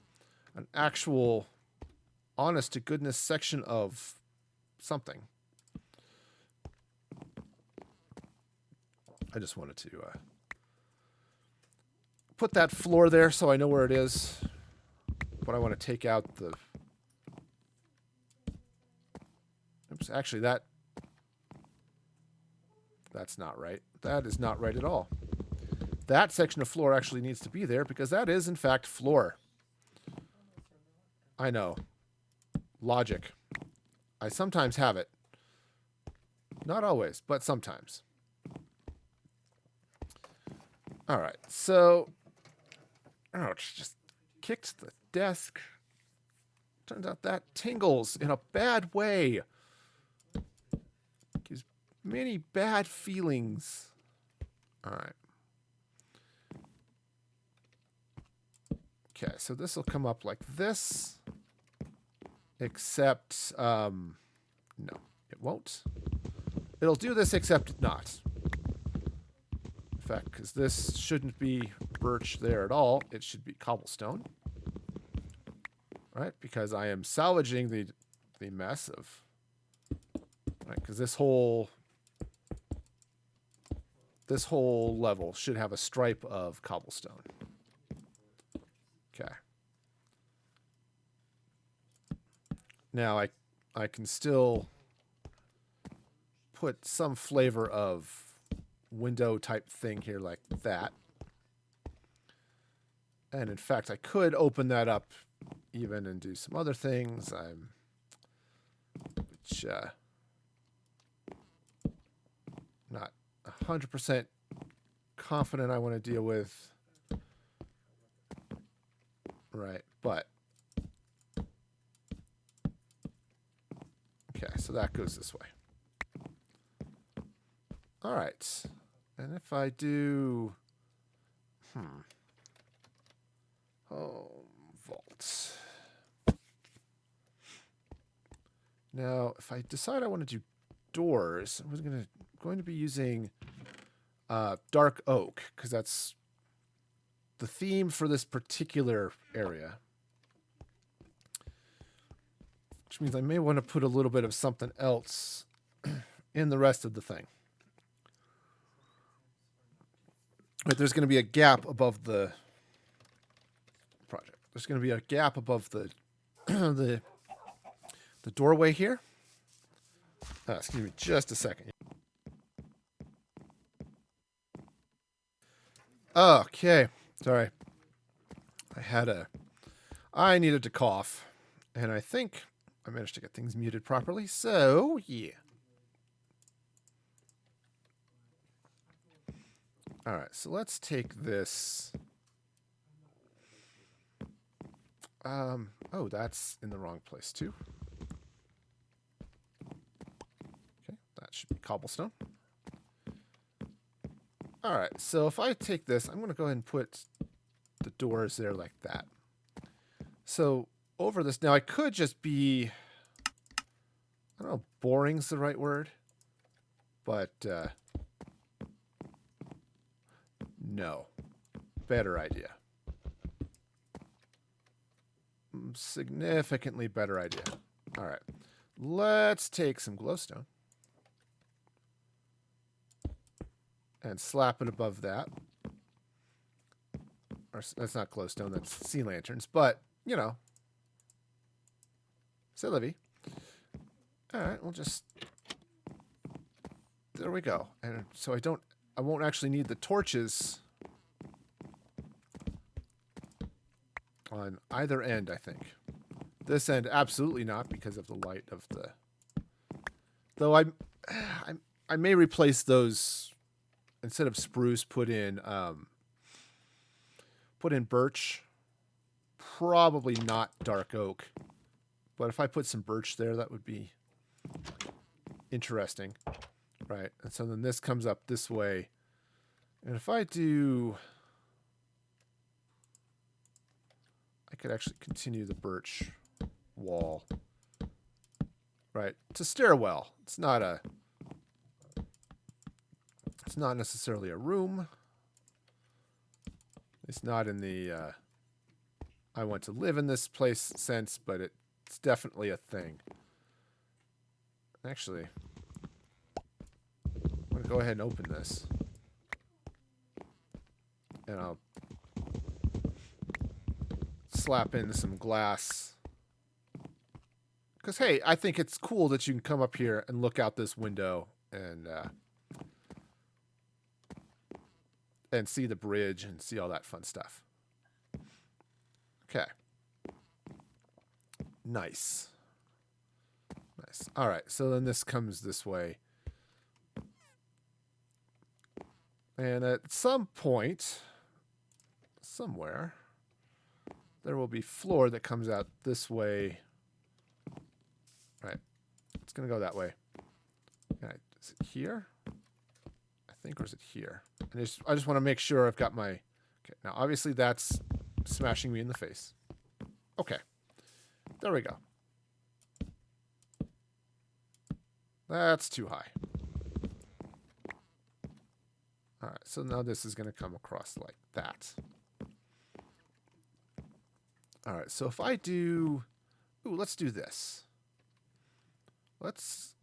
actual honest to goodness section of something. I just wanted to put that floor there so I know where it is. But I want to take out the... Oops, actually that's not right. That is not right at all. That section of floor actually needs to be there because that is, in fact, floor. I know. Logic. I sometimes have it. Not always, but sometimes. All right, so... Ouch, just kicked the desk. Turns out that tingles in a bad way. Gives many bad feelings. All right. Okay, so this will come up like this. Except, no, it won't. It'll do this except not. In fact, because this shouldn't be birch there at all. It should be cobblestone. Right? Because I am salvaging the mess of... Right? Because this whole level should have a stripe of cobblestone. Okay. Now I can still put some flavor of window type thing here like that. And in fact, I could open that up even and do some other things. Which not 100% confident I want to deal with. Right, but okay, so that goes this way. All right, and if I do, vault. Now, if I decide I want to do doors, I was going to be using dark oak because that's the theme for this particular area. Which means I may want to put a little bit of something else in the rest of the thing. But there's going to be a gap above the project. There's going to be a gap above the the doorway here. Excuse me, just a second. Okay, sorry. I needed to cough, and I think I managed to get things muted properly. So yeah. All right, so let's take this. Oh, that's in the wrong place too. Okay, that should be cobblestone. All right, so if I take this, I'm going to go ahead and put the doors there like that. So over this, now I could just be, I don't know, boring's the right word, but no, better idea. Significantly better idea. All right, let's take some glowstone and slap it above that. Or that's not glowstone, that's sea lanterns, but you know, c'est la vie. All right, we'll just, there we go. And so I won't actually need the torches on either end, I think. This end, absolutely not, because of the light of the... Though I may replace those, instead of spruce, put in birch. Probably not dark oak. But if I put some birch there, that would be interesting. Right, and so then this comes up this way. And if I do... I could actually continue the birch wall. Right, it's a stairwell. It's not necessarily a room. It's not in the I want to live in this place sense, but it's definitely a thing. Actually, I'm going to go ahead and open this. And I'll slap in some glass. Because, hey, I think it's cool that you can come up here and look out this window and see the bridge and see all that fun stuff. Okay. Nice. Nice. All right, so then this comes this way. And at some point, somewhere, there will be floor that comes out this way. All right, it's going to go that way. All right, is it here? I think, or is it here? And I just want to make sure I've got my... Okay, now obviously that's smashing me in the face. Okay, there we go. That's too high. All right, so now this is going to come across like that. All right, so if I do... Ooh, let's do this. Let's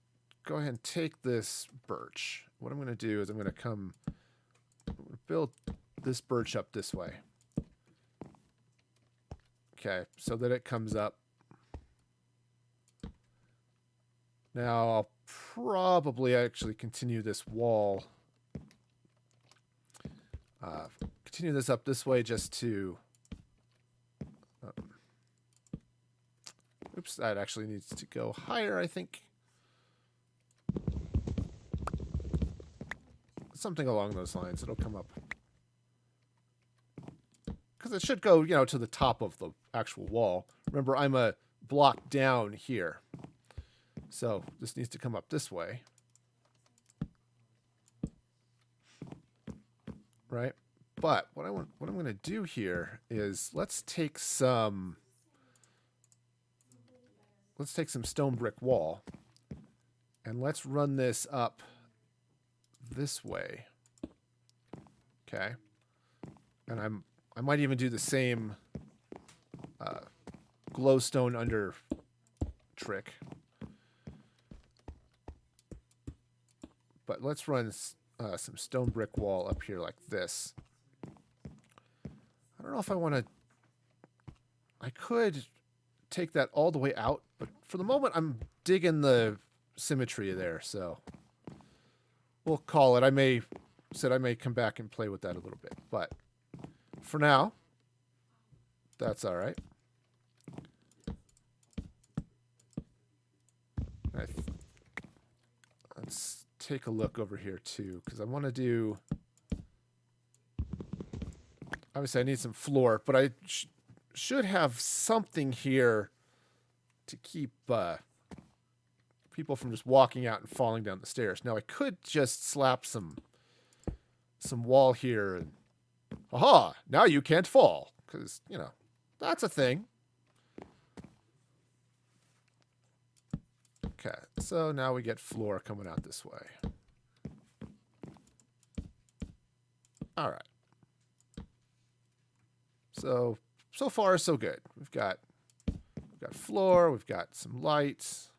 go ahead and take this birch. What I'm going to do is I'm going to build this birch up this way. Okay, so that it comes up. Now I'll probably actually continue this wall. Continue this up this way just to... oops, that actually needs to go higher, I think. Something along those lines. It'll come up. Because it should go, you know, to the top of the actual wall. Remember, I'm a block down here. So this needs to come up this way. Right? But what I'm going to do here is let's take some stone brick wall and let's run this up this way. Okay. And I might even do the same glowstone under trick. But let's run some stone brick wall up here like this. I don't know if I want to... I could take that all the way out, but for the moment I'm digging the symmetry there, so we'll call it. I may come back and play with that a little bit, but for now, that's all right. Let's take a look over here too, because I want to do... Obviously, I need some floor, but I should have something here to keep people from just walking out and falling down the stairs. Now, I could just slap some wall here and... Aha! Now you can't fall, because, you know, that's a thing. Okay, so now we get floor coming out this way. All right. So far, so good. We've got floor, we've got some lights.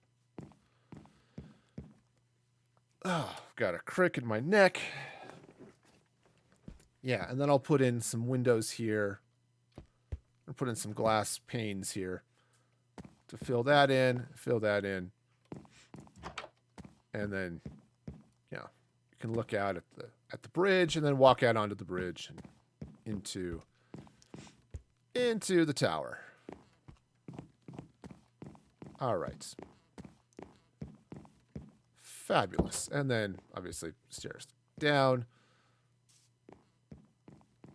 Oh, I've got a crick in my neck. Yeah, and then I'll put in some windows here. I'll put in some glass panes here to fill that in. And then, you know, you can look out at the bridge and then walk out onto the bridge and into the tower. All right. Fabulous. And then, obviously, stairs down.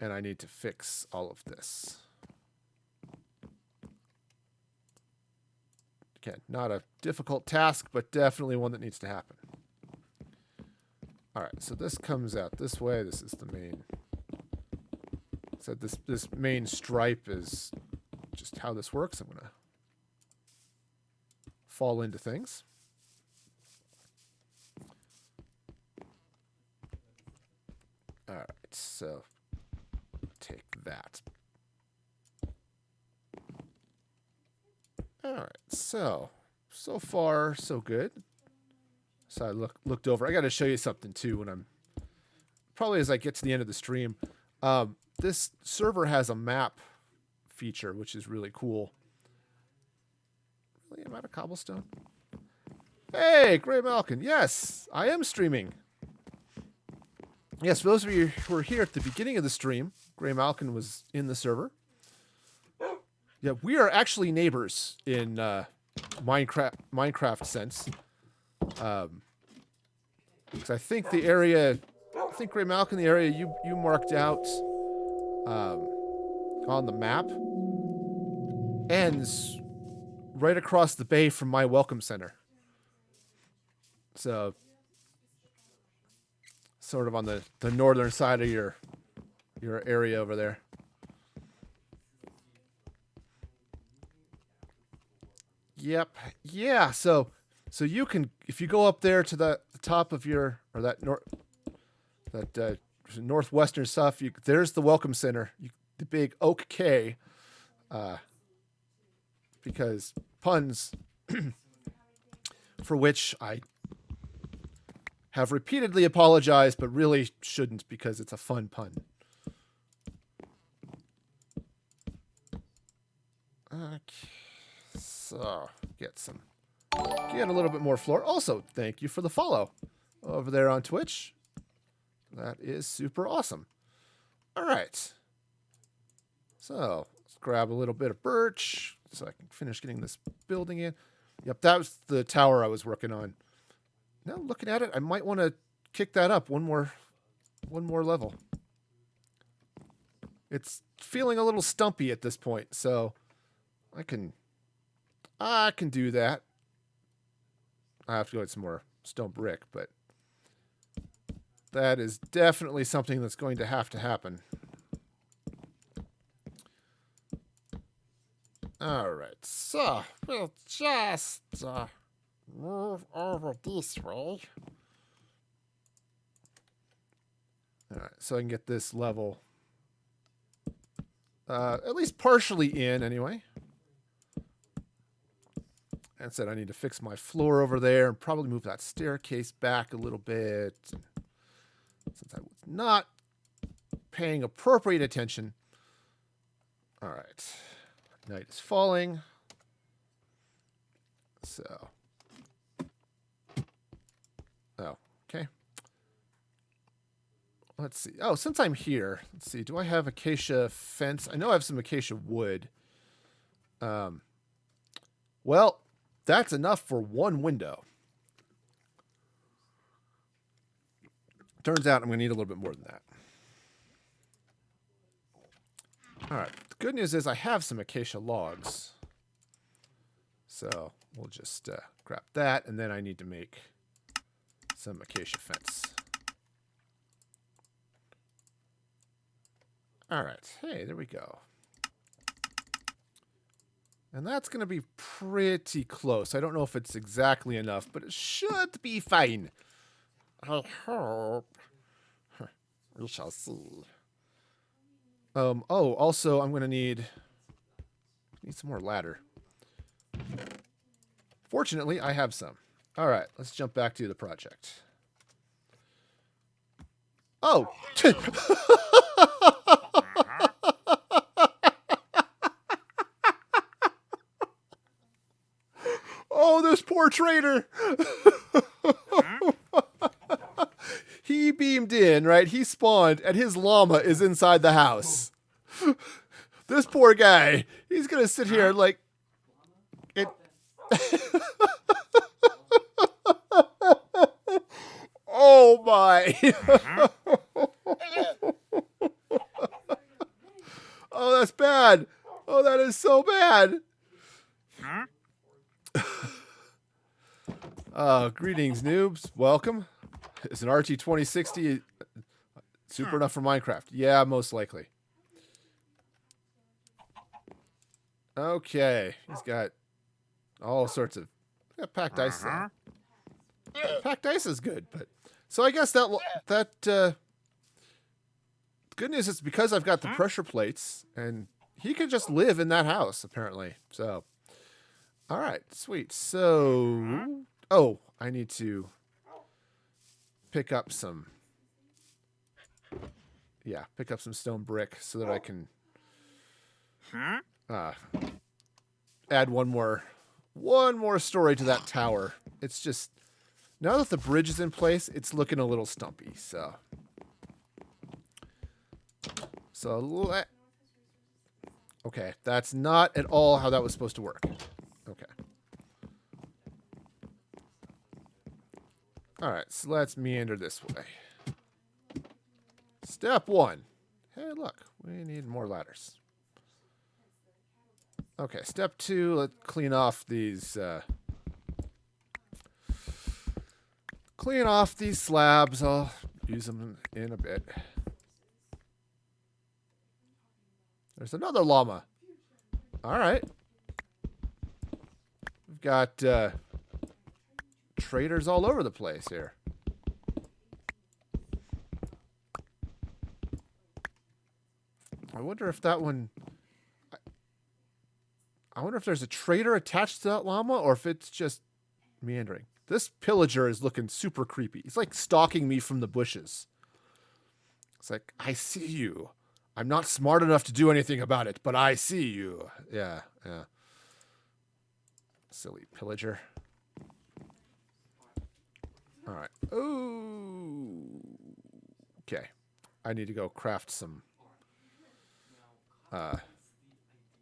And I need to fix all of this. Again, not a difficult task, but definitely one that needs to happen. All right, so this comes out this way. This is the main... So this main stripe is just how this works. I'm going to fall into things. All right, so take that. All right, so far so good. So I looked over. I got to show you something too when I'm probably as I get to the end of the stream. This server has a map feature, which is really cool. Really, I'm out of cobblestone. Hey, Gray Malkin. Yes, I am streaming. Yes, for those of you who were here at the beginning of the stream, Gray Malkin was in the server. Yeah, we are actually neighbors in Minecraft sense. 'Cause I think the area, I think Gray Malcolm, the area you marked out on the map ends right across the bay from my welcome center. So sort of on the northern side of your area over there. Yep. Yeah. So you can, if you go up there to the top of your, or that northwestern stuff, there's the welcome center, the big oak K, because puns, for which I have repeatedly apologized, but really shouldn't because it's a fun pun. Okay. So, get a little bit more floor. Also, thank you for the follow over there on Twitch. That is super awesome. All right. So, let's grab a little bit of birch so I can finish getting this building in. Yep, that was the tower I was working on. Now, looking at it, I might want to kick that up one more level. It's feeling a little stumpy at this point, so I can do that. I have to go get some more stone brick, but that is definitely something that's going to happen. All right, so we'll just move over this way. All right, so I can get this level at least partially in anyway. And said I need to fix my floor over there and probably move that staircase back a little bit. Since I was not paying appropriate attention. All right. Night is falling. So. Oh, okay. Let's see. Oh, since I'm here, let's see. Do I have acacia fence? I know I have some acacia wood. Well, that's enough for one window. Turns out I'm going to need a little bit more than that. All right. The good news is I have some acacia logs. So we'll just grab that, and then I need to make some acacia fence. All right. Hey, there we go. And that's going to be pretty close. I don't know if it's exactly enough, but it should be fine. I hope. We shall see. Oh, also, I'm going to need some more ladder. Fortunately, I have some. All right, let's jump back to the project. Oh! Oh, this poor trader. He beamed in, right? He spawned, and his llama is inside the house. This poor guy, he's going to sit here like... Oh, my. Oh, that's bad. Oh, that is so bad. Greetings, noobs. Welcome. Is an RT2060 super enough for Minecraft? Yeah, most likely. Okay. He's got all sorts of... packed ice there. Packed ice is good, but... So I guess that good news is because I've got the pressure plates, and he could just live in that house, apparently. So... All right, sweet. So... Oh, I need to pick up some... Yeah, pick up some stone brick so that I can add one more story to that tower. It's just... Now that the bridge is in place, it's looking a little stumpy, so... Okay, that's not at all how that was supposed to work. Okay. Alright, so let's meander this way. Step 1. Hey, look, we need more ladders. Okay, step 2, let's clean off these slabs. I'll use them in a bit. There's another llama. Alright. We've got traders all over the place here. I wonder if that one... I wonder if there's a trader attached to that llama or if it's just meandering. This pillager is looking super creepy. He's like stalking me from the bushes. It's like, I see you. I'm not smart enough to do anything about it, but I see you. Yeah, yeah. Silly pillager. All right. Ooh. Okay. I need to go craft some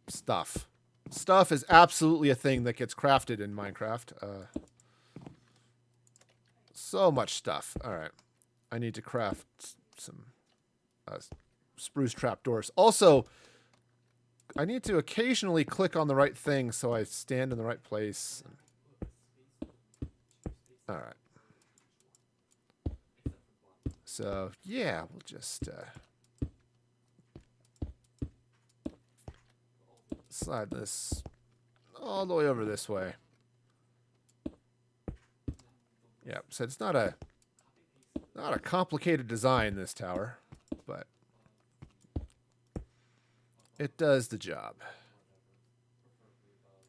stuff. Stuff is absolutely a thing that gets crafted in Minecraft. So much stuff. All right. I need to craft some spruce trapdoors. Also, I need to occasionally click on the right thing so I stand in the right place. All right. So, yeah, we'll just slide this all the way over this way. Yeah, so it's not a complicated design, this tower, but it does the job.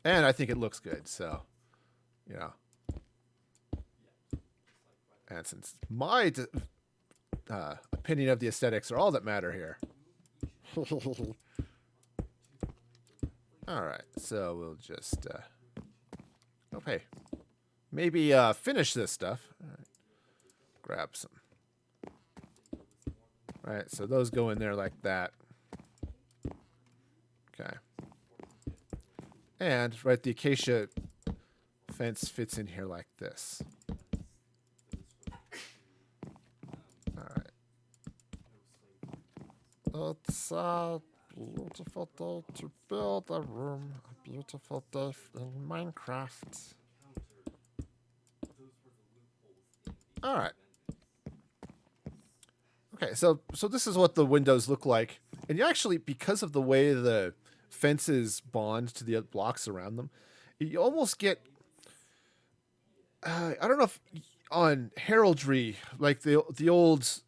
And I think it looks good, so, you know. And since my opinion of the aesthetics are all that matter here. Alright, so we'll just, okay. Maybe finish this stuff. All right. Grab some. Alright, so those go in there like that. Okay. And, right, the acacia fence fits in here like this. Alright. It's a beautiful day to build a room. A beautiful day in Minecraft. Alright. Okay, so this is what the windows look like. And you actually, because of the way the fences bond to the blocks around them, you almost get... I don't know if on heraldry, like the old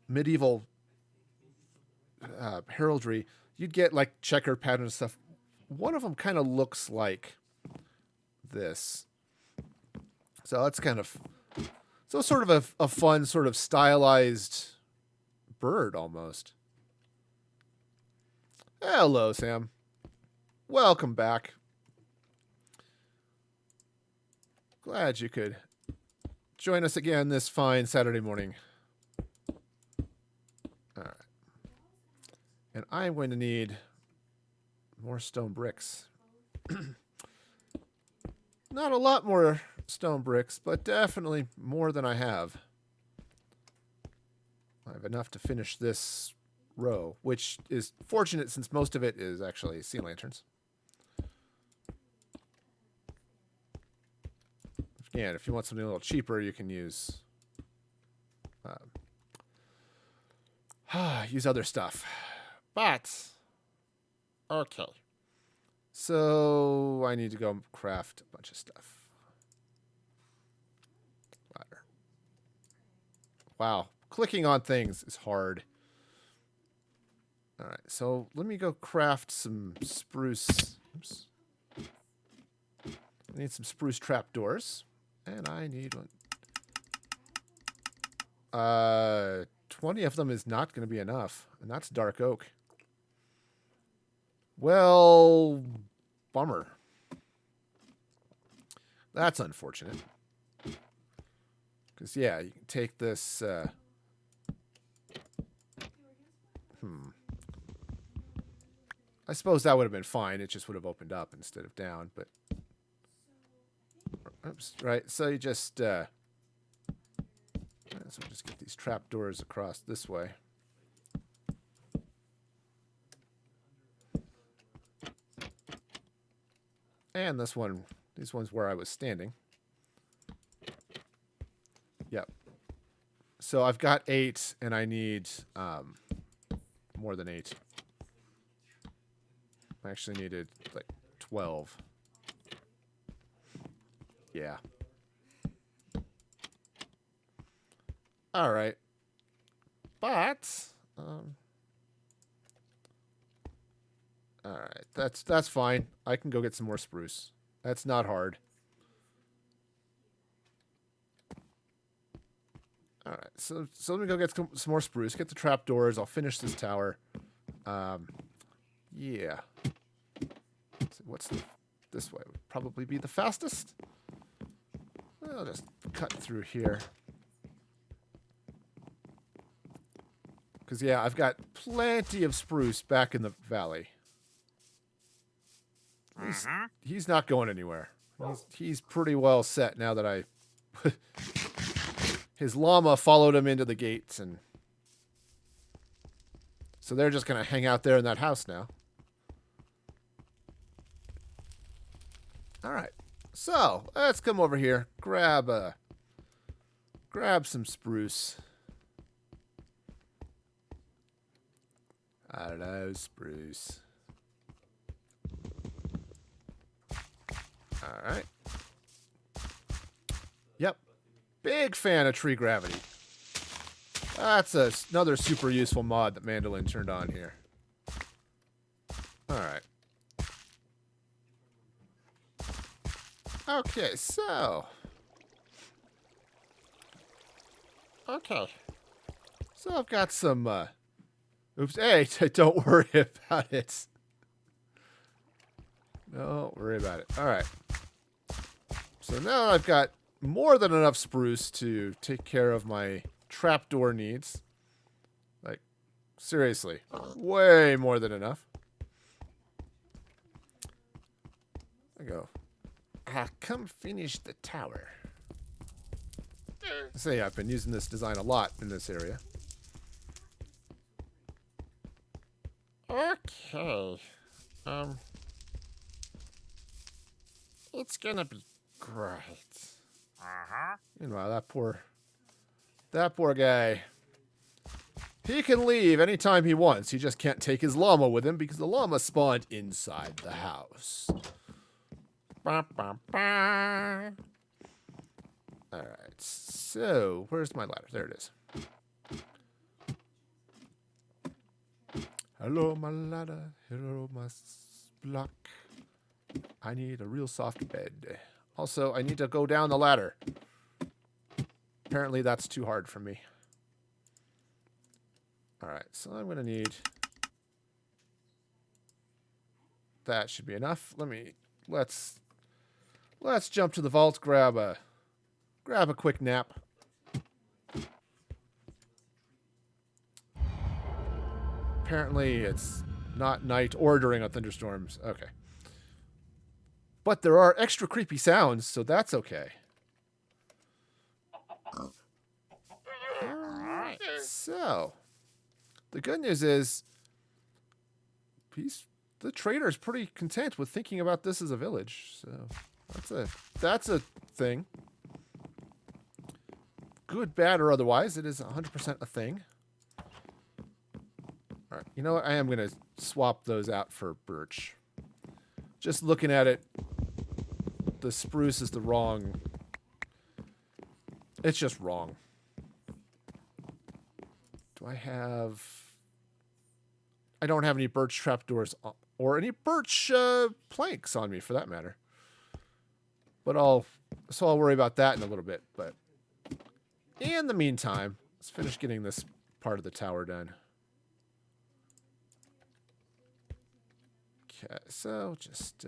medieval heraldry, you'd get like checker pattern stuff. One of them kind of looks like this. So that's kind of... So sort of a fun, sort of stylized bird, almost. Hello, Sam. Welcome back. Glad you could join us again this fine Saturday morning. All right. And I'm going to need more stone bricks. Not a lot more stone bricks, but definitely more than I have. I have enough to finish this row, which is fortunate since most of it is actually sea lanterns. Again, if you want something a little cheaper, you can use use other stuff. But okay. So I need to go craft a bunch of stuff. Ladder. Wow. Clicking on things is hard. All right. So let me go craft some spruce. Oops. I need some spruce trapdoors. And I need one. 20 of them is not going to be enough. And that's dark oak. Well, bummer. That's unfortunate. Because, yeah, you can take this... I suppose that would have been fine. It just would have opened up instead of down, but... Oops, right. So you just... so we'll just get these trapdoors across this way. And this one's where I was standing. Yep. So I've got 8, and I need more than 8. I actually needed like 12. Yeah. All right. But all right, that's fine. I can go get some more spruce. That's not hard. All right, so let me go get some more spruce. Get the trapdoors. I'll finish this tower. Yeah. So what's this way? Would probably be the fastest. I'll just cut through here. Because, yeah, I've got plenty of spruce back in the valley. He's not going anywhere. He's pretty well set now that I... His llama followed him into the gates, and... So they're just going to hang out there in that house now. All right. So, let's come over here. Grab some spruce. I don't know, spruce. All right. Yep. Big fan of tree gravity. That's another super useful mod that Mandolin turned on here. All right. Okay, so. Okay. So I've got some, oops, hey, don't worry about it. Don't worry about it. All right. So now I've got more than enough spruce to take care of my trapdoor needs. Like, seriously, way more than enough. I go. Come finish the tower. Say I've been using this design a lot in this area. Okay. It's gonna be great. Meanwhile, that poor guy. He can leave anytime he wants. He just can't take his llama with him because the llama spawned inside the house. Ba, ba, ba. All right. So, where's my ladder? There it is. Hello, my ladder. Hello, my block. I need a real soft bed. Also, I need to go down the ladder. Apparently, that's too hard for me. All right, so I'm going to need... That should be enough. Let's jump to the vault, grab a quick nap. Apparently, it's not night or during a thunderstorms. Okay. But there are extra creepy sounds, so that's okay. Alright, so the good news is the trader's pretty content with thinking about this as a village. So that's a thing. Good, bad, or otherwise, it is 100% a thing. Alright, you know what? I am going to swap those out for birch. Just looking at it, the spruce is the wrong... It's just wrong. Do I have... I don't have any birch trapdoors or any birch planks on me, for that matter. But I'll worry about that in a little bit. But in the meantime, let's finish getting this part of the tower done. Okay, so just...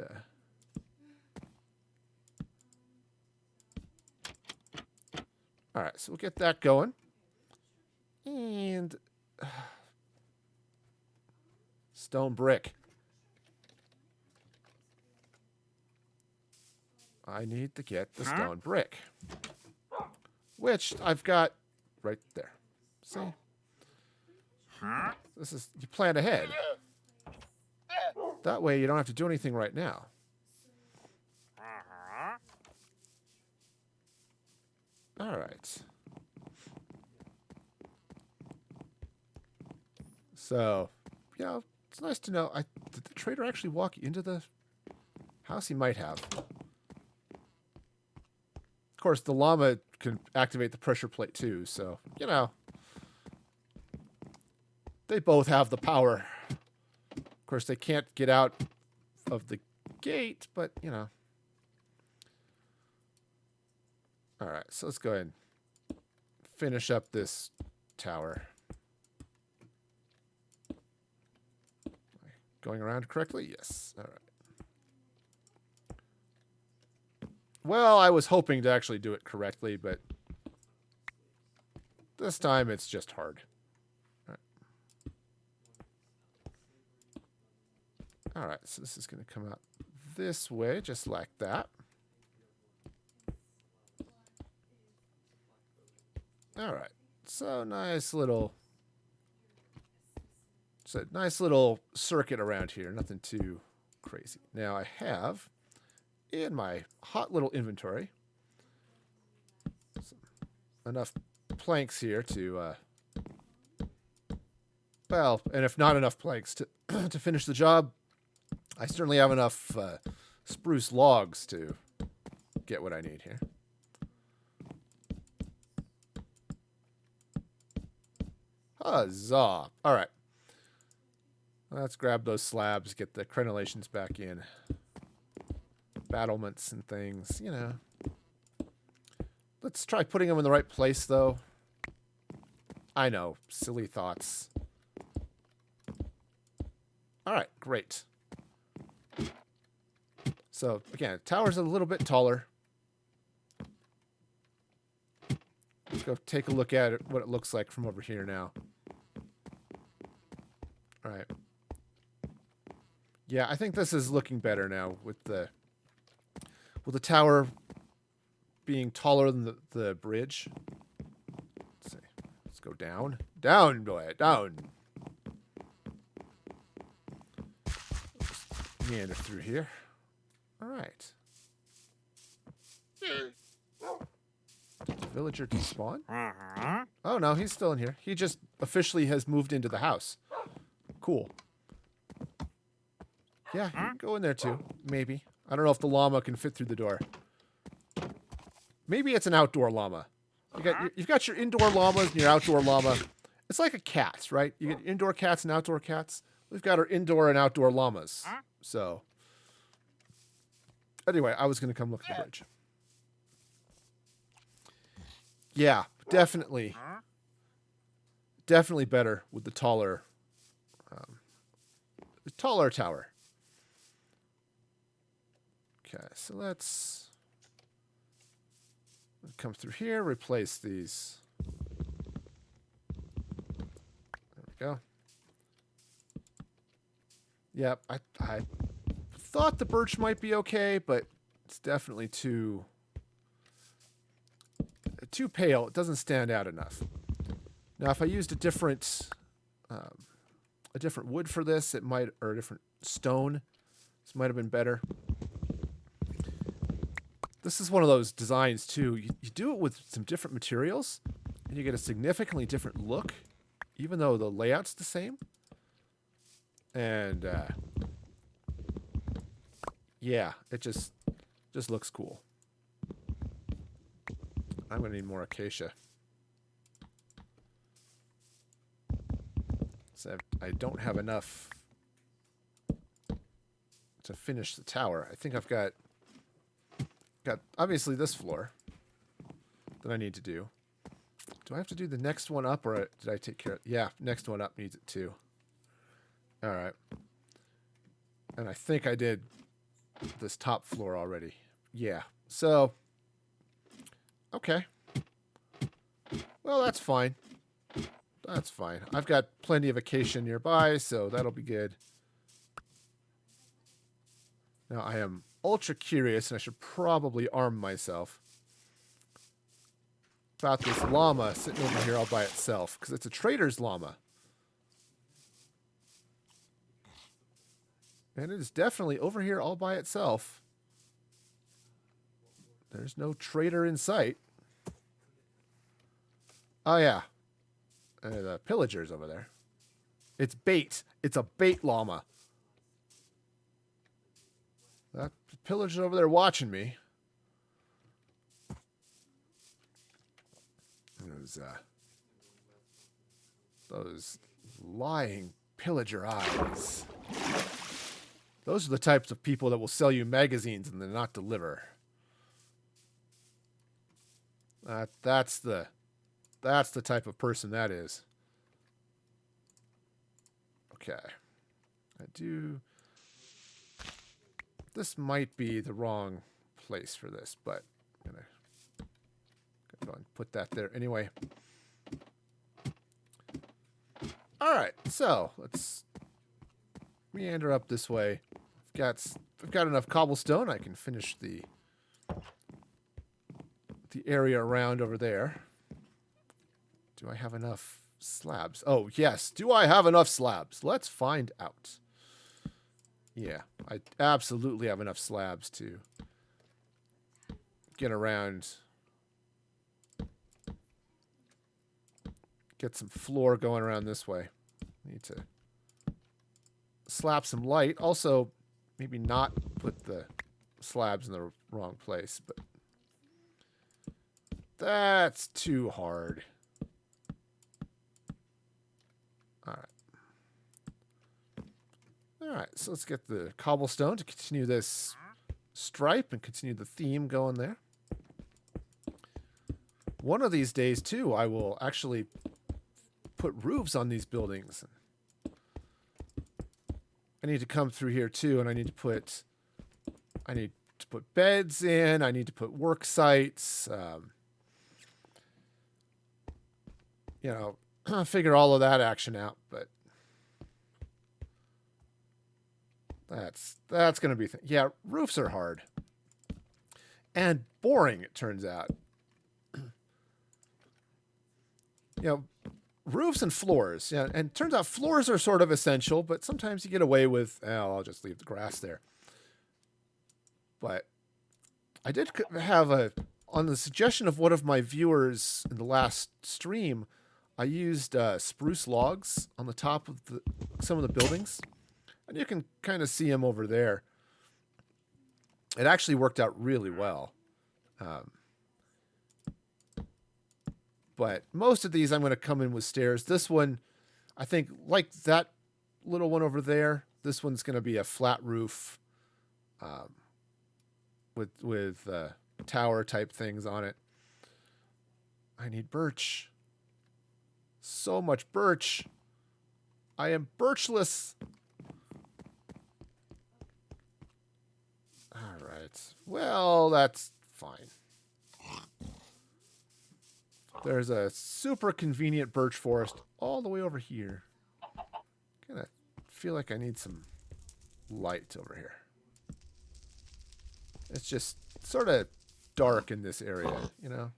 Alright, so we'll get that going. And... stone brick. I need to get the stone brick, which I've got right there. See? This is, you plan ahead. That way you don't have to do anything right now. All right. So, you know, it's nice to know. Did the trader actually walk into the house? He might have. Of course, the llama can activate the pressure plate too, so, you know. They both have the power. Of course, they can't get out of the gate, but, you know. All right, so let's go ahead and finish up this tower. Going around correctly? Yes. All right. Well, I was hoping to actually do it correctly, but this time it's just hard. All right, so this is going to come out this way, just like that. All right, so nice little circuit around here, nothing too crazy. Now I have in my hot little inventory enough planks here to, well, and if not enough planks to to finish the job, I certainly have enough spruce logs to get what I need here. Huzzah! All right. Let's grab those slabs, get the crenellations back in. Battlements and things, you know. Let's try putting them in the right place, though. I know, silly thoughts. All right, great. So, again, tower's a little bit taller. Let's go take a look at it, what it looks like from over here now. All right. Yeah, I think this is looking better now with the tower being taller than the bridge. Let's see. Let's go down. Down, boy, down. Just meander through here. All right. Did the villager despawn? Oh, no, he's still in here. He just officially has moved into the house. Cool. Yeah, you can go in there too. Maybe. I don't know if the llama can fit through the door. Maybe it's an outdoor llama. You've got your indoor llamas and your outdoor llama. It's like a cat, right? You get indoor cats and outdoor cats. We've got our indoor and outdoor llamas. So, anyway, I was going to come look at the bridge. Yeah, definitely. Definitely better with the taller tower. Okay, so let's come through here, replace these. There we go. Yep, I thought the birch might be okay, but it's definitely too pale. It doesn't stand out enough. Now, if I used a different wood for this, it might, or a different stone, this might have been better. This is one of those designs too. You do it with some different materials, and you get a significantly different look, even though the layout's the same. And yeah, it just looks cool. I'm gonna need more acacia. So I don't have enough to finish the tower. I think I've got obviously this floor that I need to do. Do I have to do the next one up, or did I take care of it? Yeah, next one up needs it too. All right. And I think I did this top floor already. Yeah. So, okay. Well, that's fine. That's fine. I've got plenty of acacia nearby, so that'll be good. Now I am ultra curious, and I should probably arm myself about this llama sitting over here all by itself, because it's a trader's llama. And it is definitely over here all by itself. There's no trader in sight. Oh, yeah. The pillager's over there. It's bait. It's a bait llama. That pillager's over there watching me. Those lying pillager eyes. Those are the types of people that will sell you magazines and then not deliver. That's the type of person that is. Okay. This might be the wrong place for this, but I'm gonna go and put that there anyway. All right, so let's meander up this way. I've got enough cobblestone. I can finish the area around over there. Do I have enough slabs? Oh, yes. Do I have enough slabs? Let's find out. Yeah, I absolutely have enough slabs to get around. Get some floor going around this way. Need to slap some light. Also, maybe not put the slabs in the wrong place, but that's too hard. All right, so let's get the cobblestone to continue this stripe and continue the theme going there. One of these days, too, I will actually put roofs on these buildings. I need to come through here, too, and I need to put beds in. I need to put work sites. Figure all of that action out, but that's going to be... Yeah, roofs are hard. And boring, it turns out. Roofs and floors. Yeah, and it turns out floors are sort of essential, but sometimes you get away with, I'll just leave the grass there. But I did have on the suggestion of one of my viewers in the last stream, I used spruce logs on the top of some of the buildings. And you can kind of see them over there. It actually worked out really well. But most of these I'm going to come in with stairs. This one, I think, like that little one over there, this one's going to be a flat roof with tower type things on it. I need birch. So much birch. I am birchless. All right. Well, that's fine. There's a super convenient birch forest all the way over here. Kind of feel like I need some light over here. It's just sort of dark in this area, you know?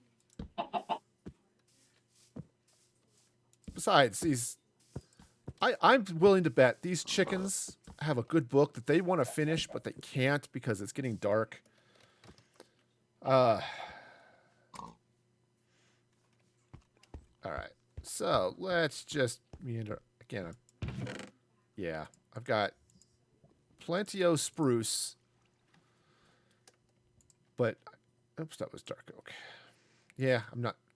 Besides, I'm willing to bet these chickens have a good book that they want to finish, but they can't because it's getting dark. All right, so let's just meander again. Yeah, I've got plenty of spruce, but oops, that was dark oak. Yeah,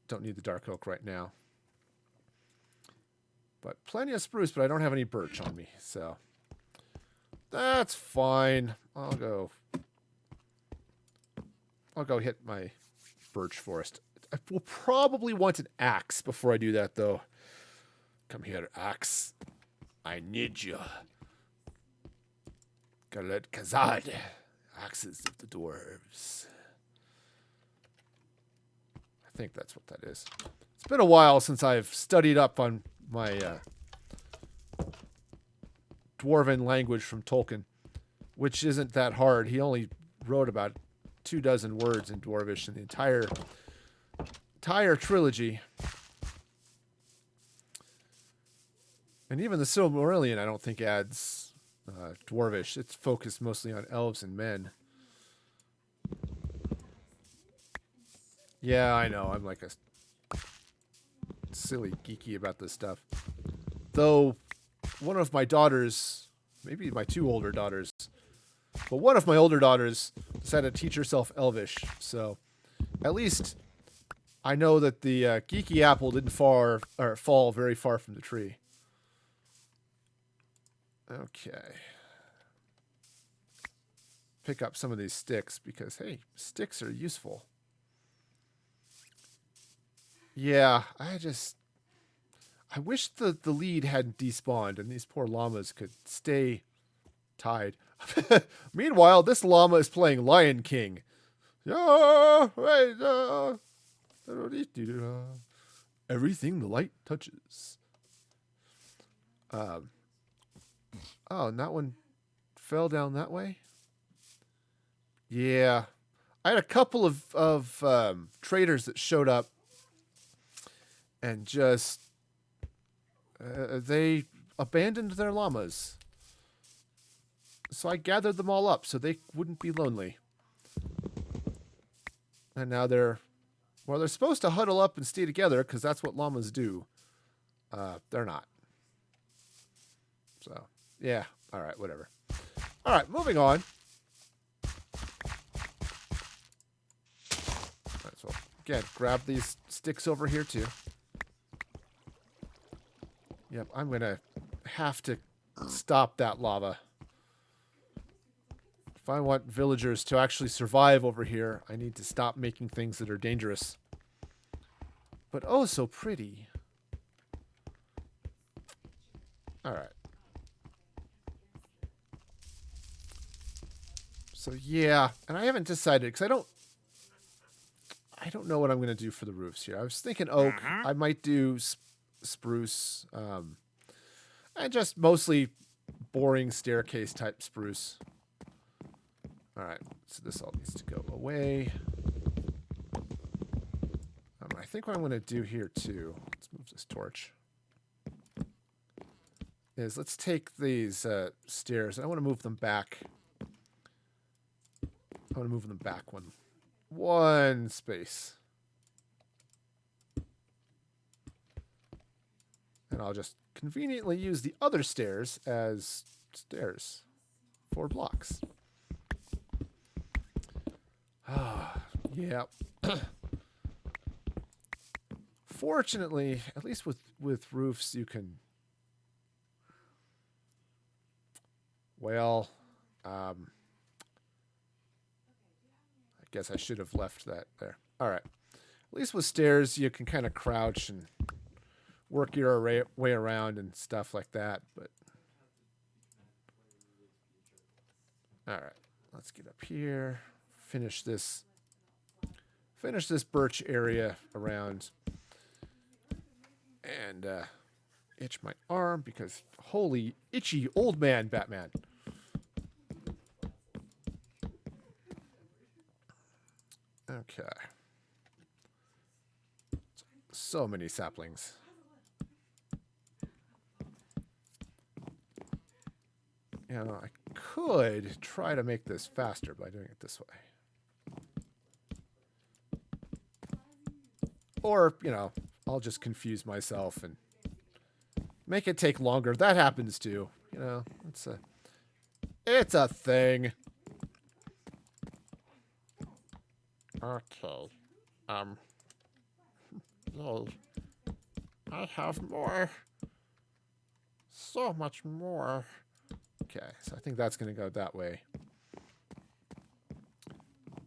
don't need the dark oak right now. But plenty of spruce, but I don't have any birch on me, so that's fine. I'll go hit my birch forest. I will probably want an axe before I do that, though. Come here, axe. I need you. Galet Kazad. Axes of the dwarves. I think that's what that is. It's been a while since I've studied up on my dwarven language from Tolkien, which isn't that hard. He only wrote about 24 words in Dwarvish in the entire trilogy. And even the Silmarillion, I don't think adds Dwarvish. It's focused mostly on elves and men. Yeah, I know. I'm like a silly geeky about this stuff. Though one of my daughters, maybe my 2 older daughters, but one of my older daughters decided to teach herself Elvish. So at least I know that the geeky apple didn't fall very far from the tree. Okay. Pick up some of these sticks because, hey, sticks are useful. Yeah, I wish the lead hadn't despawned and these poor llamas could stay tied. Meanwhile, this llama is playing Lion King. Everything the light touches. Oh, and that one fell down that way? Yeah. I had a couple of traders that showed up and just they abandoned their llamas. So I gathered them all up so they wouldn't be lonely. And now they're supposed to huddle up and stay together because that's what llamas do. They're not. So, yeah. All right, whatever. All right, moving on. Right, so, again, grab these sticks over here, too. Yep, I'm going to have to stop that lava. If I want villagers to actually survive over here, I need to stop making things that are dangerous. But oh, so pretty. All right. So yeah, and I haven't decided because I don't know what I'm going to do for the roofs here. I was thinking oak. I might do spruce, and just mostly boring staircase type spruce. All right, so this all needs to go away. I think what I'm going to do here too, let's move this torch, is let's take these stairs, and I want to move them back. I want to move them back one space. And I'll just conveniently use the other stairs as stairs. 4 blocks. Ah, yeah. Fortunately, at least with roofs, you can... Well, I guess I should have left that there. All right. At least with stairs, you can kind of crouch and work your way around and stuff like that. But all right, let's get up here. Finish this birch area around, and itch my arm because holy itchy old man Batman. Okay. So many saplings. You know, I could try to make this faster by doing it this way. Or, you know, I'll just confuse myself and make it take longer. That happens too. You know, it's a thing. Okay. Yay. I have more. So much more. Okay, so I think that's going to go that way.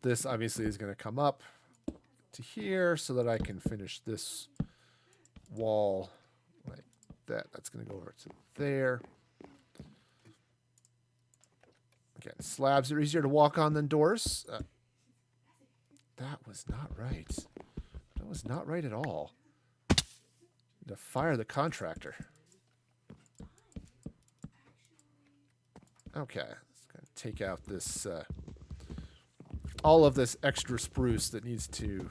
This obviously is going to come up to here so that I can finish this wall like that. That's going to go over to there. Again, slabs are easier to walk on than doors. That was not right. That was not right at all. To fire the contractor. Okay, let's take out this all of this extra spruce that needs to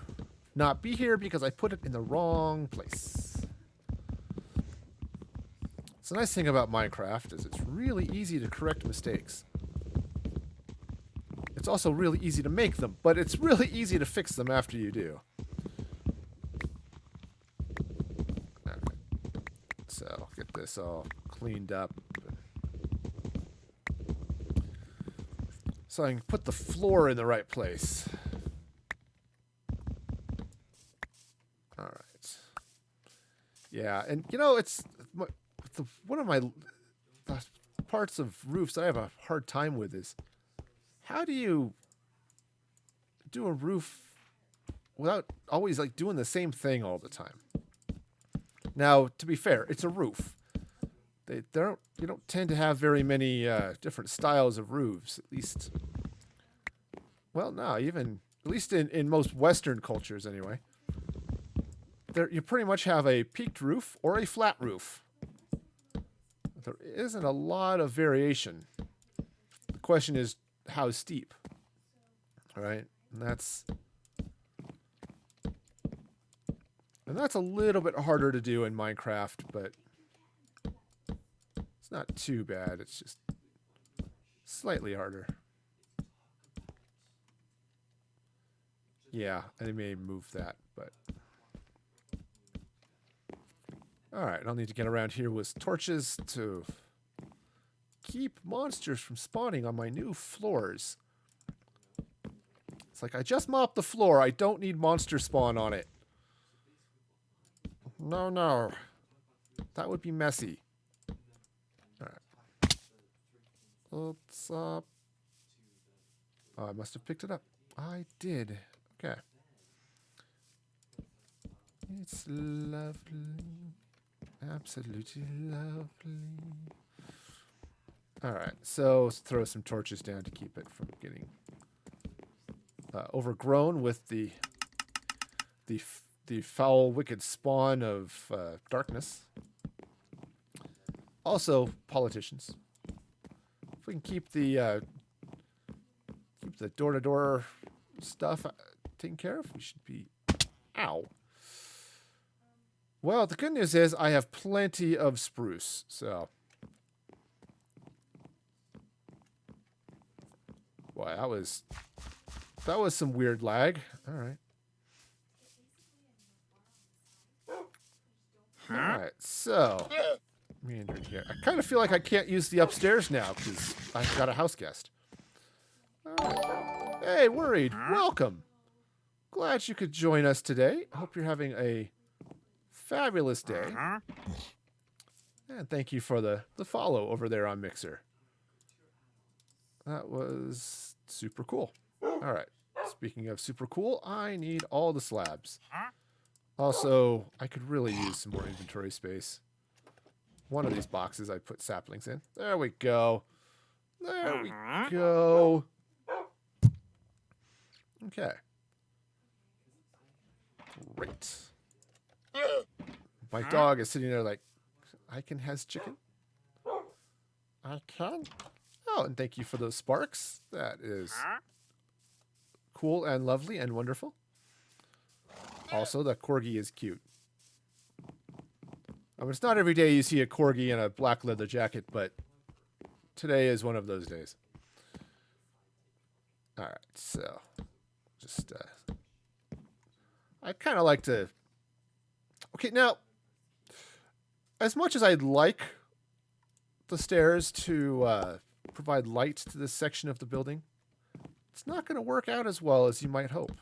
not be here because I put it in the wrong place. So the nice thing about Minecraft is it's really easy to correct mistakes. It's also really easy to make them, but it's really easy to fix them after you do. All right. So get this all cleaned up. So I can put the floor in the right place. All right. Yeah, and you know, it's one of my parts of roofs I have a hard time with is how do you do a roof without always like doing the same thing all the time? Now, to be fair, it's a roof. You don't tend to have very many different styles of roofs, at least. Well, no, even at least in most Western cultures, anyway. You pretty much have a peaked roof or a flat roof. There isn't a lot of variation. The question is how steep. All right, and that's a little bit harder to do in Minecraft, but it's not too bad. It's just slightly harder. Yeah, I may move that, but all right. I'll need to get around here with torches to keep monsters from spawning on my new floors. It's like I just mopped the floor. I don't need monster spawn on it. No, no. That would be messy. Alright. What's up? Oh, I must have picked it up. I did. Okay. It's lovely. Absolutely lovely. Alright, so let's throw some torches down to keep it from getting overgrown with the foul, wicked spawn of darkness. Also, politicians. If we can keep the door-to-door stuff taken care of, we should be... Ow. Well, the good news is I have plenty of spruce, so... Boy, that was some weird lag. All right. All right, so meandering here. I kind of feel like I can't use the upstairs now because I've got a house guest. All right. Hey, Worried, welcome. Glad you could join us today. Hope you're having a fabulous day. And thank you for the follow over there on Mixer. That was super cool. All right. Speaking of super cool, I need all the slabs. Also, I could really use some more inventory space. One of these boxes I put saplings in. There we go. There we go. Okay. Great. My dog is sitting there like, I can has chicken? I can? Oh, and thank you for those sparks. That is cool and lovely and wonderful. Also, the corgi is cute. I mean, it's not every day you see a corgi in a black leather jacket, but today is one of those days. All right, so just I kind of like to... Okay, now, as much as I'd like the stairs to provide light to this section of the building, it's not going to work out as well as you might hope.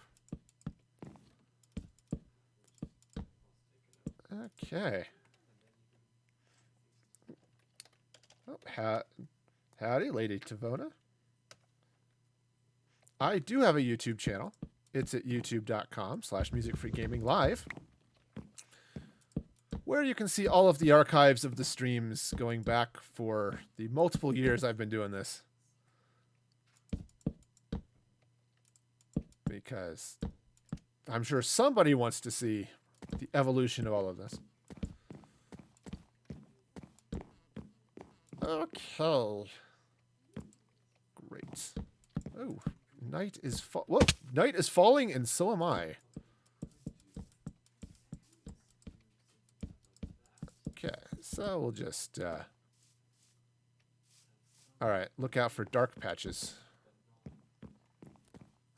Okay. Oh, howdy, Lady Tavona. I do have a YouTube channel. It's at youtube.com/musicfreegaminglive, where you can see all of the archives of the streams going back for the multiple years I've been doing this. Because I'm sure somebody wants to see the evolution of all of this. Okay. Great. Oh, Night is whoa, night is falling, and so am I. Okay, so we'll just all right, look out for dark patches. I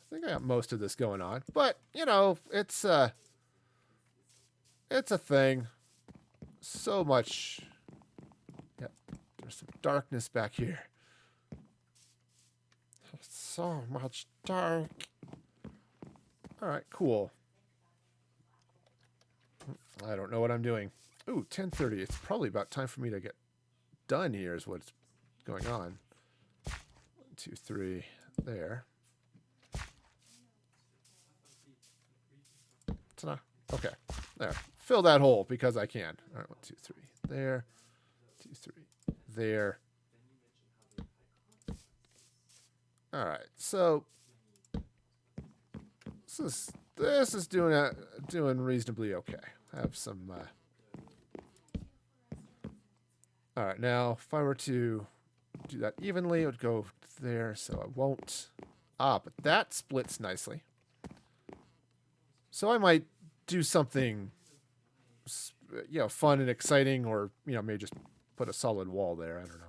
think I got most of this going on, but you know, it's a thing. So much. Yep, there's some darkness back here. So much dark. All right, cool. I don't know what I'm doing. Ooh, 10:30. It's probably about time for me to get done here is what's going on. 1, 2, 3. There. Ta-da. Okay. There. Fill that hole because I can. All right, 1, 2, 3. There. 2, 3. There. All right. So this is doing reasonably okay. I have some all right, now if I were to do that evenly, it would go there, so I won't. But that splits nicely. So I might do something, you know, fun and exciting, or, you know, maybe just put a solid wall there. I don't know.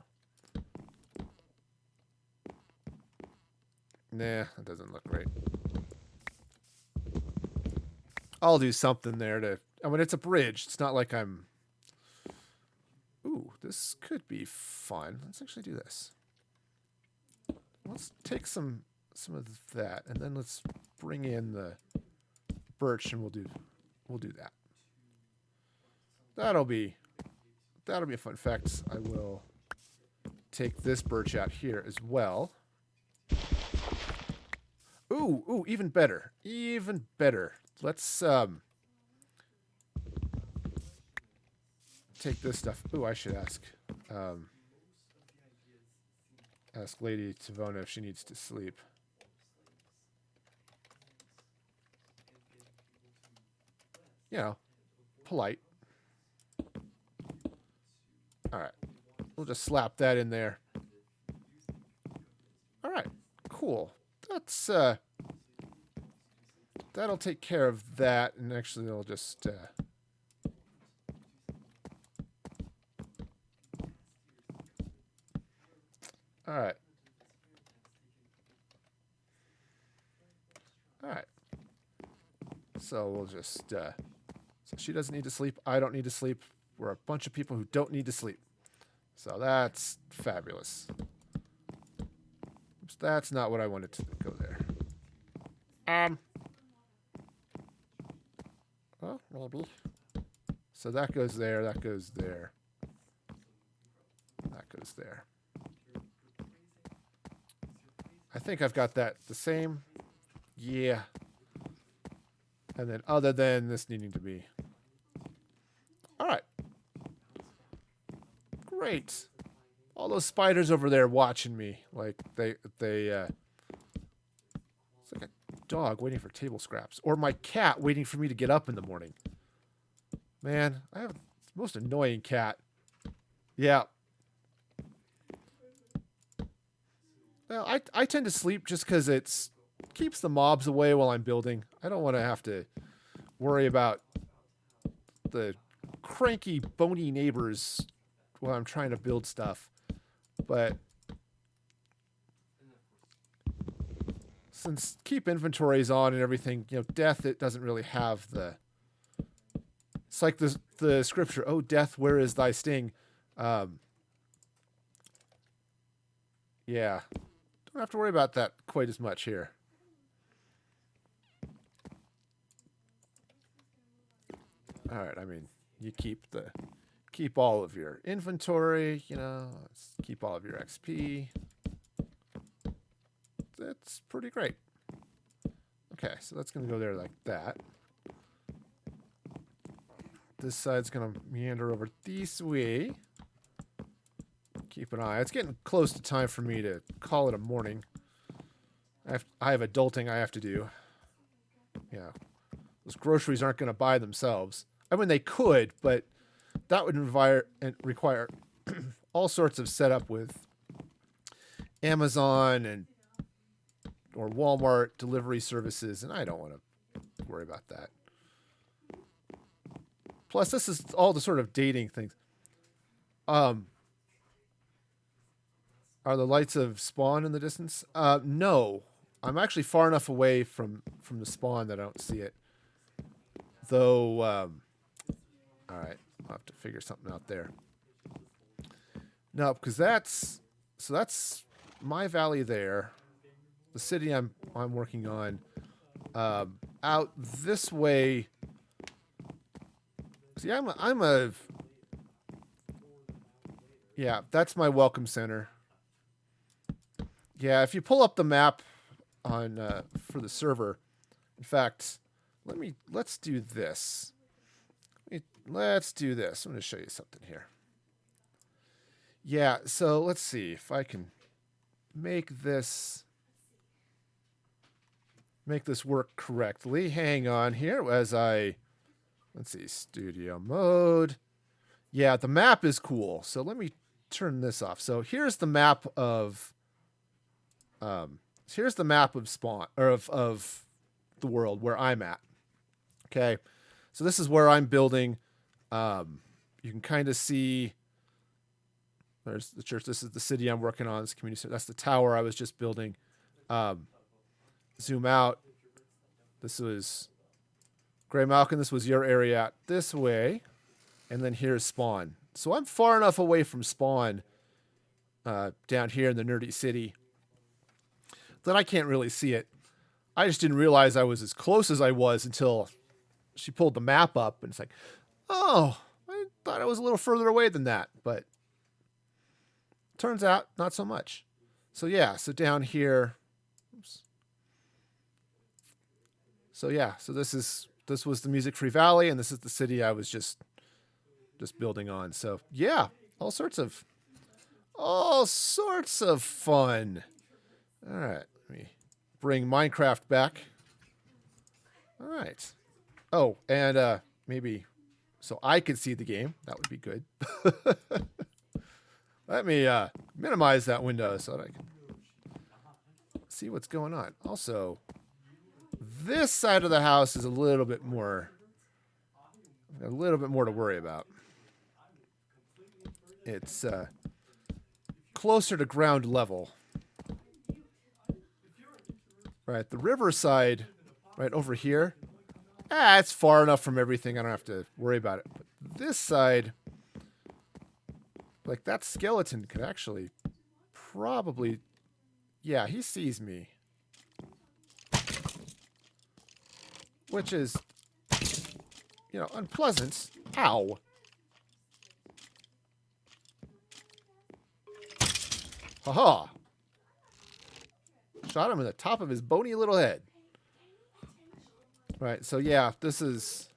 Nah, that doesn't look great. I'll do something there to... I mean, it's a bridge. It's not like I'm... Ooh, this could be fun. Let's actually do this. Let's take some of that, and then let's bring in the birch, and we'll do that. That'll be a fun fact. I will take this birch out here as well. Ooh, even better. Even better. Let's take this stuff. Ooh, I should ask Lady Tavona if she needs to sleep. You know, polite. All right. We'll just slap that in there. All right. Cool. That's that'll take care of that, and actually I'll just all right. All right. So we'll just so she doesn't need to sleep. I don't need to sleep. We're a bunch of people who don't need to sleep. So that's fabulous. Oops, that's not what I wanted to go there. Well, maybe. So that goes there, that goes there. That goes there. I think I've got that the same. Yeah. And then other than this needing to be. All right. Great. All those spiders over there watching me. Like they it's like a dog waiting for table scraps. Or my cat waiting for me to get up in the morning. Man, I have the most annoying cat. Yeah. Well, I tend to sleep just because it keeps the mobs away while I'm building. I don't want to have to worry about the cranky, bony neighbors while I'm trying to build stuff. But since keep inventories on and everything, you know, death, it doesn't really have the... It's like the scripture, oh, death, where is thy sting? Yeah. Don't have to worry about that quite as much here. All right, I mean, you keep all of your inventory, you know, keep all of your XP. That's pretty great. Okay, so that's going to go there like that. This side's going to meander over this way. Keep an eye. It's getting close to time for me to call it a morning. I have adulting I have to do. Yeah. Those groceries aren't going to buy themselves. I mean, they could, but that would require all sorts of setup with Amazon and or Walmart delivery services, and I don't want to worry about that. Plus, this is all the sort of dating things. Are the lights of Spawn in the distance? No. I'm actually far enough away from the Spawn that I don't see it. Though, all right, I'll have to figure something out there. No, because that's my valley there. The city I'm working on. Out this way. See, yeah, that's my welcome center. Yeah, if you pull up the map on for the server, in fact, let's do this. Let's do this. I'm going to show you something here. Yeah, so let's see if I can make this work correctly. Hang on here as let's see, studio mode. Yeah, the map is cool. So let me turn this off. So here's the map of Spawn, or of the world where I'm at. Okay. So this is where I'm building. You can kind of see there's the church. This is the city I'm working on. This community center. That's the tower I was just building. Zoom out. This was Gray Malkin. This was your area out this way. And then here's Spawn. So I'm far enough away from Spawn down here in the nerdy city that I can't really see it. I just didn't realize I was as close as I was until she pulled the map up. And it's like, oh, I thought I was a little further away than that. But turns out not so much. So yeah, so down here. Oops. So yeah, so this was the Music Free Valley, and this is the city I was just building on. So yeah, all sorts of fun. All right, let me bring Minecraft back. All right. Oh, and maybe so I could see the game. That would be good. Let me minimize that window so that I can see what's going on. Also, this side of the house is a little bit more to worry about. It's closer to ground level. Right, the riverside, right over here. It's far enough from everything. I don't have to worry about it. But this side, like that skeleton could actually probably, yeah, he sees me. Which is, unpleasant. Ow. Haha. Shot him in the top of his bony little head. Right, so yeah, this is...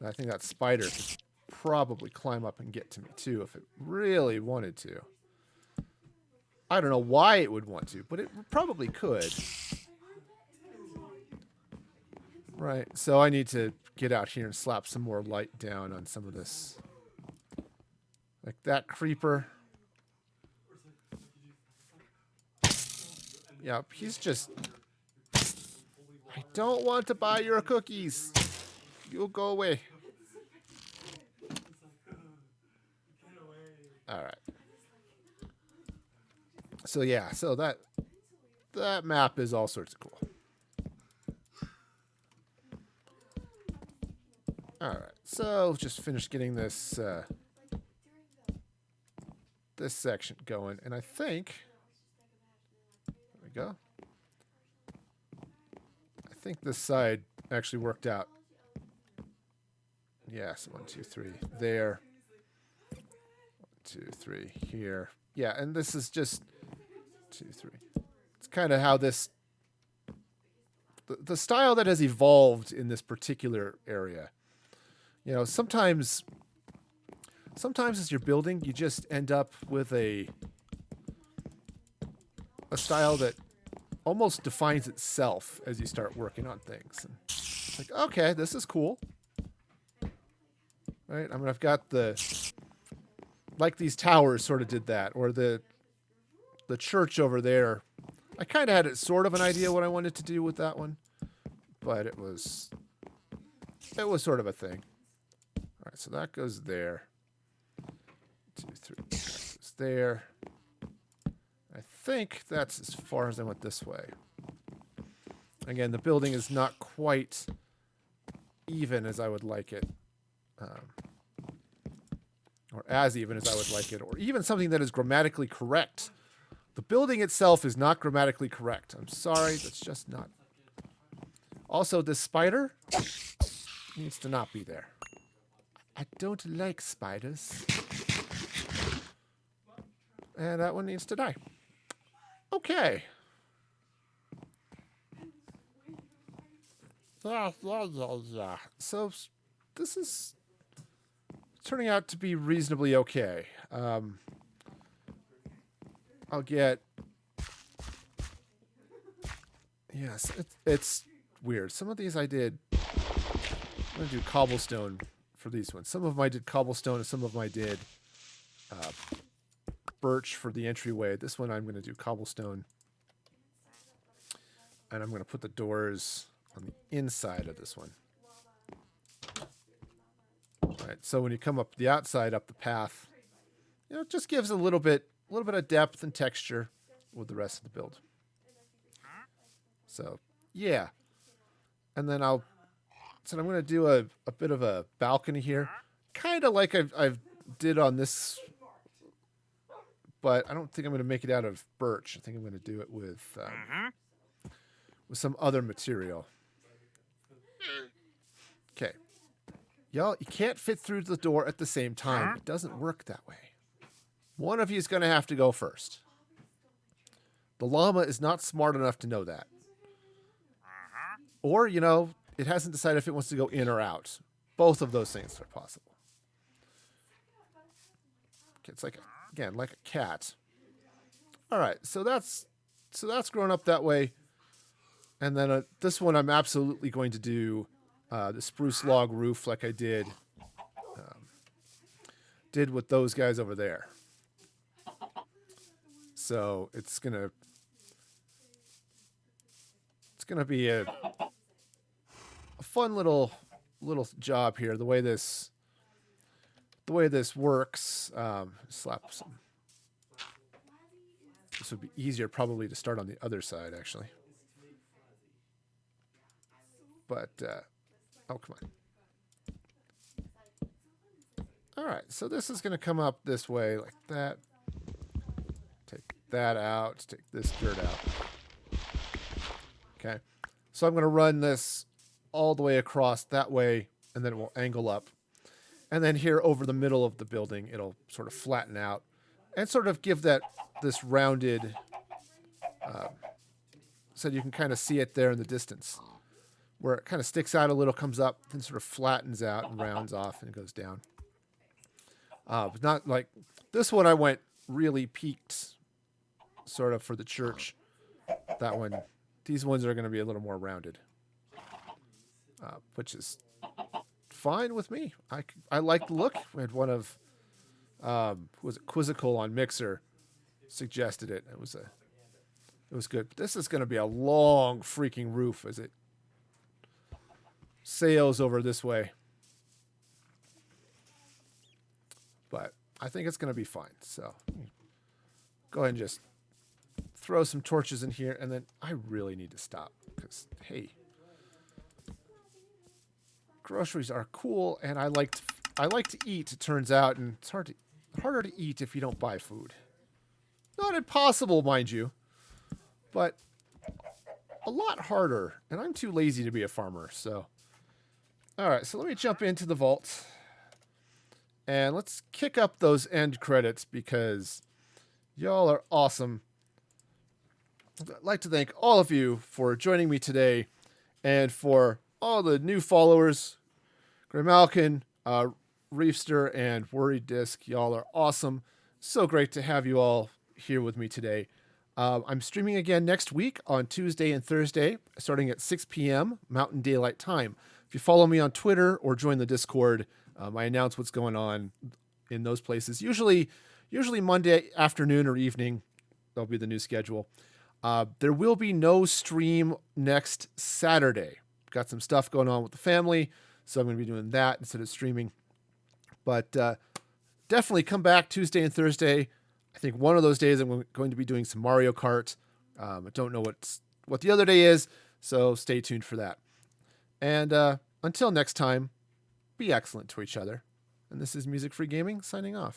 I think that spider could probably climb up and get to me too if it really wanted to. I don't know why it would want to, but it probably could. Right, so I need to get out here and slap some more light down on some of this. Like that creeper. Yep, he's just... I don't want to buy your cookies. You'll go away. All right. So yeah, so that map is all sorts of cool. All right, so just finished getting this this section going, and I think there we go. I think this side actually worked out. Yes, 1, 2, 3 there. 1, 2, 3 here. Yeah, and this is just 2, 3. It's kind of how this the style that has evolved in this particular area. Sometimes as you're building, you just end up with a style that almost defines itself as you start working on things. And it's like, okay, this is cool. Right? I mean, I've got like these towers sort of did that, or the church over there I kind of had it sort of an idea what I wanted to do with that one, but it was sort of a thing. All right, so that goes there. 2, 3, that goes there. I think that's as far as I went this way. Again, the building is not quite even as I would like it. Or as even as I would like it, or even something that is grammatically correct. The building itself is not grammatically correct. I'm sorry, that's just not. Also, this spider needs to not be there. I don't like spiders. And that one needs to die. Okay. So this is turning out to be reasonably okay. I'll get... Yes, it's weird. Some of these I did... I'm going to do cobblestone for these ones. Some of them I did cobblestone and some of them I did birch for the entryway. This one I'm going to do cobblestone. And I'm going to put the doors on the inside of this one. All right, so when you come up the outside, up the path, it just gives a little bit of depth and texture with the rest of the build. So, yeah. And then I'm going to do a bit of a balcony here, kind of like I've did on this, but I don't think I'm going to make it out of birch. I think I'm going to do it with some other material. Okay. Y'all, you can't fit through the door at the same time. It doesn't work that way. One of you is going to have to go first. The llama is not smart enough to know that. Or, it hasn't decided if it wants to go in or out. Both of those things are possible. Okay, it's like a cat. All right, so that's grown up that way. And then this one I'm absolutely going to do the spruce log roof like I did with those guys over there. So it's gonna be a fun little job here. The way this works. Slap some. This would be easier probably to start on the other side actually. But oh, come on. All right, so this is going to come up this way like that. Take that out. Take this dirt out. Okay. So I'm going to run this all the way across that way, and then it will angle up. And then here over the middle of the building, it'll sort of flatten out and sort of give this rounded, so you can kind of see it there in the distance, where it kind of sticks out a little, comes up, then sort of flattens out and rounds off and goes down. But not like this one. I went really peaked, sort of for the church. That one, these ones are going to be a little more rounded, which is fine with me. I like the look. We had one of was it Quizzical on Mixer suggested it. It was good. But this is going to be a long freaking roof as it sails over this way. But I think it's going to be fine. So go ahead and just throw some torches in here. And then I really need to stop because, hey, groceries are cool. And I like to eat, it turns out. And it's harder to eat if you don't buy food. Not impossible, mind you, but a lot harder. And I'm too lazy to be a farmer. So, all right. So let me jump into the vault. And let's kick up those end credits because y'all are awesome. I'd like to thank all of you for joining me today and for all the new followers. Grimalkin, Reefster, and Worried Disc. Y'all are awesome. So great to have you all here with me today. I'm streaming again next week on Tuesday and Thursday, starting at 6 p.m. Mountain Daylight Time. If you follow me on Twitter or join the Discord, I announce what's going on in those places. Usually Monday afternoon or evening, that'll be the new schedule. There will be no stream next Saturday. Got some stuff going on with the family, so I'm going to be doing that instead of streaming. But definitely come back Tuesday and Thursday. I think one of those days I'm going to be doing some Mario Kart. I don't know what the other day is, so stay tuned for that. And until next time, be excellent to each other. And this is Music Free Gaming signing off.